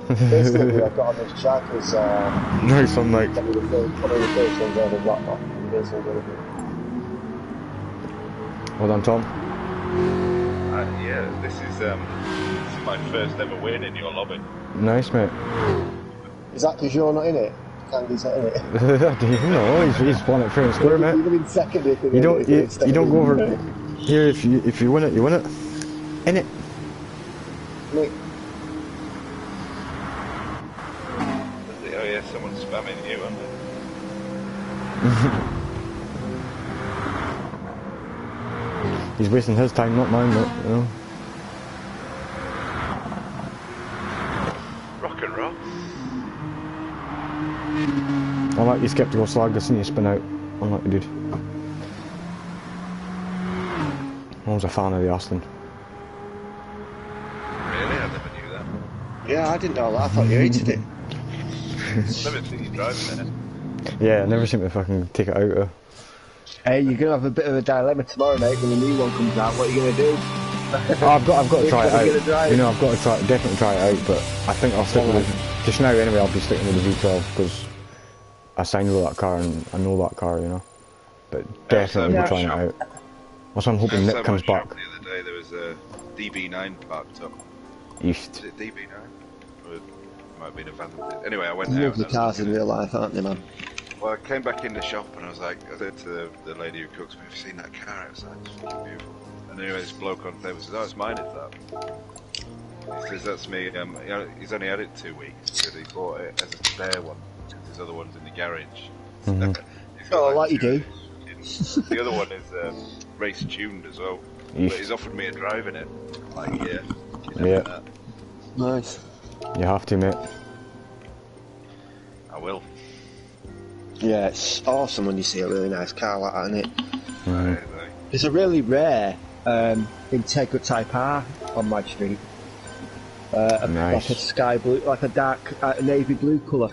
S2: Basically, I got on this track was
S1: Nice one, mate.
S2: one of the first ones ever rocked off.
S1: Well done, Tom.
S3: Yeah, this is my first ever win in your lobby.
S1: Nice, mate.
S2: Is that because you're not in it? Candy's not in it.
S1: No, he's won it fair and square, mate.
S2: You've been second if
S1: You don't go over here if you win it, you win it. In it.
S2: Nick.
S3: Oh yeah, someone's spamming you, aren't they?
S1: He's wasting his time, not mine, mate. You know.
S3: Rock and roll.
S1: I like you skeptical slag, I seen you spin out. I like you, dude. I was a fan of the Aston.
S3: Really? I never knew that.
S2: Yeah, I didn't know that. I thought you hated it.
S3: Never seen you driving it.
S1: Yeah, I never seem to fucking take it out.
S2: Hey, you're going to have a bit of a dilemma tomorrow, mate, when the new one comes out. What are you going to do?
S1: I've got to try it out.
S2: Drive?
S1: I've got to definitely try it out, but I think I'll stick with it. Just now anyway, I'll be sticking with the V12 because I signed with that car and I know that car, you know. But definitely be trying it out. Also, I'm hoping Nick comes back.
S3: The other day there was a DB9 parked up.
S1: East.
S3: Is it DB9? Or it might have been a van. Anyway, I went out.
S2: Lovely cars in real life, aren't they, man?
S3: Well, I came back in the shop and I said to the lady who cooks me, have you seen that car outside? It's fucking beautiful. And anyway, this bloke on the table says, oh, it's mine, is that? He says, that's me. He's only had it 2 weeks. He said he bought it as a spare one. His other one's in the garage.
S2: Oh, like you do.
S3: The other one is race tuned as well. But he's offered me a drive in it. I'm like,
S1: yeah.
S2: Nice.
S1: You have to, mate.
S3: I will.
S2: Yeah, it's awesome when you see a really nice car like that, isn't it?
S1: Mm-hmm.
S2: There's a really rare Integra Type R on my street.
S1: Nice.
S2: Like a sky blue, like a dark navy blue colour.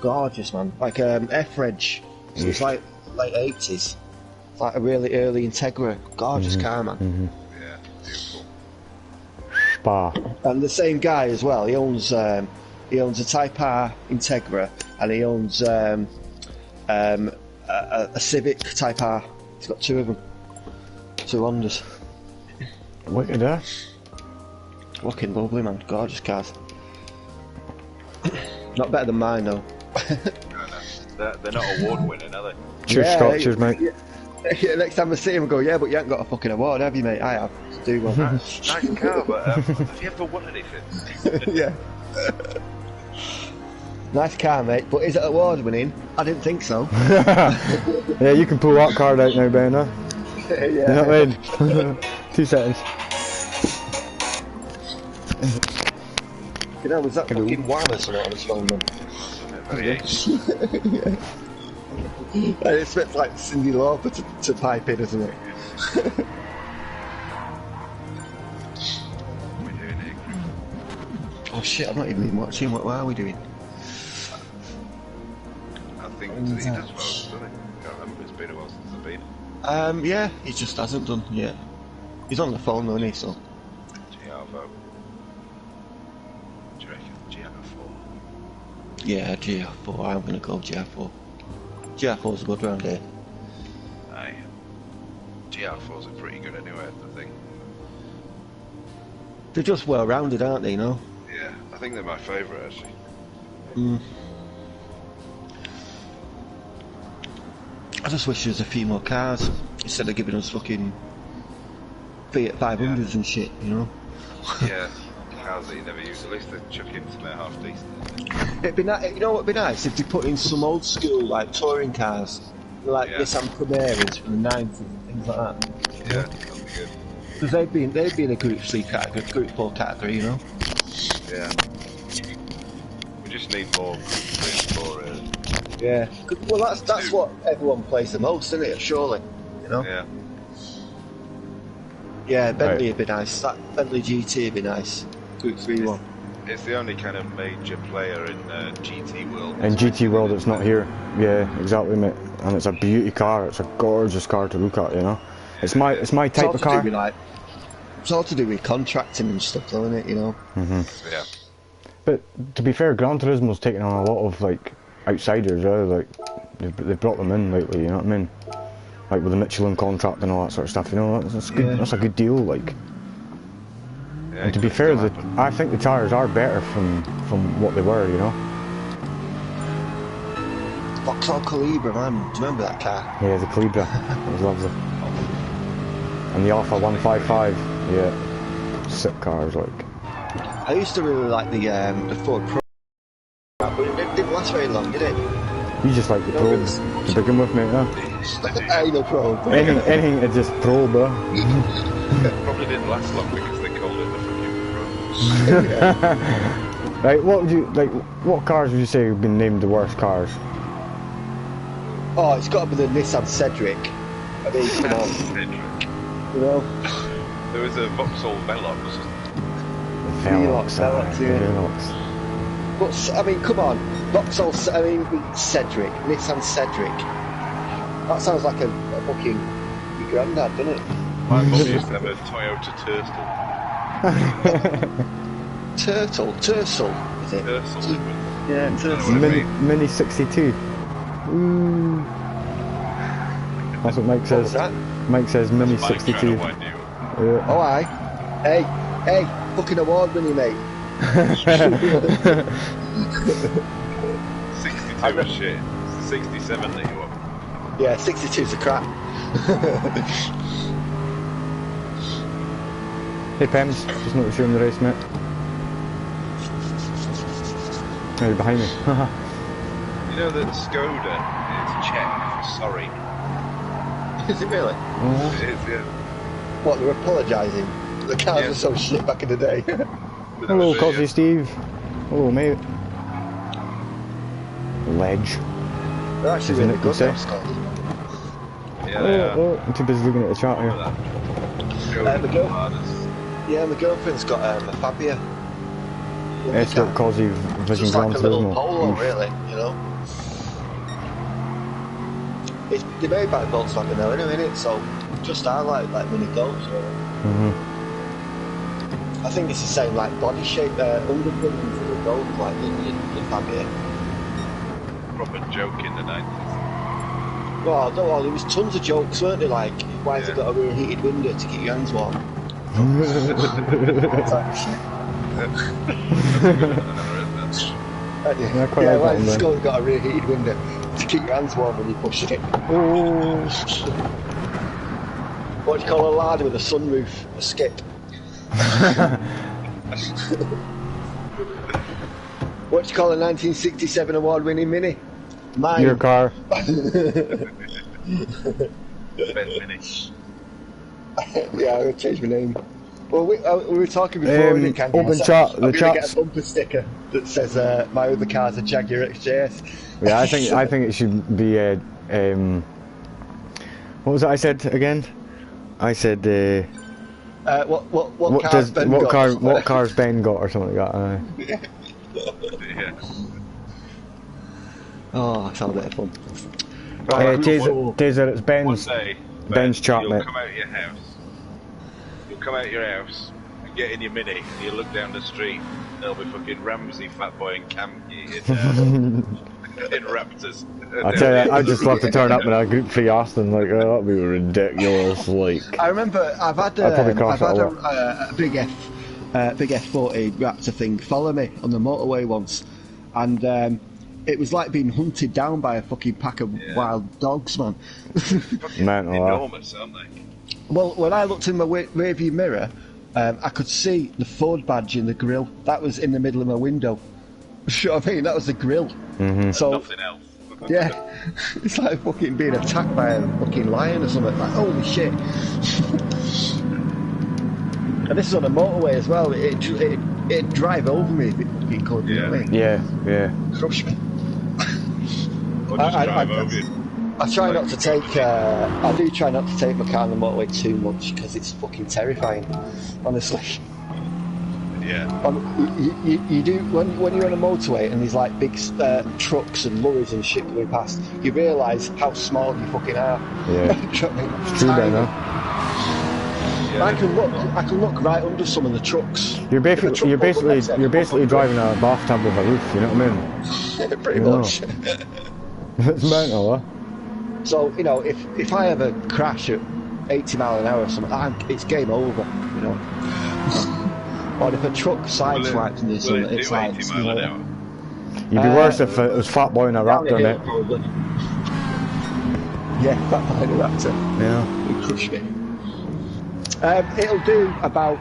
S2: Gorgeous, man. Like F-Reg. So it's like late 80s. It's like a really early Integra. Gorgeous car, man.
S3: Yeah, beautiful.
S1: Spa.
S2: And the same guy as well. He owns a Type R Integra, and he owns a Civic Type R. He's got two of them. Two Hondas.
S1: Wicked, eh?
S2: Looking lovely, man. Gorgeous cars. Not better than mine, though.
S3: No. They're not award winning, are they?
S1: Cheers, Scott. Cheers, mate.
S2: Yeah, next time I see him, I go, yeah, but you haven't got a fucking award, have you, mate? I have. Do one.
S3: Nice car, but have you ever won anything?
S2: Yeah. Nice car, mate, but is it award winning? I didn't think so.
S1: Yeah, you can pull that card out now, Ben, huh?
S2: Yeah.
S1: You know what I mean? 2 seconds.
S2: You know, was that fucking wireless or not on his phone, man? Yeah. I expect like Cyndi Lauper to pipe in, isn't it?
S3: What are we doing here?
S2: Oh shit, I'm not even been watching. What are we doing?
S3: I think he does well, doesn't he? I can't remember, it's been a while since I've been.
S2: Yeah, he just hasn't done yet. He's on the phone though, isn't he? So.
S3: GR4. Do you reckon? GR4?
S2: Yeah, GR4. I'm gonna go GR4. GR4's a good round here.
S3: Aye. GR4s are pretty good anyway, I think.
S2: They're just well rounded, aren't they? You know.
S3: Yeah, I think they're my favourite actually.
S2: I just wish there was a few more cars instead of giving us fucking Fiat 500s and shit, you know.
S3: Yeah, cars that you never use. At least they chuck into them half decent.
S2: It'd be nice. You know what'd be nice if they put in some old school like touring cars, like Nissan Primeras from the 90s and things like that.
S3: Yeah, that'd be good.
S2: Because they'd be in a Group C category, Group 4 category, you know.
S3: Yeah. We just need more Group 4 really.
S2: Yeah. Well, that's what everyone plays the most, isn't it? Surely, you know.
S3: Yeah.
S2: Yeah, Bentley would be nice. That Bentley GT would be nice. Group 3 one.
S3: It's the only kind of major player in GT world.
S1: In GT world, it's not here. Yeah, exactly, mate. And it's a beauty car. It's a gorgeous car to look at, you know. It's my type of car.
S2: It's all to do with contracting and stuff, though, isn't it? You know.
S3: Yeah.
S1: But to be fair, Gran Turismo's taken on a lot of like outsiders. Like they've brought them in lately. You know what I mean? Like with the Michelin contract and all that sort of stuff. You know, that's good. Yeah. That's a good deal. Like.
S3: Yeah,
S1: And to be fair, I think the tyres are better from what they were, you know.
S2: Vauxhall Calibra, man. Do you remember that car?
S1: Yeah, the Calibra. It was lovely. And the Alpha 155. Yeah, sick cars, like.
S2: I used to really like the Ford Pro, but it didn't last very long, did it?
S1: You just like the Probe to begin with, mate, huh?
S2: Hey, the Probe.
S1: Anything to just Probe, huh?
S3: It probably didn't last long because they called it the fucking Probe.
S1: Right, what cars would you say have been named the worst cars?
S2: Oh, it's got to be the Nissan Cedric. I mean, come on.
S3: Cedric.
S2: You know?
S3: There was a Vauxhall Velox.
S1: Velox,
S2: yeah.
S1: Velox.
S2: But, I mean, come on. Vauxhall, Cedric. Nissan Cedric. That sounds like a fucking your granddad, doesn't it?
S3: My mum used to have a Toyota Turtle.
S2: Turtle, is it?
S3: Turtle.
S2: Yeah, Turtle.
S1: Mini 62. Ooh. That's what Mike says.
S2: What was that?
S1: Mike says Mini
S3: Mike
S1: 62.
S3: Yeah.
S2: Oh, aye. Hey, fucking award winning, mate.
S3: 62 is shit. 67 that you want.
S2: Yeah, 62's a crap.
S1: Hey Pems, just noticed you're in the race, mate. Oh, you're behind me.
S3: You know that Skoda is Czech for sorry.
S2: Is it really?
S3: It is, yeah.
S2: What, they're apologising? The cars were so shit back in the day.
S1: Hello, Cosy Steve. Hello, mate. Ledge.
S2: They're actually really good now, Scott.
S3: Yeah,
S1: I'm too busy looking at the chart here.
S2: My girlfriend's got a Fabia.
S1: It's got Cosy Vision
S2: just
S1: Gran
S2: like a little
S1: Turismo.
S2: Polo, really, you know. They're made by Volkswagen now, isn't it? So just I like mini golfs, really. I think it's the same like body shape, underpinnings of the golf, like in Fabia.
S3: Proper joke in the 90s.
S2: Well, there was tons of jokes, weren't there? Like, why has it got a rear heated window to keep your hands warm? Why has Skoda got a rear heated window to keep your hands warm when you push it? What do you call a ladder with a sunroof? A skip. What do you call a 1967 award-winning Mini? Mine.
S1: Your car.
S3: Mini.
S2: Yeah, I'm going to change my name. Well, we were talking before,
S1: open chat.
S2: I'm going to get a bumper sticker that says my other car's a Jaguar XJS.
S1: Yeah, I think it should be what was it I said again? I said
S2: what
S1: car's Ben got or something like that.
S3: Yeah.
S2: Oh, that's a bit of fun.
S1: Right, Taser, it's Ben's.
S3: One day,
S1: Ben's chat, mate.
S3: You'll come out of your house. You'll come out of your house and get in your Mini, and you look down the street, and there'll be fucking Ramsey, Fatboy, and Cam in Raptors.
S1: I tell you, I'd just love to turn up in a Group 3 Aston, like, that'd be ridiculous, like.
S2: I remember I've had a big F40 Raptor thing follow me on the motorway once, and it was like being hunted down by a fucking pack of wild dogs, man.
S1: Mental,
S3: enormous, aren't they?
S2: Well, when I looked in my rearview mirror, I could see the Ford badge in the grille. That was in the middle of my window. You know what I mean? That was the grille. So
S3: nothing else.
S2: Yeah, it's like fucking being attacked by a fucking lion or something. Like, holy shit! And this is on a motorway as well. It'd drive over me if it fucking could. You know what I mean?
S1: Yeah.
S2: Crush me.
S3: Or just drive over you.
S2: I try not to take. I do try not to take my car on the motorway too much because it's fucking terrifying, honestly.
S3: Yeah.
S2: You do when you're on a motorway and there's like big trucks and lorries and shit going past. You realise how small you fucking are.
S1: Yeah.
S2: It's
S1: true, though, no?
S3: Yeah,
S2: I can look right under some of the trucks.
S1: You're basically driving a bathtub with a roof. You know what I mean?
S2: Pretty much.
S1: It's mental, huh?
S2: So you know, if I ever crash at 80 mile an hour or something, it's game over. You know. Or if a truck sideswipes me or something, it's like
S3: 80 mile an hour?
S1: You'd be worse if it was Fat Boy and a Raptor, mate.
S2: Probably. Yeah, Fat Boy and a Raptor.
S1: Yeah.
S2: It'll crush me. It'll do about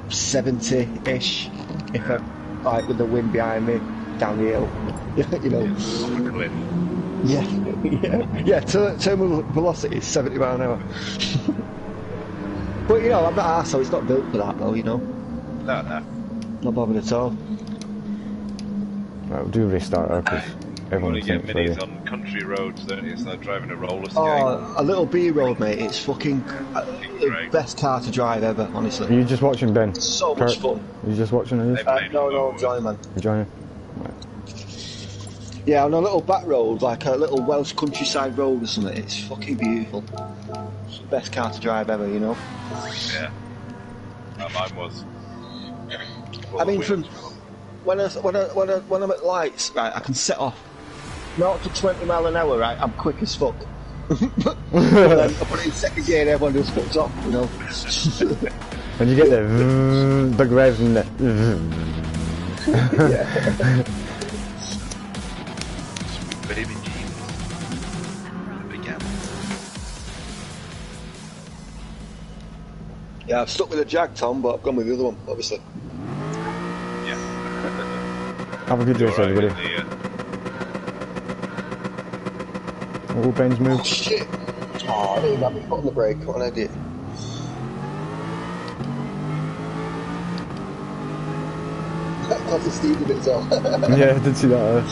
S2: 70-ish if I, like with the wind behind me down the hill. You know. Yeah. Terminal velocity is 70 mile an hour. But you know, I'm not arsed, so it's not built for that though. You know.
S3: No.
S2: Not bothered at all.
S1: Right, we'll do restart her because everyone
S3: get minis on country roads, don't you? It's like driving a roller skate.
S2: Oh, a little B road, mate. It's fucking the best car to drive ever, honestly.
S1: Are you just watching, Ben?
S2: It's so much fun.
S1: Are you just watching it?
S2: No, I'm joining, man.
S1: You're joining? Right.
S2: Yeah, on a little back road, like a little Welsh countryside road or something. It's fucking beautiful. It's the best car to drive ever, you know.
S3: Yeah. Mine was.
S2: I mean, from when I'm at lights, right, I can set off 0 to 20 mile an hour, right. I'm quick as fuck. But then I put it in second gear and everyone just fucks off, you know.
S1: When you get the big revs and the
S2: Yeah.
S3: Baby jeans. Big apple.
S2: Yeah, I've stuck with the Jag, Tom, but I've gone with the other one, obviously.
S3: Yeah.
S1: Have a good race, everybody. Oh, Ben's
S2: Oh
S1: moved.
S2: shit! Oh, I didn't have my foot on the brake. What an idiot. That caused the steam a bit as well.
S1: Yeah, I did see that.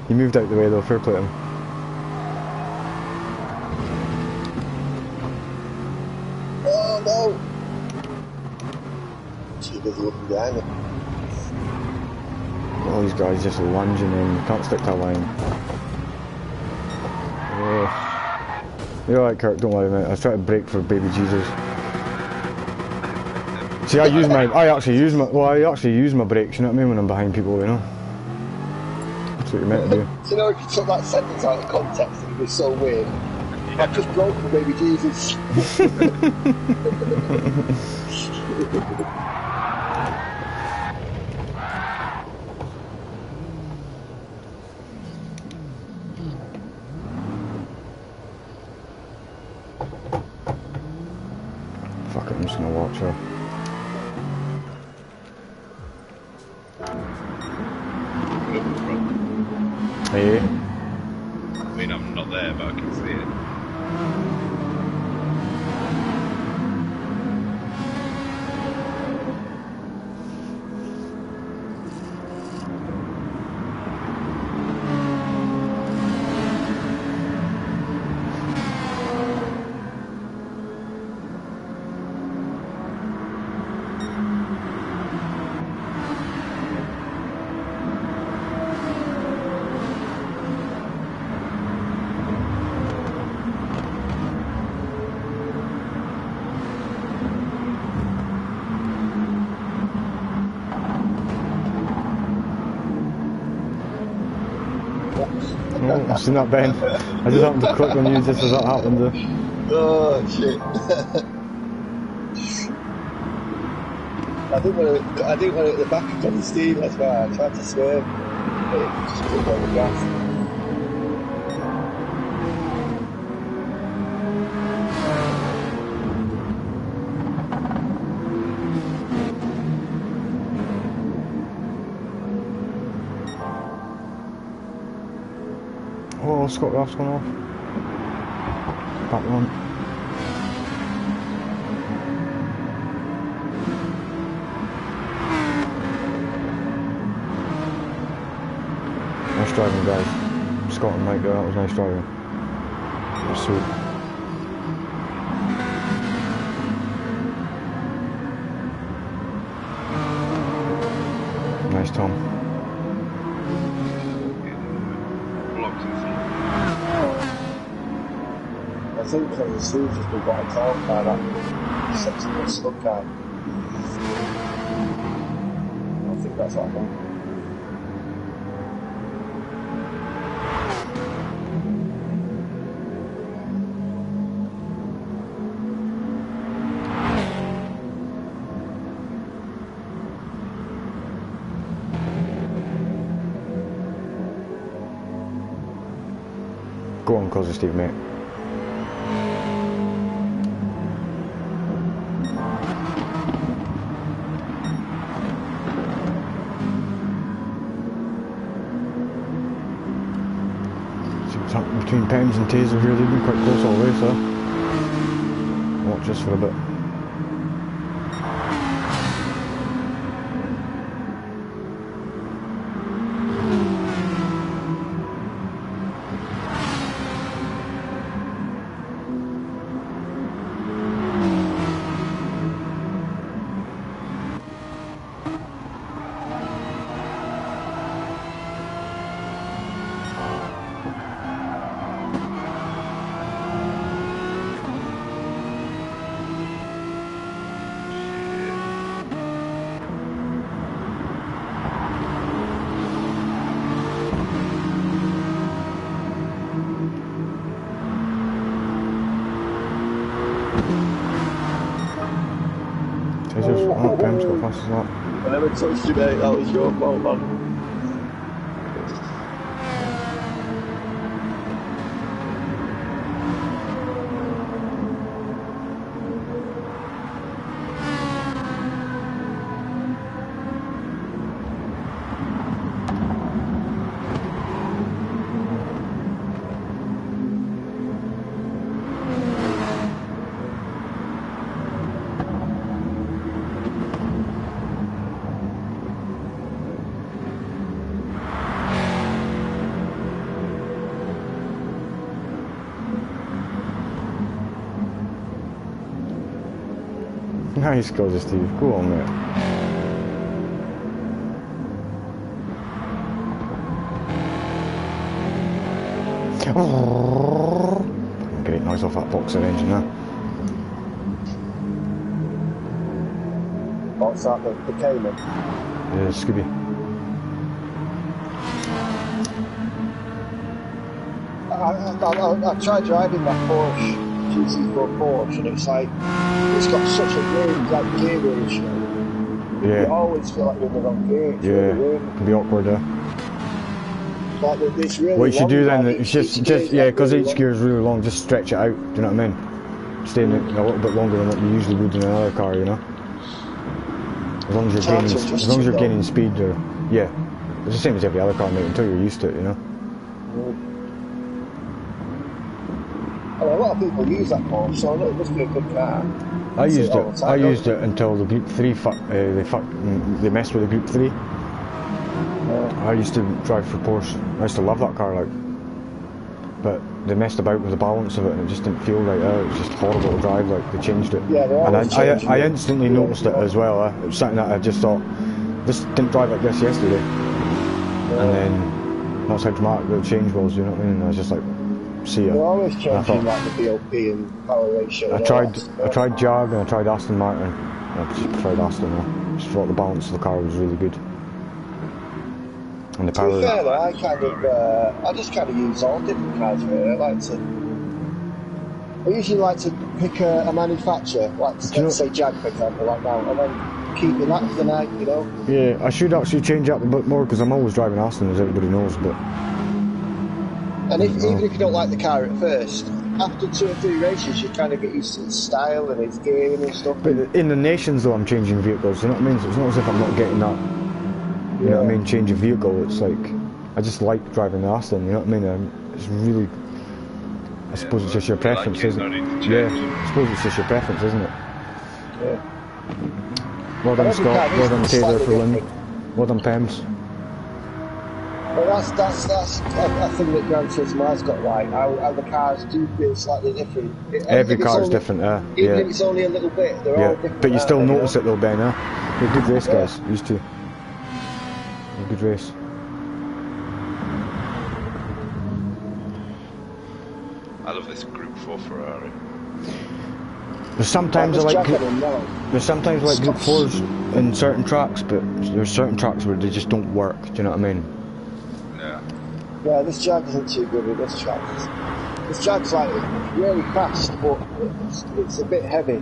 S1: He moved out the way though, fair play to him.
S2: Oh no! Too busy looking behind me.
S1: All these guys just lunging in, you can't stick to a line. You're alright, Kirk, don't worry, mate. I was trying to brake for baby Jesus. See, I actually use my brakes, you know what I mean, when I'm behind people, you know? That's what you're meant to do.
S2: So, you know, if you took that sentence out of context, it would be so weird. I've just broke for baby Jesus.
S1: Fuck it, I'm just gonna watch her. Hey.
S3: I mean, I'm not there, but I can see it.
S1: Oh, I've seen that, Ben. I just happened to click on you just as that happened.
S2: Oh shit! I didn't want to hit the back of Johnny Steve. That's why I tried to swerve. But it just put on the gas.
S1: Oh, Scott Raft's gone off. Back one. Nice driving, guys. Scott and Mike, that was nice driving. Sweet. Nice, Tom.
S2: think the sleeves just been wiped out by that sexy little slug car. I think that's what happened.
S1: Go on, Cosy Steve, mate. Between Pems and Taser here, they've been quite close all the way, so watch this for a bit. Pem's got fast as that.
S2: I never touched you, mate. That was your fault, man.
S1: Nice, Cosy Steve. Go on, mate. Oh, great noise off that boxer engine there.
S2: What's that, the Cayman?
S1: Yeah, Scooby.
S2: I tried driving that Porsche, GT4 Porsche, and it's like, it's got such a weird like gear ratio.
S1: Yeah.
S2: You always feel like you're in the wrong gear. It's
S1: Yeah,
S2: really weird.
S1: it can be awkward there.
S2: Like, it's really
S1: What you should do then,
S2: like,
S1: it's just yeah, because each gear is really long, just stretch it out, do you know what I mean? Stay in it a little bit longer than what you usually would in another car, you know? As long as you're gaining speed, or, yeah. It's the same as every other car, mate, until you're used to it, you know?
S2: I mean, a lot of people use that Porsche, so I know it must be a good car.
S1: I used it until the Group 3 they messed with the Group 3. I used to drive for Porsche. I used to love that car, like, but they messed about with the balance of it, and it just didn't feel right. It was just horrible to drive. Like, they changed it,
S2: yeah,
S1: and I instantly noticed it as well. It was something that I just thought, this didn't drive like this yesterday, and then that's how dramatic the change was. You know what I mean? And I was just like, see ya.
S2: They're always changing like the BOP and power ratio.
S1: I tried Jag and I tried Aston Martin. I just preferred Aston. I just thought the balance of the car was really good. And the power.
S2: To be fair though, I just kind of use all different cars really. I usually like to pick a manufacturer, like let's say Jag for example, like now, and then keep it that for the night, you know.
S1: Yeah, I should actually change up a bit more because I'm always driving Aston, as everybody knows, but.
S2: And even if you don't like the car at first, after 2 or 3 races, you kind of get used to its style and its gearing and stuff.
S1: But in the nations, though, I'm changing vehicles. You know what I mean? So it's not as if I'm not getting that. You know what I mean? Change of vehicle. It's like I just like driving the Aston. You know what I mean? It's really. I suppose it's just your preference, isn't it? Yeah. I suppose it's just your preference, isn't it?
S2: Yeah.
S1: Well done, Scott. Well done, Taylor for winning. Well done, Pems.
S2: Well, that's a thing that Gran Turismo has got right. How the cars do feel slightly different.
S1: Every car is different,
S2: even if it's only a little bit, they're all different.
S1: But you still notice it though, Ben, huh? You're a good race, guys. Used to. A good race.
S3: I love this Group 4 Ferrari.
S1: There's sometimes I like Group 4s in certain tracks, but there's certain tracks where they just don't work. Do you know what I mean?
S3: Yeah.
S2: Yeah, this Jag isn't too good with this track. This Jag's like really fast, but it's a bit heavy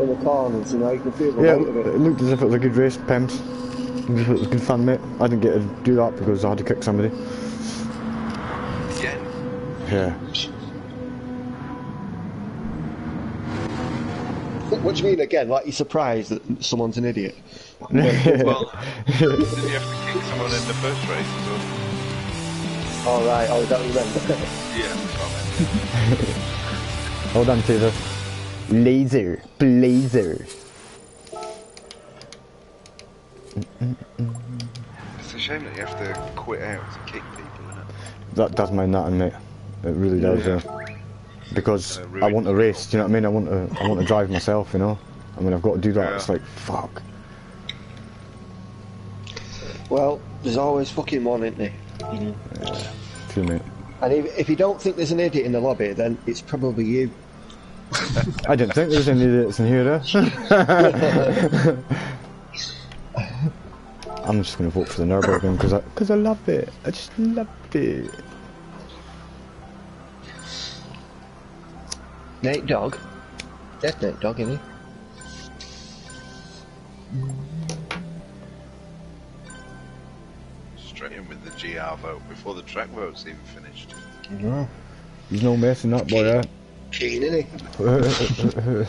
S2: in the corners. You know, you can feel the weight of it.
S1: It looked as if it was a good race, Pems. It was good fun, mate. I didn't get to do that because I had to kick somebody.
S3: Again?
S1: Yeah.
S2: What do you mean again? Like you're surprised that someone's an idiot?
S3: Well, did you have to kick someone in the first race as well?
S2: Oh right, oh, is that what you meant?
S3: Yeah, that's what I meant, yeah.
S1: Hold on, Taylor. Blazer.
S3: It's a shame that you have to quit out to kick people, isn't it?
S1: That does my nothing, mate. It really does, yeah. Because I want to race, do you know what I mean? I want to drive myself, you know? I mean, I've got to do that, it's like, fuck.
S2: Well, there's always fucking one, isn't there?
S1: Yeah, true, mate.
S2: And if you don't think there's an idiot in the lobby, then it's probably you.
S1: I didn't think there was any idiots in here, I'm just going to vote for the Nürburgring because I love it. I just love it.
S2: Nate Dogg? That's Nate Dogg, isn't he?
S3: Straight in with the GR vote before the track vote's even finished.
S2: Yeah.
S1: He's no messing up, boy, eh?
S2: Keen, isn't he?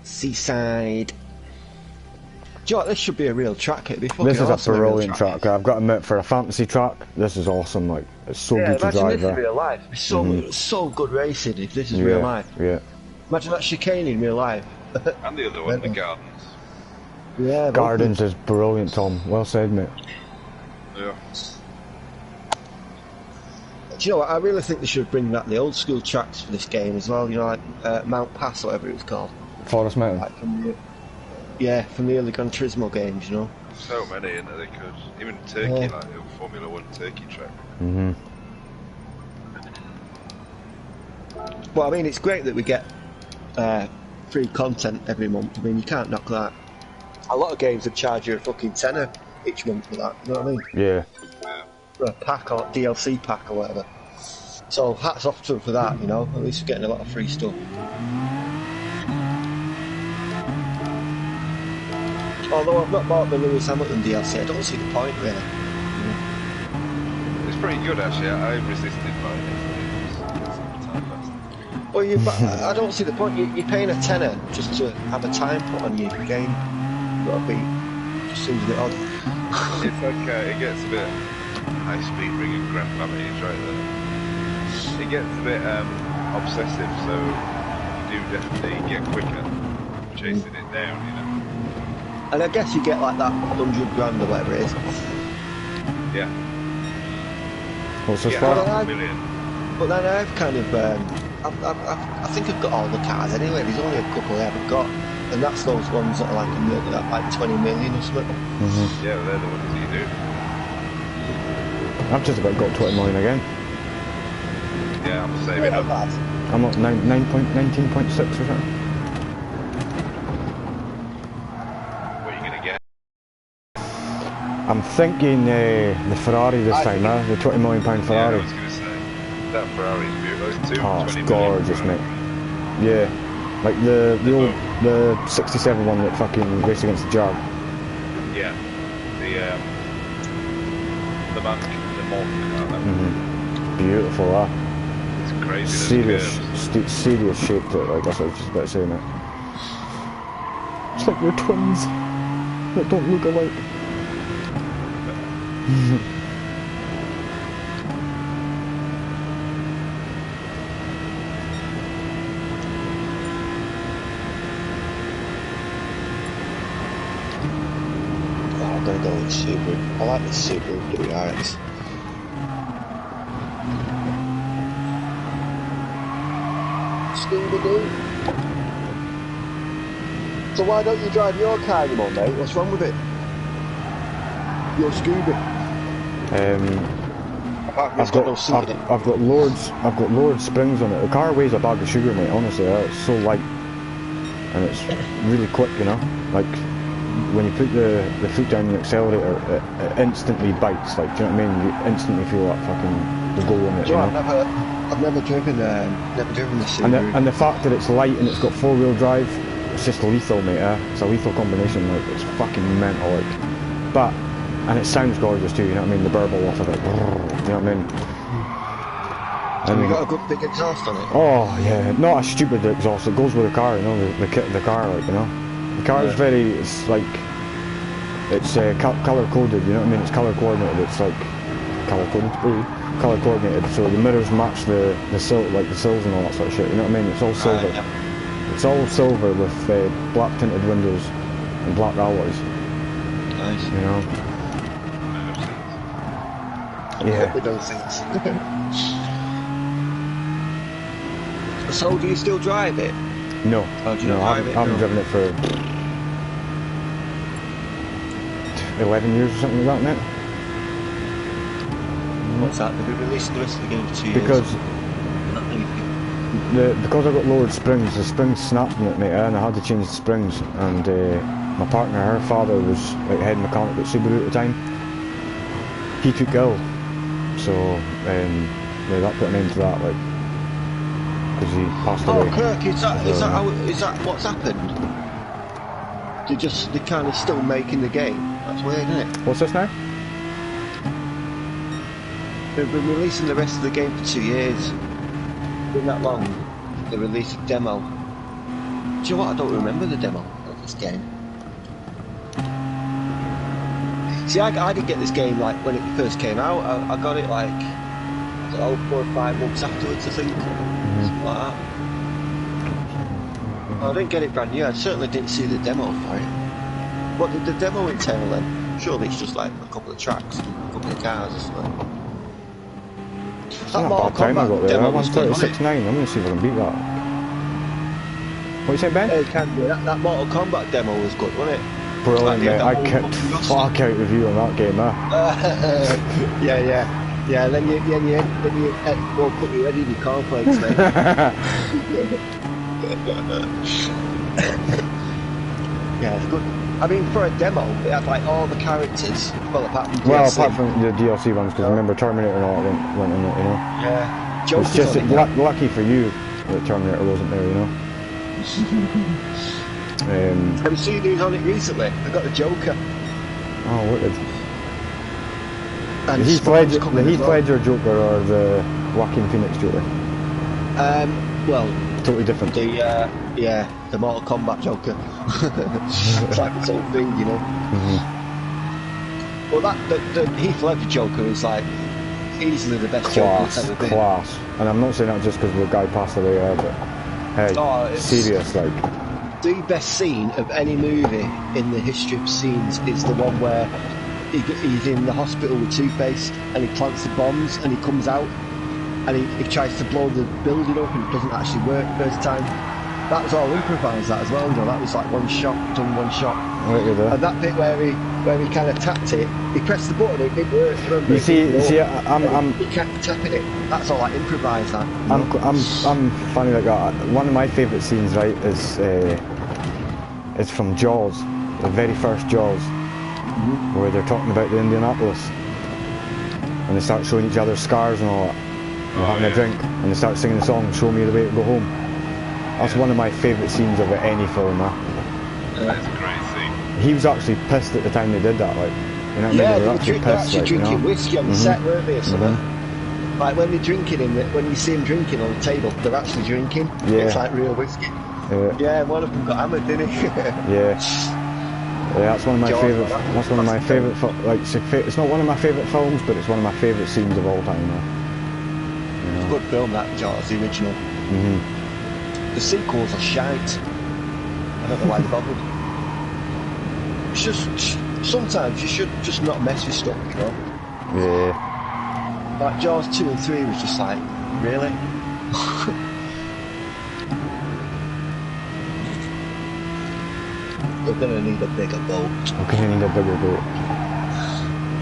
S2: Seaside. Do you know what, this should be a real track. It'd be fucking
S1: This is
S2: awesome,
S1: a brilliant track. I've got to admit, for a fantasy track, this is awesome. Like, it's so good to drive.
S2: This in real life. It's so good racing if this is real life.
S1: Yeah.
S2: Imagine that chicane in real life.
S3: And the other one, the Gardens.
S2: Yeah.
S1: Gardens is brilliant, Tom. Well said, mate.
S3: Yeah.
S2: Do you know what? I really think they should bring back the old school tracks for this game as well. You know, like Mount Pass, or whatever it was called.
S1: Forest Mountain.
S2: Like from the early Gran Turismo games, you know.
S3: So many, and they could even Turkey, like the Formula 1 Turkey track.
S2: Well, I mean, it's great that we get free content every month. I mean, you can't knock that. A lot of games would charge you a fucking tenner each month for that. You know what I mean?
S1: Yeah.
S2: For a pack or DLC pack or whatever. So hats off to them for that. You know, at least we're getting a lot of free stuff. Although I've not bought the Lewis Hamilton DLC, I don't see the point really.
S3: It's pretty good actually. I resisted buying it.
S2: Well, I don't see the point. You're paying a tenner just to have a time put on your game. Just seems a bit odd.
S3: It's like it gets a bit high speed ringing Gran Family right there. It gets a bit obsessive, so you do definitely get quicker chasing it down, you know.
S2: And I guess you get like that 100 grand or whatever it is.
S3: Yeah.
S1: What's this
S3: Yeah,
S1: for?
S3: $500 million.
S2: But then I've kind of, I think I've got all the cars anyway. There's only a couple I haven't got, and that's those ones that are like 20 million or something.
S3: Yeah, they're the ones you do.
S1: I've just about got 20 million again.
S3: Yeah, I'm saving up.
S1: I'm at 19.6 or something.
S3: What are you gonna get?
S1: I'm thinking the Ferrari this time, the £20 million
S3: Yeah, I
S1: Ferrari.
S3: was gonna say that Ferrari's beautiful. Those two.
S1: Oh, it's
S3: 20
S1: gorgeous,
S3: million.
S1: mate. Yeah, like the old 67 one that fucking raced against the Jag.
S3: Yeah, the Monk, the Monk.
S1: Beautiful, that.
S3: It's crazy.
S1: Serious shape to it. Like that's what I was just about to say, mate. It's like we're twins that don't look alike.
S2: I'm gonna go with Subaru. I like the Subaru WRX. Scooby-Doo. So why don't you drive your car anymore, mate? What's wrong with it? Your Scooby.
S1: I've got Lord springs on it. The car weighs a bag of sugar, mate. Honestly, it's so light, and it's really quick. You know, like when you put the foot down the accelerator, it instantly bites. Like, do you know what I mean? You instantly feel that fucking the go on it. You know?
S2: I've never driven the Subaru.
S1: And the fact that it's light and it's got 4-wheel drive, it's just lethal, mate. It's a lethal combination. Like, it's fucking mental. Like, but. And it sounds gorgeous too, you know what I mean? The burble off of it, you know what I mean?
S2: Have you got a good big exhaust on it?
S1: Oh yeah, not a stupid exhaust. It goes with the car, you know, the kit of the car, like, you know. The car is it's like, it's colour coded, you know what I mean? It's colour coordinated. It's like colour coordinated. So the mirrors match the sills and all that sort of shit. You know what I mean? It's all silver. It's all silver with black tinted windows and black alloys.
S2: Nice.
S1: You know. Yeah.
S2: With those things. So, do you still drive it?
S1: No.
S2: Oh, do you
S1: no, I haven't driven it for 11 years or something like that, mate.
S2: What's that? They've been releasing the rest of the game for 2 years.
S1: Because I got lowered springs, the springs snapped in it, mate, and I had to change the springs. And my partner, her father, was like head mechanic at Subaru at the time. He took ill, so yeah, that put an end to that, like, because he passed away.
S2: Oh, Kirk, is that what's happened? They're kind of still making the game. That's weird, isn't it?
S1: What's this now?
S2: They've been releasing the rest of the game for 2 years. Been that long. They released a demo. Do you know what? I don't remember the demo of this game. See, I didn't get this game like when it first came out. I got it like 4 or 5 months afterwards, I think. Something like that. I didn't get it brand new. I certainly didn't see the demo for it. What did the demo entail then? Surely it's just like a couple of tracks, a couple of cars or something.
S1: That Mortal Kombat demo was 136.9. I'm going to see if I can beat that. What you saying, Ben?
S2: It can be. That Mortal Kombat demo was good, wasn't it?
S1: Brilliant, mate. I kicked fuck out of you on that game, huh?
S2: Yeah. Then you woke up your head in your cornflakes, mate. Yeah, it's good. I mean, for a demo, it had like all the characters. Well, apart from
S1: the DLC ones, because I remember Terminator and all that went in it, you know.
S2: Yeah.
S1: It's just lucky for you that Terminator wasn't there, you know.
S2: Have you seen who's on it recently? I got the Joker.
S1: Oh, wicked.
S2: And
S1: the Heath Ledger Joker or the Joaquin Phoenix Joker?
S2: Well,
S1: totally different.
S2: The Mortal Kombat Joker. It's like its own thing, you know. Well, the Heath Ledger Joker is like easily the best Joker that's ever been.
S1: Class. And I'm not saying that just because the guy passed away, but hey, serious, like.
S2: The best scene of any movie in the history of scenes is the one where he's in the hospital with Two-Face and he plants the bombs and he comes out and he tries to blow the building up and it doesn't actually work the first time. That was all improvised, that as well, you know. That was like one shot. And that bit where he kind of tapped it, he pressed the button, it worked.
S1: You see, he
S2: kept tapping it. That's all like improvised. That.
S1: I'm funny like that. One of my favourite scenes, right, is from Jaws, the very first Jaws, where they're talking about the Indianapolis, and they start showing each other scars and all that. They're having a drink, and they start singing the song "Show Me the Way to Go Home." That's one of my favourite scenes of any film, man.
S3: That's a great scene.
S1: He was actually pissed at the time they did that, like, you know what I mean? They were actually pissed, like,
S2: drinking whiskey on the set, weren't they, or something? Like when they're drinking when you see them drinking on the table, they're actually drinking.
S1: Yeah.
S2: It's like real whiskey. Yeah, one of them got hammered, didn't he?
S1: Yeah, that's one of my favourite. That's one of my favourite. Like, it's not one of my favourite films, but it's one of my favourite scenes of all time.
S2: It's a good film, that Jaws, the original. The sequels are shite. I don't know why they bothered. It's just sometimes you should just not mess with stuff, you know.
S1: Yeah.
S2: Like Jaws 2 and 3 was just like, really? We're gonna need a bigger boat.
S1: We're gonna need a bigger boat.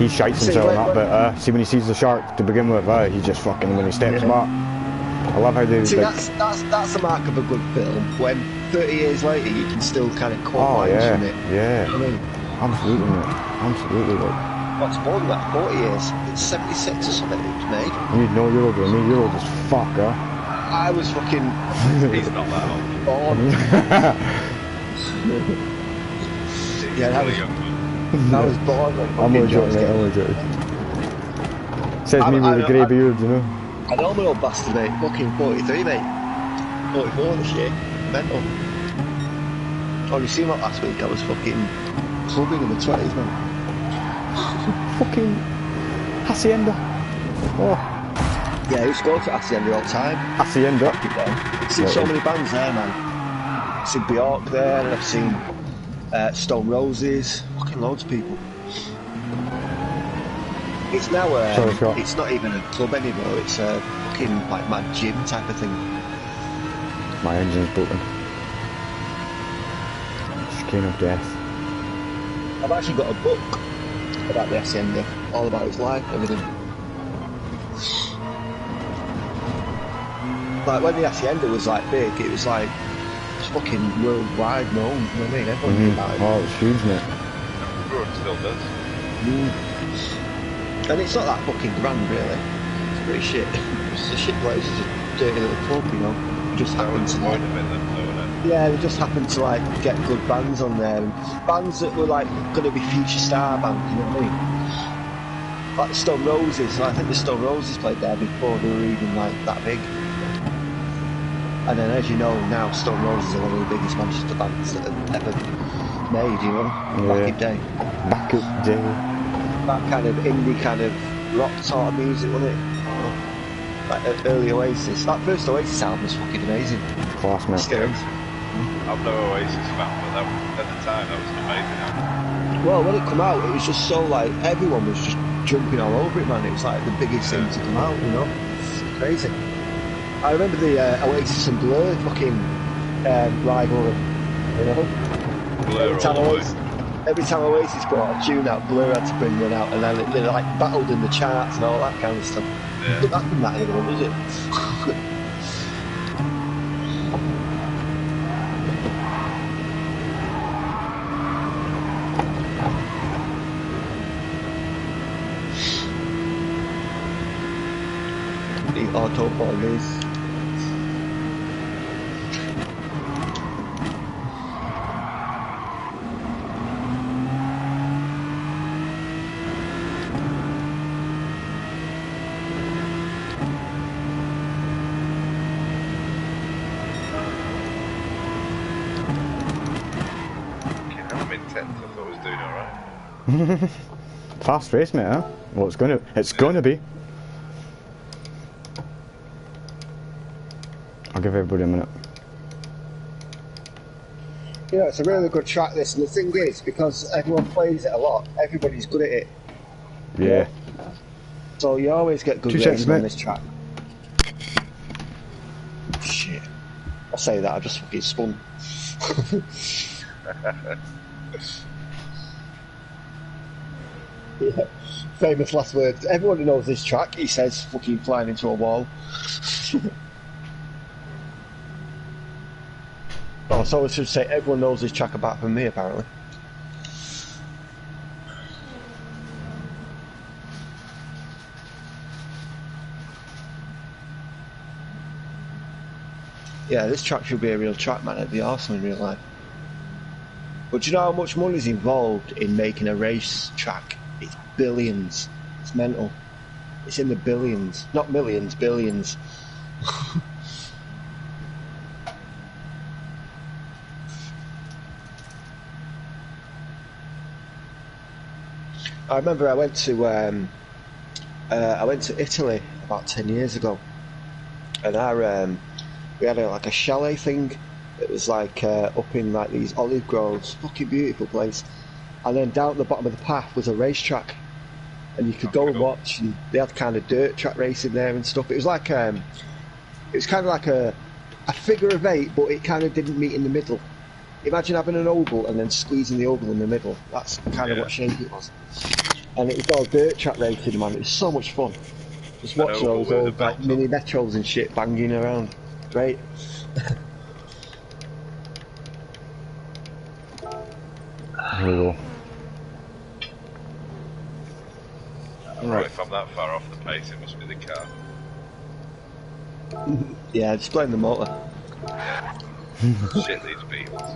S1: he shites himself on that, but see when he sees the shark to begin with, he just fucking, when he steps back. I love how they...
S2: See,
S1: like,
S2: that's the mark of a good film, when 30 years later you can still kind of quote lines from it.
S1: Yeah,
S2: you know what I mean?
S1: absolutely, mate. Absolutely, like.
S2: What's more than that, 40 years? It's 76 or something it was made.
S1: You know you're older than me, you're old as fuck, huh?
S2: I was fucking...
S3: He's not that old.
S2: born. Yeah, that was... I was born when
S1: I'm
S2: fucking
S1: only joking, mate, I'm only joking. Says me with a grey beard, you know.
S2: I know my old bastard, mate. Fucking 43, mate. 44 this year. Mental. Only seen that last week. I was fucking clubbing in the 20s, man.
S1: Fucking Hacienda. Oh.
S2: Yeah, I used to go to Hacienda all the time.
S1: Hacienda.
S2: I've seen so many bands there, man. I've seen Bjork there, and I've seen Stone Roses. Fucking loads of people. It's now it's not even a club anymore, it's a fucking like mad gym type of thing.
S1: My engine's broken. Skin of death.
S2: I've actually got a book about the Hacienda, all about its life, everything. Like when the Hacienda was like big, it was like it's fucking worldwide known, you know what I mean? Everyone knew about it.
S1: Oh, it's huge, mate.
S3: Everyone still does.
S2: And it's not that fucking grand, really. It's pretty shit. It's a shit place. It's a dirty little club, you know. It just happens to like... Yeah, they just happened to like get good bands on there. And bands that were like going to be future star bands, you know what I mean? Like the Stone Roses. I think the Stone Roses played there before they were even like that big. And then, as you know, now Stone Roses are one of the biggest Manchester bands that have ever made, you know? Back in day.
S1: Back in day.
S2: That kind of indie kind of rock sort of music, wasn't it? Like early Oasis. That first Oasis album was fucking amazing.
S1: Class, man.
S2: Still is.
S3: I'm no Oasis fan, but at the time that was an amazing album.
S2: Well, when it came out, it was just so like, everyone was just jumping all over it, man. It was like the biggest thing to come out, you know? It's crazy. I remember the Oasis and Blur fucking rivalry, you know?
S3: Blur
S2: Every time Oasis put out a tune out, Blur had to bring one out, and then they like battled in the charts and all that kind of stuff.
S3: Yeah.
S2: But that didn't matter anymore, does it? The auto police.
S1: Fast race, mate, huh? Well, it's gonna be. I'll give everybody a minute.
S2: You know, it's a really good track, this, and the thing is, because everyone plays it a lot, everybody's good at it.
S1: Yeah.
S2: So you always get good racing on this track. Shit. I say that, I just fucking spun. Yeah. Famous last words. Everyone who knows this track, he says, fucking flying into a wall. Oh, so I should say everyone knows this track apart from me, apparently. Yeah, this track should be a real track, man. It'd be awesome in real life. But do you know how much money is involved in making a race track? It's billions. It's mental. It's in the billions. Not millions, billions. I remember I went to Italy about 10 years ago, and we had like a chalet thing. It was like up in like these olive groves, fucking beautiful place. And then down at the bottom of the path was a racetrack, and you could go and watch. And they had kind of dirt track racing there and stuff. It was like it was kind of like a figure of eight, but it kind of didn't meet in the middle. Imagine having an oval and then squeezing the oval in the middle. That's kind of what shape it was. and it was all dirt track racing, man. It was so much fun. Just watching all those old like mini metros and shit banging around. Great.
S1: Here we go.
S3: Right, if I'm that far off the pace, it must be the car.
S2: Yeah, just blame the motor.
S3: Yeah. Shit, these Beatles.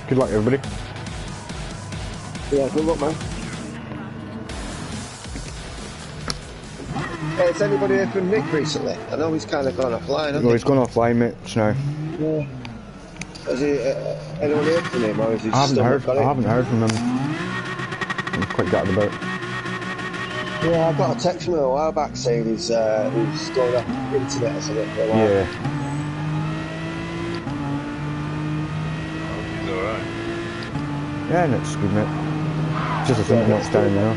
S1: Good luck, everybody.
S2: Yeah, good luck, man. Hey, has anybody heard from Nick recently? I know he's kind of gone offline, hasn't
S1: No, he's gone offline, mate, just now.
S2: Yeah. Has he, anyone heard from him, or is he
S1: I haven't heard from him. I'm quite gutted about it.
S2: Yeah, I got a text from him a while back saying he's going off the internet or something for a while.
S1: Yeah.
S3: He's alright.
S1: Yeah, that's good, mate. Just a thing much down, you know.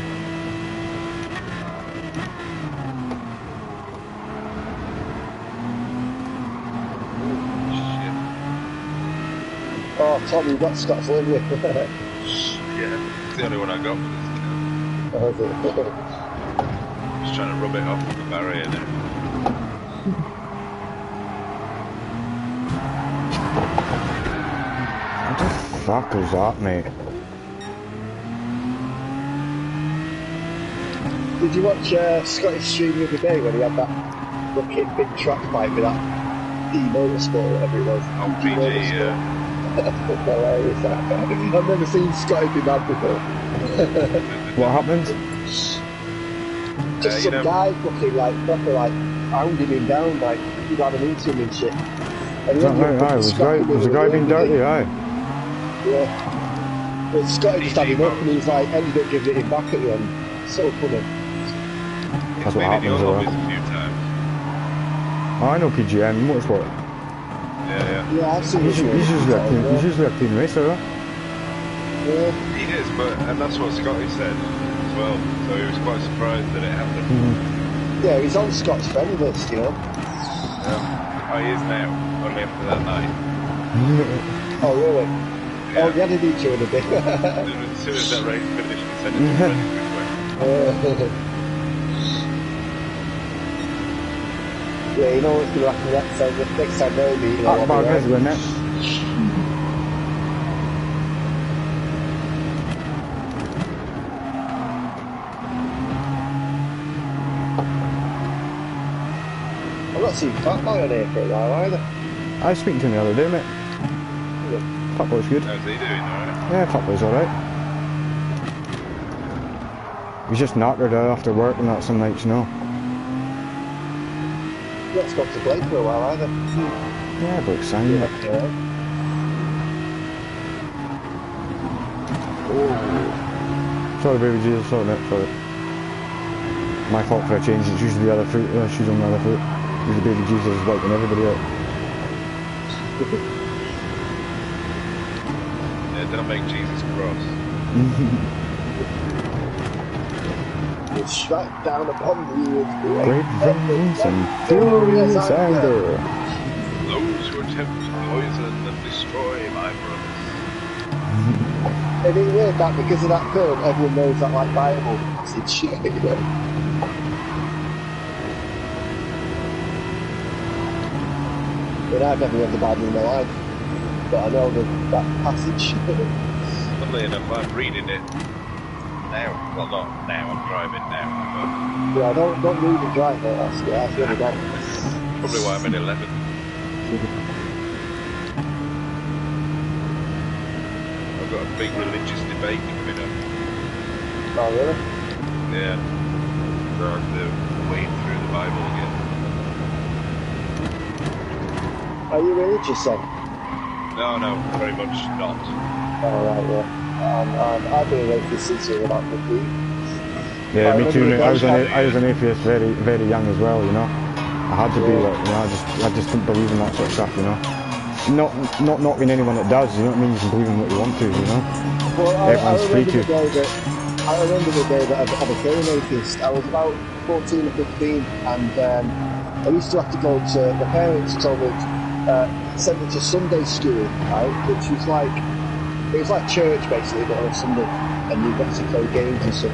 S2: Oh, Tom, you got Scott's livery.
S3: Yeah, it's the only one I got for this car. Just trying to rub it off with the barrier now.
S1: What the fuck is that, mate?
S2: Did you watch Scotty's stream the other day when he had that fucking big track fight with that E-Motorsport, whatever it was?
S3: Oh, PG, yeah.
S2: That's hilarious. I've never seen Scotty be mad before.
S1: What happened?
S2: Just some guy fucking like proper like hounding him down, like he had an into him and shit. And
S1: Is that right? Aye, was the guy being dirty? Aye.
S2: Yeah. But Scotty just had him up and he was like, ended up giving it back at the end. So funny.
S1: That's what happens, though.
S3: A few times.
S1: Oh, I know PGN, motorsport.
S3: Yeah.
S2: Yeah, I've seen
S1: He's usually a team racer, though.
S2: Yeah.
S3: He is, and that's what Scotty said as well. So he was quite surprised that it happened.
S2: Yeah, he's on Scott's friend list, you know.
S3: Oh, he is now, only after that night.
S2: Oh, really?
S3: Yeah.
S2: Oh, they added each other a bit.
S3: As soon as that race finished, he sent it to friends.
S2: Yeah, you know what's going to happen next time? Next time they'll meet, you know what
S1: Akbar is winning it.
S2: I've not seen Fatboy on here for a while either.
S1: I was speaking to him the other day, mate. Fatboy's good.
S3: How's he doing, alright?
S1: Yeah, Fatboy's alright. He's just knackered after work and that some nights, you know.
S2: Not got to play for a while either.
S1: Yeah, but exciting.
S2: Yeah. Oh.
S1: Sorry, baby Jesus, sorry, mate, sorry. My fault for a change, it's usually the other foot, she's on the other foot. Usually baby Jesus is wiping everybody out.
S3: Yeah, don't make Jesus cross.
S2: We'll strike down upon you with
S1: Great vengeance and furious anger.
S3: Those who attempt to poison and destroy my brothers.
S2: And it's weird that because of that film, everyone knows that like Bible passage shit, you know. But I've never read the Bible in my life, but I know that passage.
S3: Funnily enough, I'm reading it now. Well, not now, I'm driving now.
S2: Yeah, don't read and drive it, that's really bad.
S3: Probably why I'm in 11. I've got a big religious debate coming up.
S2: Oh, really?
S3: Yeah. So I have to wade through the Bible again.
S2: Are you religious then?
S3: No, very much not.
S2: Oh, right, yeah. I've been an atheist since we were about 15.
S1: Yeah, me too, mate. I was an atheist very, very young as well, you know. I had to be, like, you know, I just didn't believe in that sort of stuff, you know. not knocking anyone that does, you know what I mean? You can believe in what you want to, you know?
S2: Well,
S1: Everyone's free to.
S2: I remember the day that I became an atheist. I was about 14 or 15, and I used to have to go to, my parents told me, sent me to Sunday school, right, which was like, it was like church basically, but on a Sunday, and you got to play games and stuff.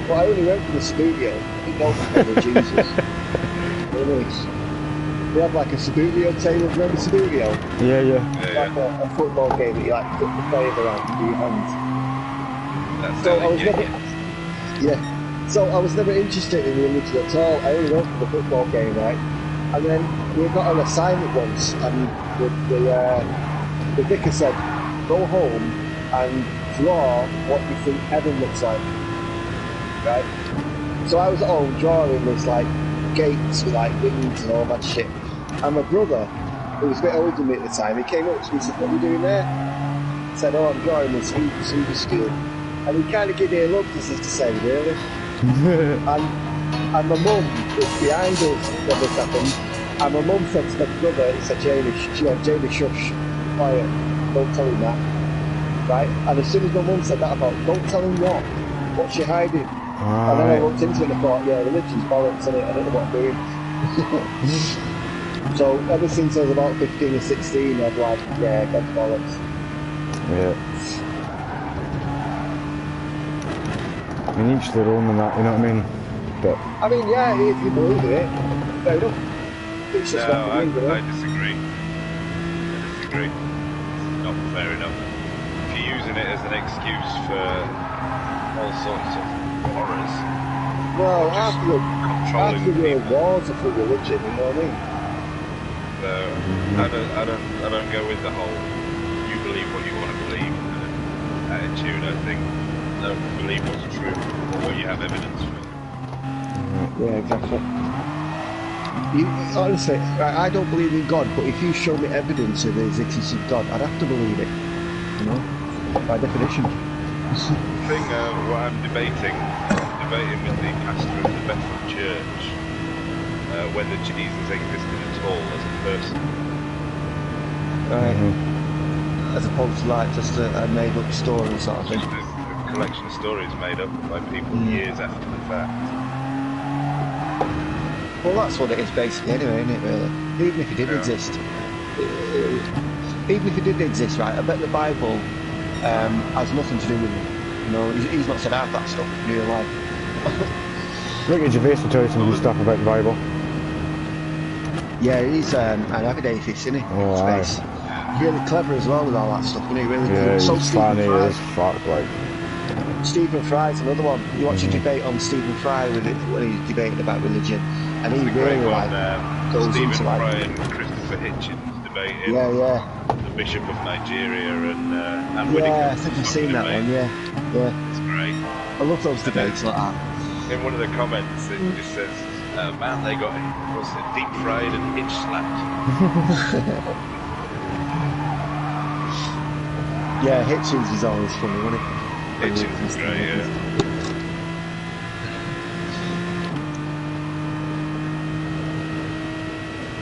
S2: But I only went for the Subudio, I didn't go for Jesus. Anyways, we had like a Subudio table, remember Subudio?
S1: Yeah.
S2: Like a football game that you like put the players around with your hands.
S3: That's
S2: So I was never interested in religion at all. I only went for the football game, right? And then we got an assignment once, and the vicar said, go home and draw what you think heaven looks like, right? So I was at home drawing this like gates with like wings and all that shit. And my brother, who was a bit older than me at the time, he came up to me and said, what are you doing there? I said, oh, I'm drawing this Sunday school. And he kind of gave me a look as if to say, really? and my mum was behind us when this happened. And my mum said to my brother, he said, Jamie, shush, quiet, don't tell him that. Right? And as soon as my mum said that about, don't tell him what? What's she hiding? And then I looked into it and I thought, yeah, religion's bollocks, innit? I don't know what I'm doing. So ever since I was about 15 or 16, I was like, yeah, God's bollocks.
S1: Yeah. I mean, each their own and that, you know what I mean? But
S2: I mean, yeah, if you believe in it, fair enough. It's just not
S3: I
S2: believe
S3: disagree. It's not fair enough. If you're using it as an excuse for all sorts of horrors.
S2: Well, after the wars of religion, you know what I mean?
S3: So I don't go with the whole you believe what you want to believe attitude. I think don't believe what's true or what you have evidence for.
S2: Yeah, exactly. Honestly, I don't believe in God, but if you show me evidence of the existence of God, I'd have to believe it. You know, by definition.
S3: The thing, what I'm debating with the pastor of the Bethel Church, whether Jesus existed at all as a person.
S2: Right. As opposed to like just a made-up story sort of thing.
S3: Just a collection of stories made up by people years after the fact.
S2: Well, that's what it is basically anyway, isn't it, really? Even if it did exist. Even if it did exist, right, I bet the Bible has nothing to do with it. You know, he's not said half that stuff in real life.
S1: Ricky Gervais will tell you some good stuff about the Bible.
S2: Yeah, he's an avid atheist, isn't he?
S1: Oh,
S2: Space. Really clever as well with all that stuff, isn't he? Really
S1: yeah,
S2: cool. So
S1: he's funny as fuck, like.
S2: Stephen Fry's another one. You watch a debate on Stephen Fry with it when he's debating about religion, and he really like goes
S3: Stephen
S2: into
S3: Fry
S2: like
S3: and Christopher Hitchens debating
S2: the
S3: Bishop of Nigeria and
S2: I think I've seen that one. Yeah,
S3: it's great.
S2: I love those debates like that.
S3: In one of the comments, it just says, "Man, they got deep fried and hitch slapped."
S2: Yeah, Hitchens is always funny, wasn't he?
S3: Hitchens is great, yeah.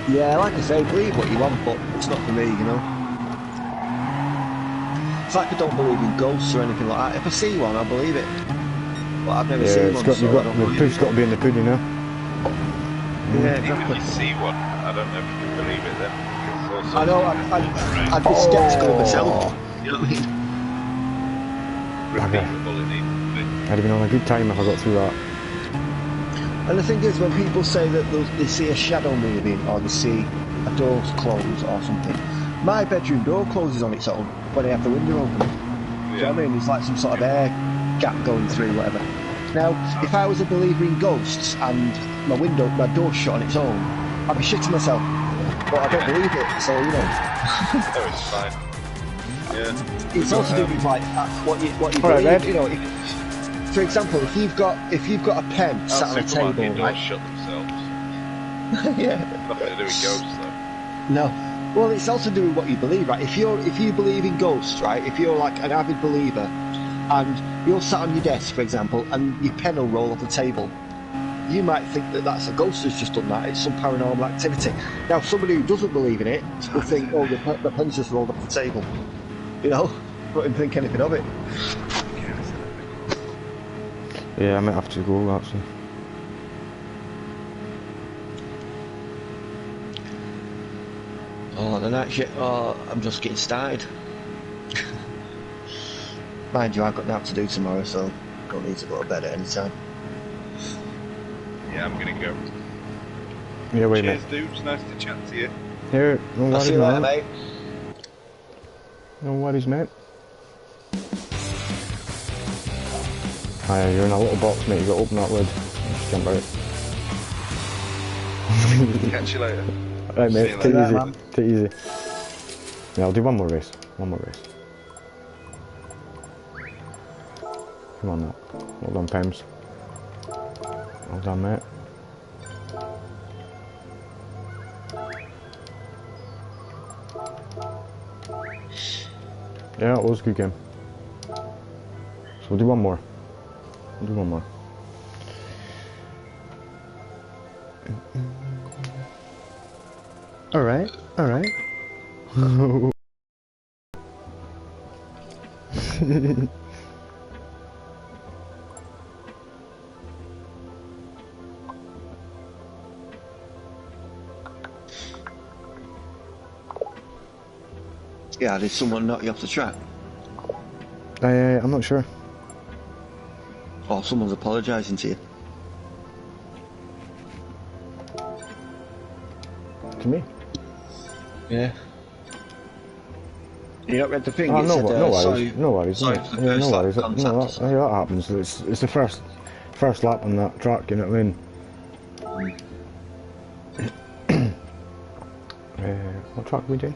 S2: Yeah, like I say, believe what you want, but it's not for me, you know. It's like I don't believe in ghosts or anything like that. If I see one, I believe it. But I've never seen one,
S1: the proof's got to be in the pudding now.
S2: Yeah,
S3: Even
S2: exactly.
S3: if you see one, I don't know if you can believe it then.
S2: I know, I'd be sceptical myself. You know what I mean?
S3: Repeatable it needs to be.
S1: I'd have been on a good time if I got through that.
S2: And the thing is, when people say that they see a shadow moving or they see a door close or something, my bedroom door closes on its own when I have the window open. Do you know what I mean? It's like some sort of air gap going through, whatever. Now, if I was a believer in ghosts and my door's shut on its own, I'd be shitting myself. But I don't believe it, so you know.
S3: Oh, it's fine. Yeah.
S2: It's also to do with like what you believe. Right, you know, for example, if you've got a pen sat on a table,
S3: right? Shut themselves.
S2: Yeah.
S3: Nothing to do with ghosts, though.
S2: No. Well, it's also to do with what you believe, right? If you believe in ghosts, right? If you're like an avid believer, and you're sat on your desk, for example, and your pen will roll off the table, you might think that that's a ghost who's just done that. It's some paranormal activity. Now, somebody who doesn't believe in it will think, oh, the pen's just rolled off the table. You know, wouldn't think anything of it.
S1: Yeah, I might have to go actually.
S2: Oh, the night shift. Oh, I'm just getting started. Mind you, I've got that to do tomorrow, so I don't need to go to bed at any time.
S3: Yeah, I'm gonna go.
S1: Yeah, wait,
S3: Cheers,
S1: mate.
S3: dudes. Nice to chat to you.
S1: Here, no
S2: I'll
S1: worries,
S2: see you later,
S1: mate.
S2: mate.
S1: No worries, mate. Aye, you're in a little box, mate. You got to open that lid. Just jump out.
S3: Catch you later.
S1: Right,
S3: See
S1: mate.
S3: you
S1: Take it
S3: later.
S1: easy. Take it easy. Yeah, I'll do one more race. One more race. Come on, now. Well done, Pems. Well done, mate. Yeah, it was a good game. So we'll do one more. We'll do one more. Alright, alright.
S2: Yeah, did someone knock you off the track?
S1: I'm not sure.
S2: Or someone's apologising to you?
S1: To me?
S2: Yeah. You not read the thing?
S1: Oh,
S2: It
S1: no,
S2: said,
S1: no worries,
S2: sorry,
S1: no worries.
S2: sorry
S1: Mate.
S2: for the
S1: Yeah,
S2: first
S1: no
S2: lap
S1: worries.
S2: contact
S1: No,
S2: or
S1: that,
S2: something.
S1: yeah, that happens. It's the first lap on that track, you know what I mean? What track are we doing?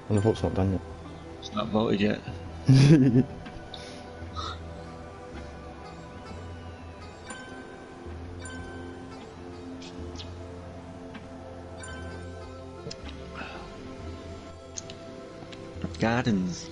S1: Well, the vote's not done
S2: It's not voted yet.
S1: yet.
S2: Gardens.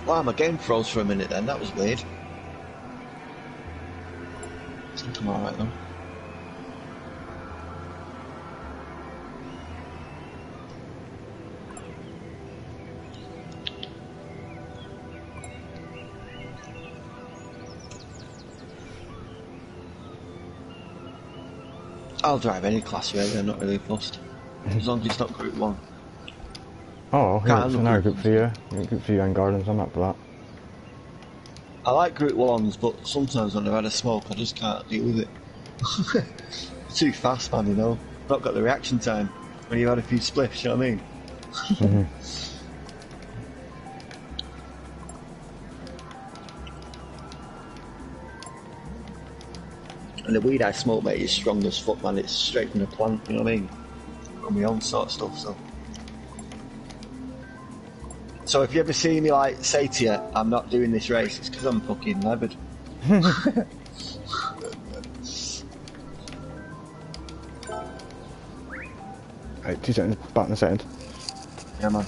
S2: Wow, my game froze for a minute then, that was weird. I think I'm alright though. I'll drive any class really, I'm not really fussed. As long as it's not Group 1.
S1: Oh, yeah, it's
S2: Can't
S1: another
S2: look
S1: good for you. Good for you and Gardens, I'm up for that.
S2: I like Group 1s, but sometimes when I've had a smoke I just can't deal with it. Too fast, man, you know. Not got the reaction time when you've had a few spliffs, you know what I mean? And the weed I smoke, mate, is strong as fuck, man. It's straight from the plant, you know what I mean? On my own sort of stuff, so. So if you ever see me, like, say to you, I'm not doing this race, it's because I'm fucking levered.
S1: Right, 2 seconds, back in a second.
S2: Yeah, man.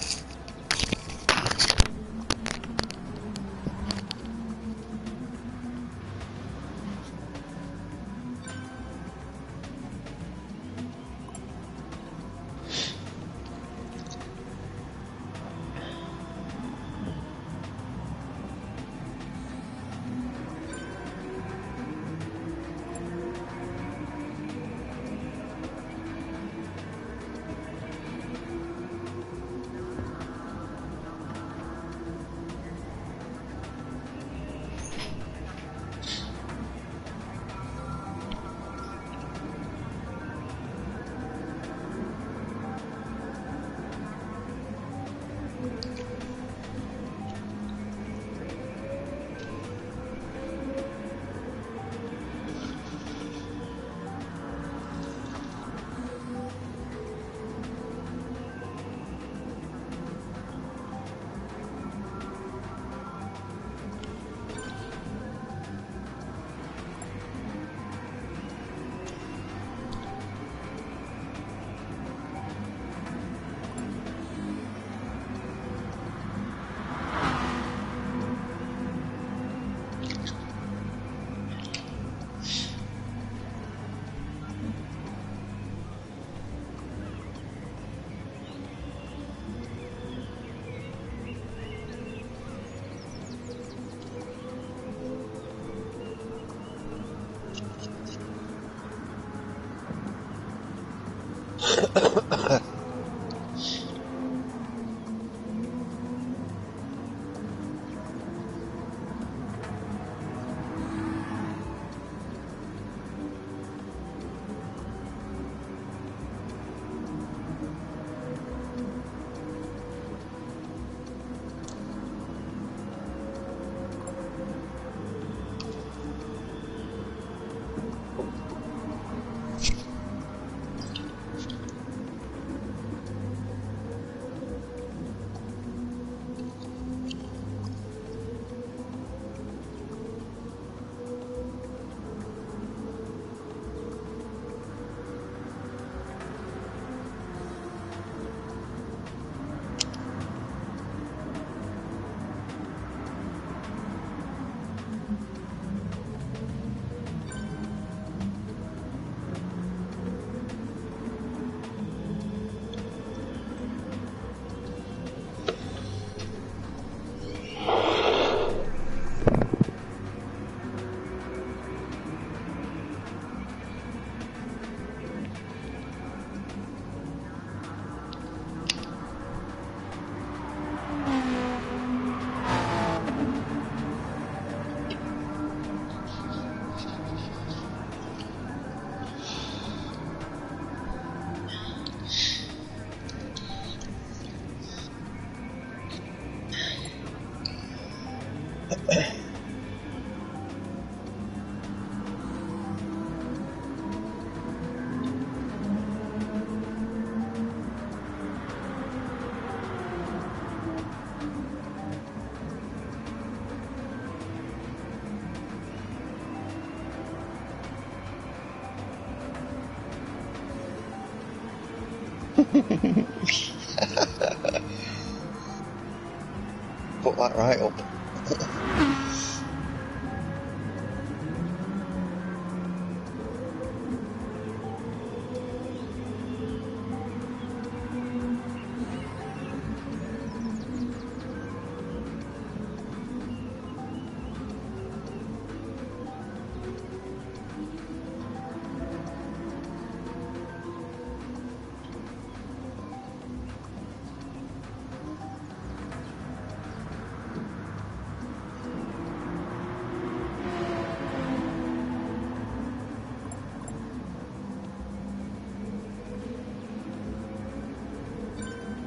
S2: Put that right up.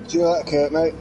S2: See you later, Kurt, mate.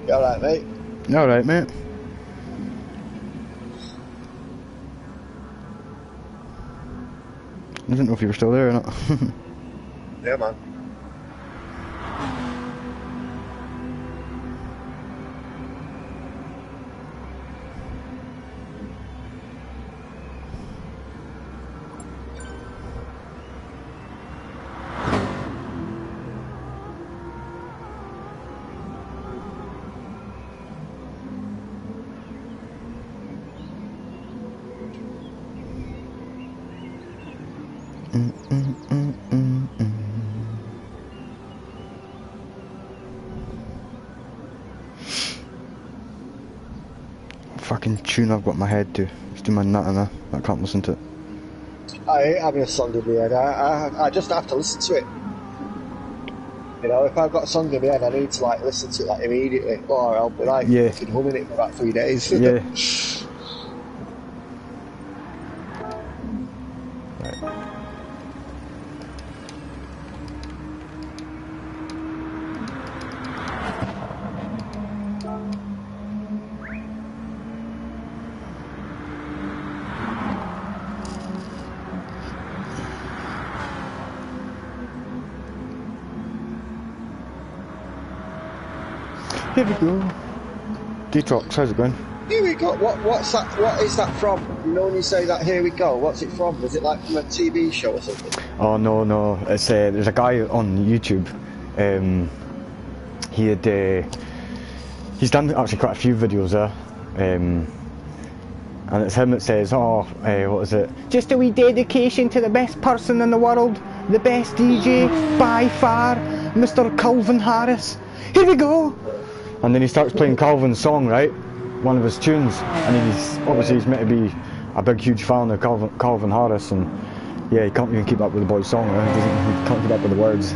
S2: You alright, mate?
S1: Alright, mate. I didn't know if you were still there or not.
S2: Yeah, man.
S1: Fucking tune I've got my head to. It's doing my nut in there. I can't listen to it.
S2: I hate having a song in my head. I just have to listen to it. You know, if I've got a song in my head, I need to like listen to it like immediately, or I'll be like fucking humming it for about 3 days.
S1: Yeah. Here we go. Detox, how's it going?
S2: Here we go. What's that? What is that from? You know when you say that, here we go, what's it from? Is it like from a TV show or something?
S1: Oh no, it's there's a guy on YouTube. He's done actually quite a few videos there. And it's him that says, what is it? Just a wee dedication to the best person in the world, the best DJ by far, Mr. Calvin Harris. Here we go! And then he starts playing Calvin's song, right? One of his tunes, and he's meant to be a big, huge fan of Calvin Harris, and yeah, he can't even keep up with the boy's song. Right? He can't keep up with the words.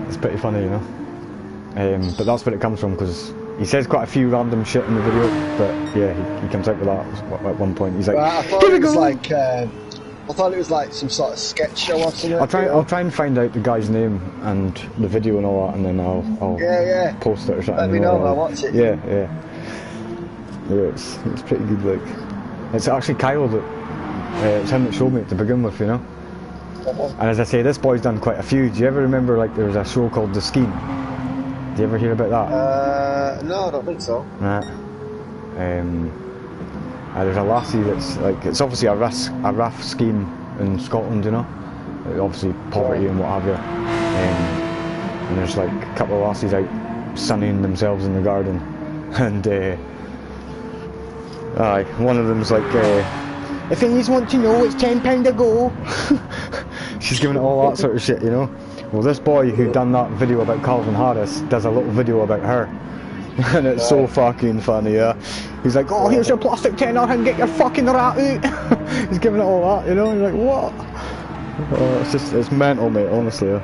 S1: It's pretty funny, you know. But that's where it comes from, because he says quite a few random shit in the video, but yeah, he comes out with that at one point. He's like,
S2: well, I thought it was like some sort of sketch show or something.
S1: I'll try and find out the guy's name and the video and all that, and then I'll post it or something.
S2: Let me know, I'll watch it.
S1: Yeah, it's pretty good. Like, it's actually Kyle that it's him that showed me it to begin with, you know. And as I say, this boy's done quite a few. Do you ever remember like there was a show called The Scheme? Did you ever hear about that?
S2: No, I don't think so.
S1: Right. There's a lassie that's like, it's obviously a RAF scheme in Scotland, you know, obviously poverty and what have you, and there's like a couple of lassies out sunning themselves in the garden, and one of them's like, if you want to know, it's £10 a go. She's giving it all that sort of shit, you know. Well, this boy who done that video about Calvin Harris does a little video about her. And it's so fucking funny, yeah. He's like, oh, here's your plastic tenner and get your fucking rat out. He's giving it all that, you know. You're like, what? Oh, it's mental, mate, honestly. Yeah.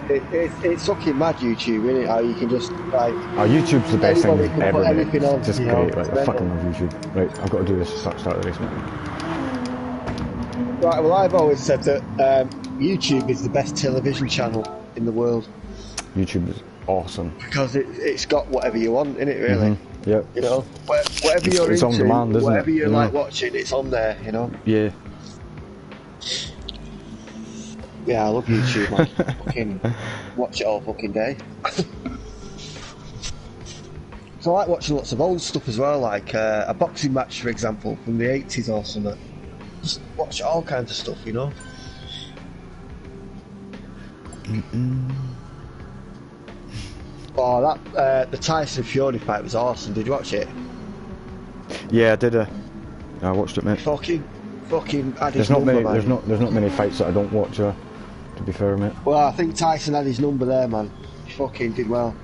S2: It's fucking mad, YouTube, isn't it? How you can just like.
S1: Oh, YouTube's the best thing ever, mate.
S2: On,
S1: just great. Like, I fucking love YouTube. Right, I've got to do this to start the race, mate.
S2: Right, well, I've always said that YouTube is the best television channel in the world.
S1: YouTube is awesome.
S2: Because it's got whatever you want in it, really.
S1: Mm-hmm. Yep.
S2: You know, whatever you're
S1: it's
S2: into,
S1: on demand, isn't
S2: whatever
S1: it?
S2: you like watching, it's on there, you know?
S1: Yeah.
S2: Yeah, I love YouTube, man. Fucking watch it all fucking day. So I like watching lots of old stuff as well, like a boxing match, for example, from the 80s or something. Just watch all kinds of stuff, you know? Oh, that the Tyson Fury fight was awesome. Did you watch it?
S1: Yeah, I did. I watched it, mate.
S2: Fucking.
S1: There's not many fights that I don't watch. To be fair, mate.
S2: Well, I think Tyson had his number there, man. He fucking did well.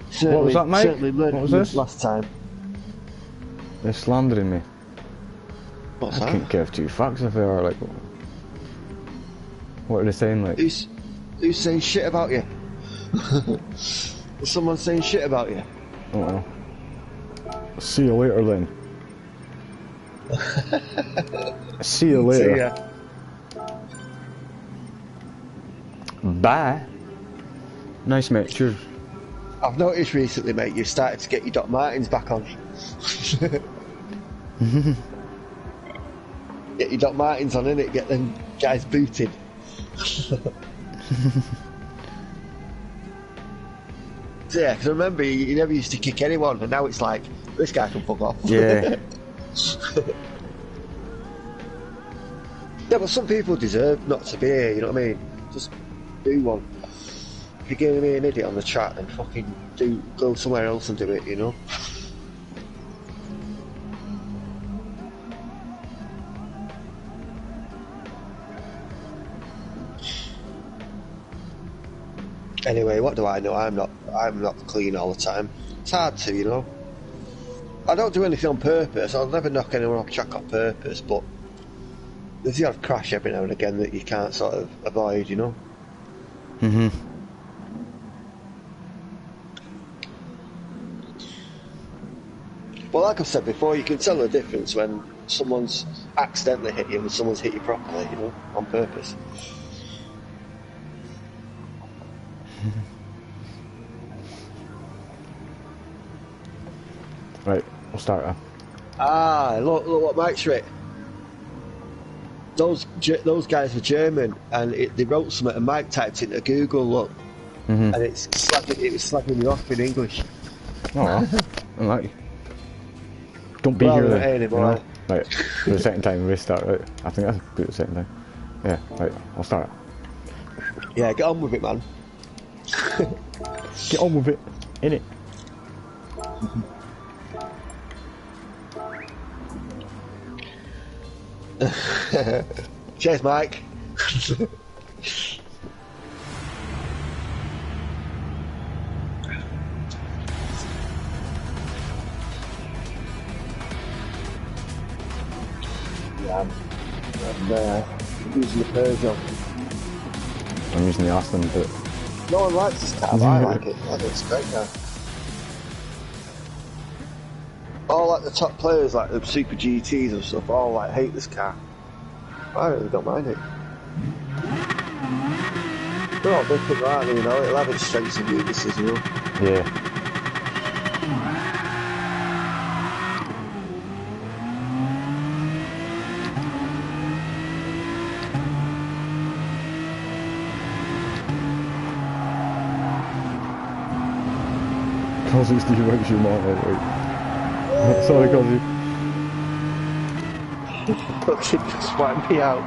S2: Certainly,
S1: what was that, mate?
S2: Certainly
S1: what was this?
S2: Last time.
S1: They're slandering me.
S2: What's that?
S1: I can't give two fucks if they are like. What are they saying, like?
S2: Who's saying shit about you? Is someone saying shit about you?
S1: Uh-oh. See you later, then. See you later.
S2: See ya.
S1: Bye. Nice, mate. Cheers.
S2: I've noticed recently, mate, you've started to get your Doc Martens back on. Get your Doc Martens on, innit? Get them guys booted. Yeah, because I remember you never used to kick anyone, and now it's like, this guy can fuck off.
S1: Yeah.
S2: Yeah, but some people deserve not to be here, you know what I mean? Just do one. If you're giving me an idiot on the track, then fucking go somewhere else and do it, you know? Anyway, what do I know? I'm not clean all the time. It's hard to, you know. I don't do anything on purpose. I'll never knock anyone off track on purpose, but there's the odd crash every now and again that you can't sort of avoid, you know? Well, like I've said before, you can tell the difference when someone's accidentally hit you and someone's hit you properly, you know, on purpose.
S1: Right, we'll start her.
S2: Ah, look what Mike's writ. Those guys were German, and they wrote something, and Mike typed into Google, look, and it was slagging me off in English.
S1: Oh, I like you. Don't be here then, you know? Right, for the second time, we start, right? I think that's good the second time. Yeah, right, I'll start.
S2: Yeah, get on with it, man.
S1: Get on with it, innit?
S2: Cheers, Mike. Yeah, I'm using the Peugeot.
S1: I'm using the Aston, but...
S2: No one likes this car, but I like it. I think it's a great car. All like the top players, like the Super GTs and stuff, all like hate this car. I really don't mind it. They're all different, aren't they? You know, it'll have its strengths and weaknesses, you know.
S1: Yeah. Cause it's the direction you want, right? Sorry, Cosy.
S2: Look, she just wiped me out.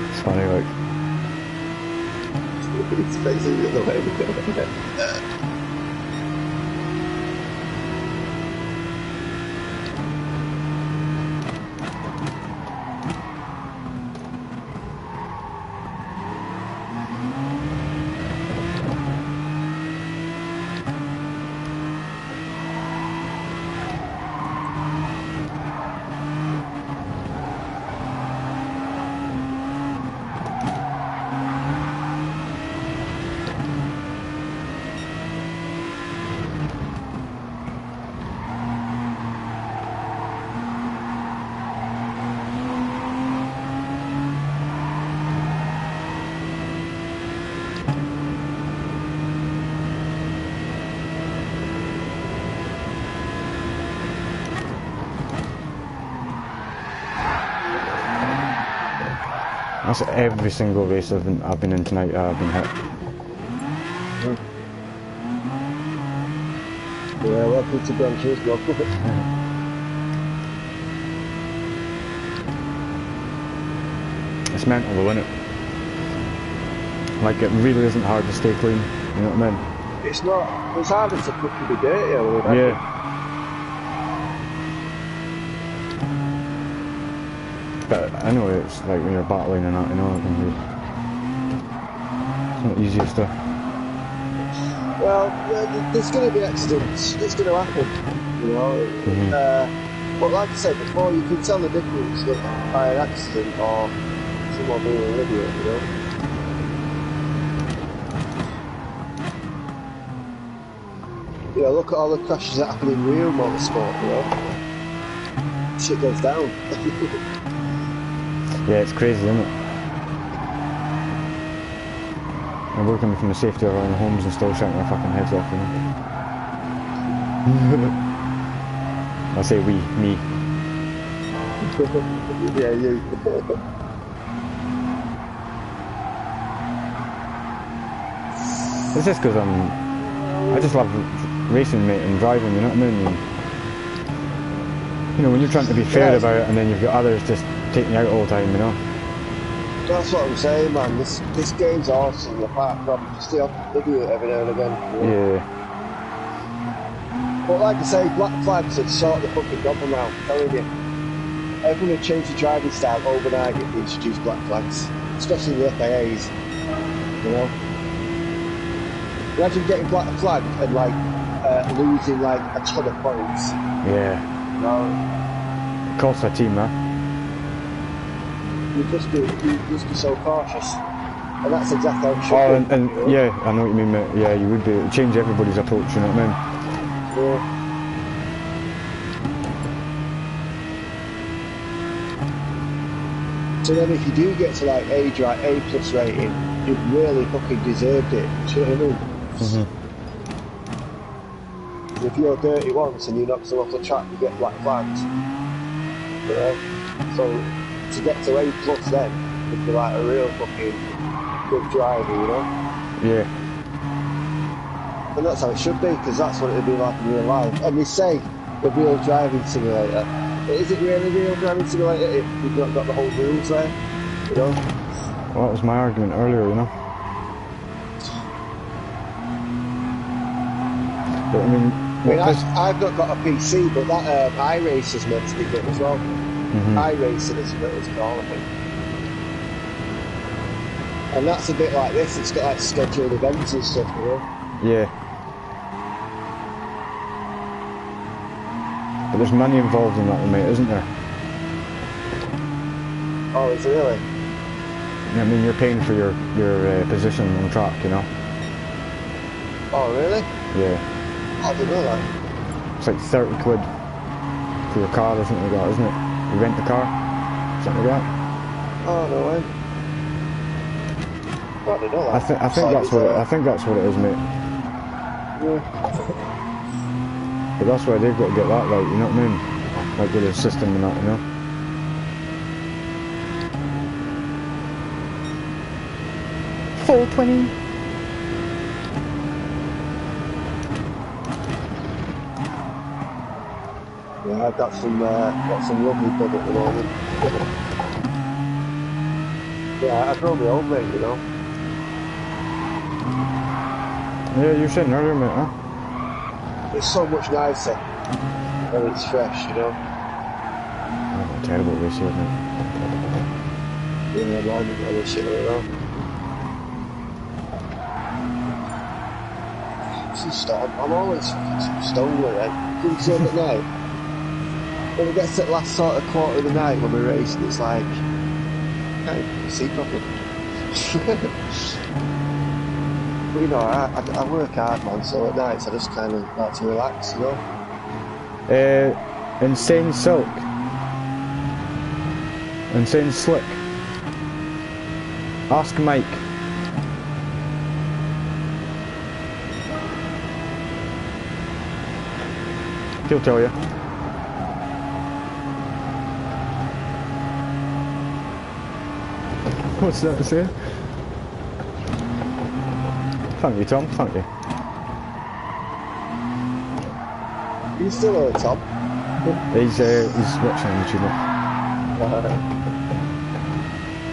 S1: It's funny, like.
S2: It's basically the other way we go.
S1: That's every single race I've been in tonight. I've been hit.
S2: Yeah, welcome to Gran Turismo.
S1: It's mental though, isn't it? Like, it really isn't hard to stay clean, you know what I mean?
S2: It's not. It's harder to fucking be dirty.
S1: Yeah. But I know it's like when you're battling and that, you know, it's not the easiest stuff.
S2: Well, there's going to be accidents. It's going to happen, you know. But like I said before, you can tell the difference by an accident or someone being an idiot, you know. You know, look at all the crashes that happen in real motorsport, you know. Shit goes down.
S1: Yeah, it's crazy, isn't it? And we're coming from the safety of our own homes and still shouting our fucking heads off, you know? I say we, me.
S2: Yeah, you.
S1: It's just because I just love racing, mate, and driving, you know what I mean? And, you know, when you're trying to be fair about it and then you've got others just taking you out all the time, you know?
S2: That's what I'm saying, man. This game's awesome, apart from just the odd idiot every now and again. You know?
S1: Yeah.
S2: But like I say, black flags had sort the fucking problem out, I'm telling you. Everyone would change the driving style overnight if they introduced black flags, especially the FIAs. You know? Imagine getting black flagged and like losing like a ton of points.
S1: Yeah.
S2: No.
S1: It costs a team, man.
S2: You'd just be so cautious. And that's exactly how it should
S1: Oh,
S2: be.
S1: and yeah, I know what you mean, mate. Yeah, you would be. It would change everybody's approach, you know what I mean?
S2: Yeah. So then if you do get to like A plus rating, you've really fucking deserved it. Do you know what I mean? If you're dirty once and you knock someone off the track, you get black flags. You know? So to get to A plus then would be like a real fucking good driver, you know?
S1: Yeah.
S2: And that's how it should be, because that's what it would be like in real life. And they say the real driving simulator. But is it really real driving simulator if you've not got the whole rules there? You know?
S1: Well, that was my argument earlier, you know? But, I mean,
S2: I've not got a PC, but that iRacer's meant to be good as well. iRacing is what it's called, I think. And that's a bit like this, it's got like scheduled events and stuff, you know?
S1: yeah. But there's money involved in that, mate, isn't there?
S2: Oh, is it really?
S1: I mean, you're paying for your position on track, you know?
S2: Oh, really?
S1: Yeah.
S2: I didn't know that.
S1: It's like 30 quid for your car or something like that, isn't it? You rent the car, something like that.
S2: Oh, no way. I didn't know that.
S1: I think that's what it is, mate.
S2: Yeah.
S1: But that's why they've got to get that right, you know what I mean? Like with the system and that, you know? $4.20.
S2: Yeah, I've got some lovely bud at the moment. Yeah, I drove my own mate, you know.
S1: Yeah, you were saying earlier, mate, huh?
S2: It's so much nicer when it's fresh, you know.
S1: Oh, terrible race here, mate.
S2: Yeah, man, and this shit, you know. I'm always stoned with it. You can see at night. When it gets to the last sort of quarter of the night when we're racing, it's like, I can't even see properly. But you know, I work hard, man, so at nights I just kind of like to relax, you know?
S1: Insane Silk. Insane Slick. Ask Mike. He'll tell you. What's that to say? Thank you, Tom. Thank you.
S2: You still there, Tom?
S1: He's watching on YouTube.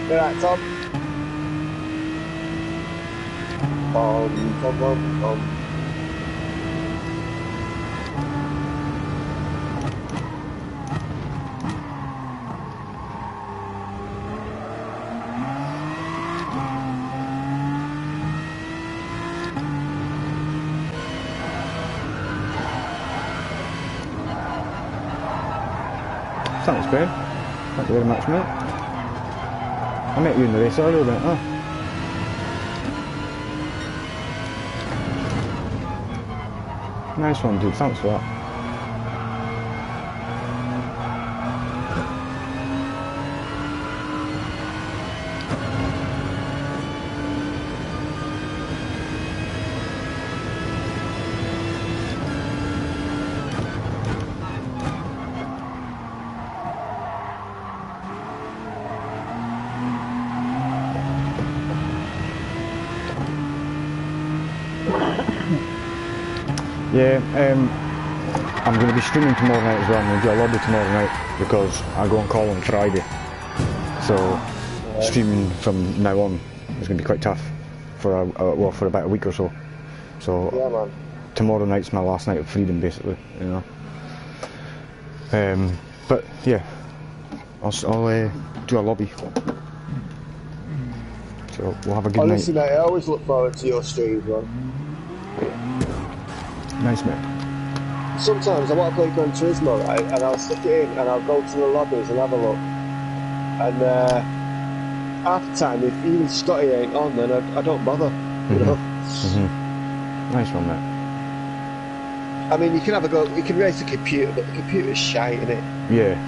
S2: You alright, Tom? Tom.
S1: Thanks, Ben. Thank you very much, mate. I met you in the race earlier, didn't I? Nice one, dude. Thanks for that. Yeah, I'm going to be streaming tomorrow night as well. I'm going to do a lobby tomorrow night because I go on call on Friday. So streaming from now on is going to be quite tough for for about a week or so. So
S2: Yeah, man.
S1: tomorrow night's my last night of freedom, basically. You know. But yeah, I'll do a lobby. So we'll have a good
S2: Honestly,
S1: night.
S2: mate, I always look forward to your streams, man.
S1: Nice, mate.
S2: Sometimes I want to play Gran Turismo, right, and I'll stick it in and I'll go to the lobbies and have a look. And half the time, if even Scotty ain't on, then I don't bother, you know?
S1: Nice one, mate.
S2: I mean, you can have a go, you can race the computer, but the computer's shite, innit?
S1: Yeah.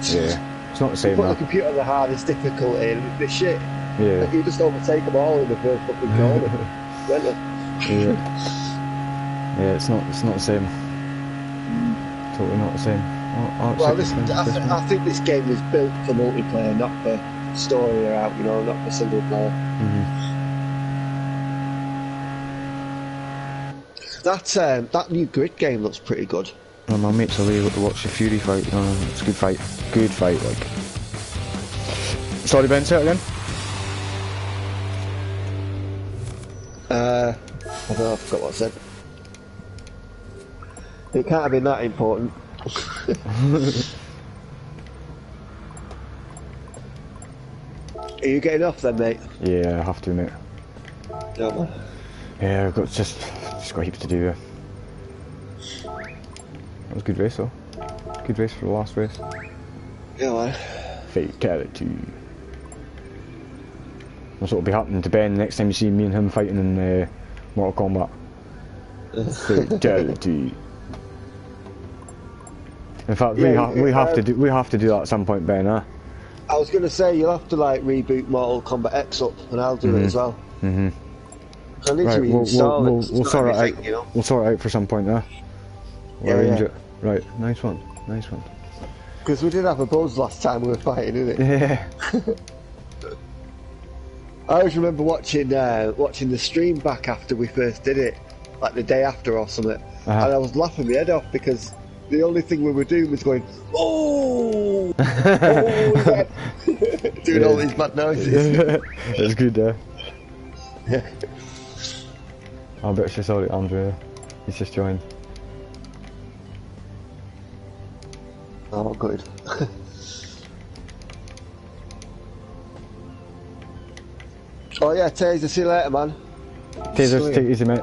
S1: It's not the same,
S2: Put
S1: man.
S2: the computer on the hardest difficulty and the shit.
S1: Yeah.
S2: Like, you just overtake them all in the first fucking corner.
S1: Yeah, it's not the same. Totally not the same.
S2: Well, I think this game was built for multiplayer, not for story or out, you know, not for single player. That new Grid game looks pretty good.
S1: Well, my mates are able to watch the Fury fight. It's a good fight. Good fight, like. Sorry, Ben, say it again.
S2: I don't know, I forgot what I said. It can't have been that important. Are you getting off then, mate?
S1: Yeah, I have to, mate.
S2: Yeah, man.
S1: Yeah, I've got just got heaps to do. That was a good race, though. Good race for the last race.
S2: Yeah, man.
S1: Fatality. That's what will be happening to Ben next time you see me and him fighting in Mortal Kombat. Fatality. In fact,
S2: Yeah,
S1: we have to do that at some point, Ben, huh?
S2: I was going to say, you'll have to like reboot Mortal Kombat X up, and I'll do it as well. I need to reinstall it.
S1: We'll sort it out.
S2: You know?
S1: We'll sort it out for some point, huh? We'll arrange it. Right, nice one.
S2: Because we did have a buzz last time we were fighting, didn't it?
S1: Yeah.
S2: I always remember watching the stream back after we first did it, like the day after or something, and I was laughing my head off because the only thing we were doing was going, oh, yeah. Doing all these bad noises.
S1: It's good, though.
S2: Yeah.
S1: I bet she saw it, Andrea. He's just joined.
S2: Oh, good. Oh yeah, Taser, see you later, man.
S1: Taser, take it easy, mate.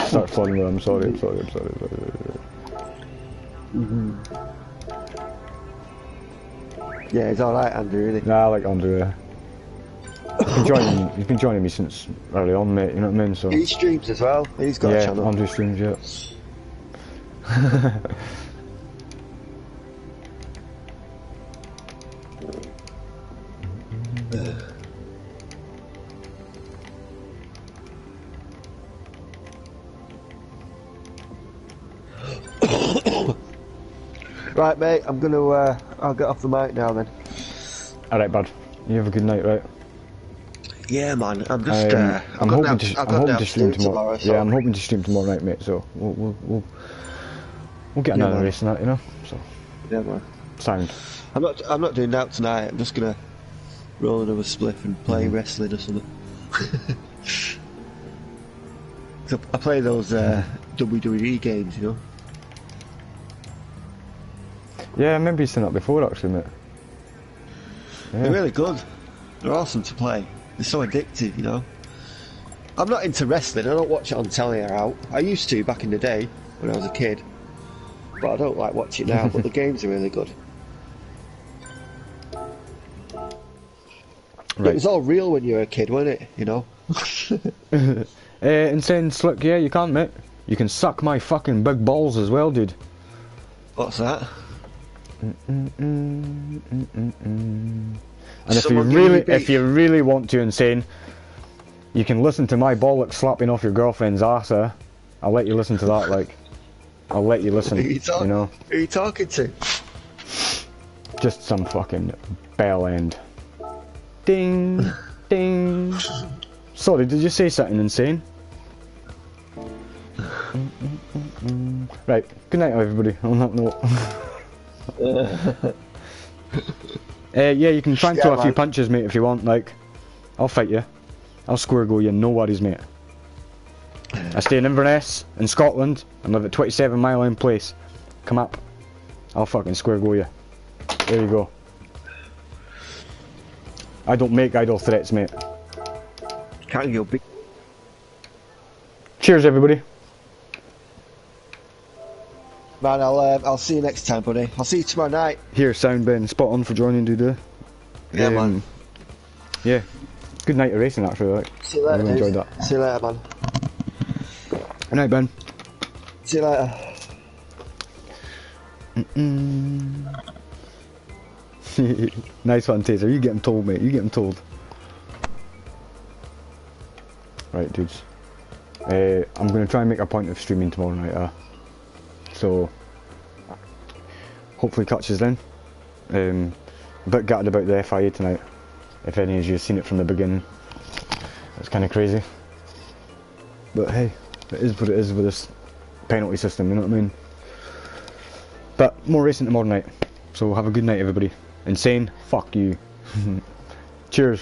S1: Start flooding with. I'm sorry.
S2: Yeah, he's alright, Andrew, isn't he?
S1: Nah, I like Andrea. He's been joining me since early on, mate, you know what I mean? So
S2: He streams as well. He's got a channel.
S1: Yeah, Andrew streams, yeah.
S2: Right, mate, I'm gonna, I'll get off the mic now then.
S1: Alright, bud. You have a good night, right?
S2: Yeah, man, I'm just,
S1: I'm hoping to stream tomorrow.
S2: So.
S1: Yeah, I'm hoping to stream tomorrow night, mate, so we'll get another race and that, you know? So.
S2: Yeah, man.
S1: Sound.
S2: I'm not doing that tonight, I'm just gonna roll another spliff and play wrestling or something. So I play those WWE games, you know?
S1: Yeah, I remember you saying that before, actually, mate. Yeah.
S2: They're really good. They're awesome to play. They're so addictive, you know? I'm not into wrestling, I don't watch it on telly or out. I used to back in the day, when I was a kid. But I don't like watching it now, but the games are really good. Right. It was all real when you were a kid, wasn't it? You know?
S1: Insane Slick, yeah, you can, mate. You can suck my fucking big balls as well, dude.
S2: What's that?
S1: And if you really want to, Insane, you can listen to my bollock slapping off your girlfriend's ass. I'll let you listen to that. Like, I'll let you listen. You know.
S2: Who are you talking to?
S1: Just some fucking bell end. Ding, ding. Sorry, did you say something, Insane? Right. Good night, everybody. On that note. Yeah, you can try and throw a few punches, mate, if you want. Like, I'll fight you. I'll square go you, no worries, mate. I stay in Inverness, in Scotland, and live at 27 Mile End Place. Come up. I'll fucking square go you. There you go. I don't make idle threats, mate.
S2: Can't go big.
S1: Cheers, everybody.
S2: Man, I'll see you next time, buddy. I'll see you tomorrow night.
S1: Here, sound Ben. Spot on for joining, dude.
S2: Yeah, man.
S1: Yeah. Good night of racing, actually. Like.
S2: See you later,
S1: I really
S2: dude.
S1: enjoyed that.
S2: See you later, man.
S1: Good night, Ben.
S2: See you later.
S1: Nice one, Taser. You get him told, mate. You get him told. Right, dudes. I'm going to try and make a point of streaming tomorrow night. So, hopefully catches then. A bit gutted about the FIA tonight. If any of you have seen it from the beginning. It's kind of crazy. But hey, it is what it is with this penalty system, you know what I mean? But more racing tomorrow night. So have a good night, everybody. Insane, fuck you. Cheers.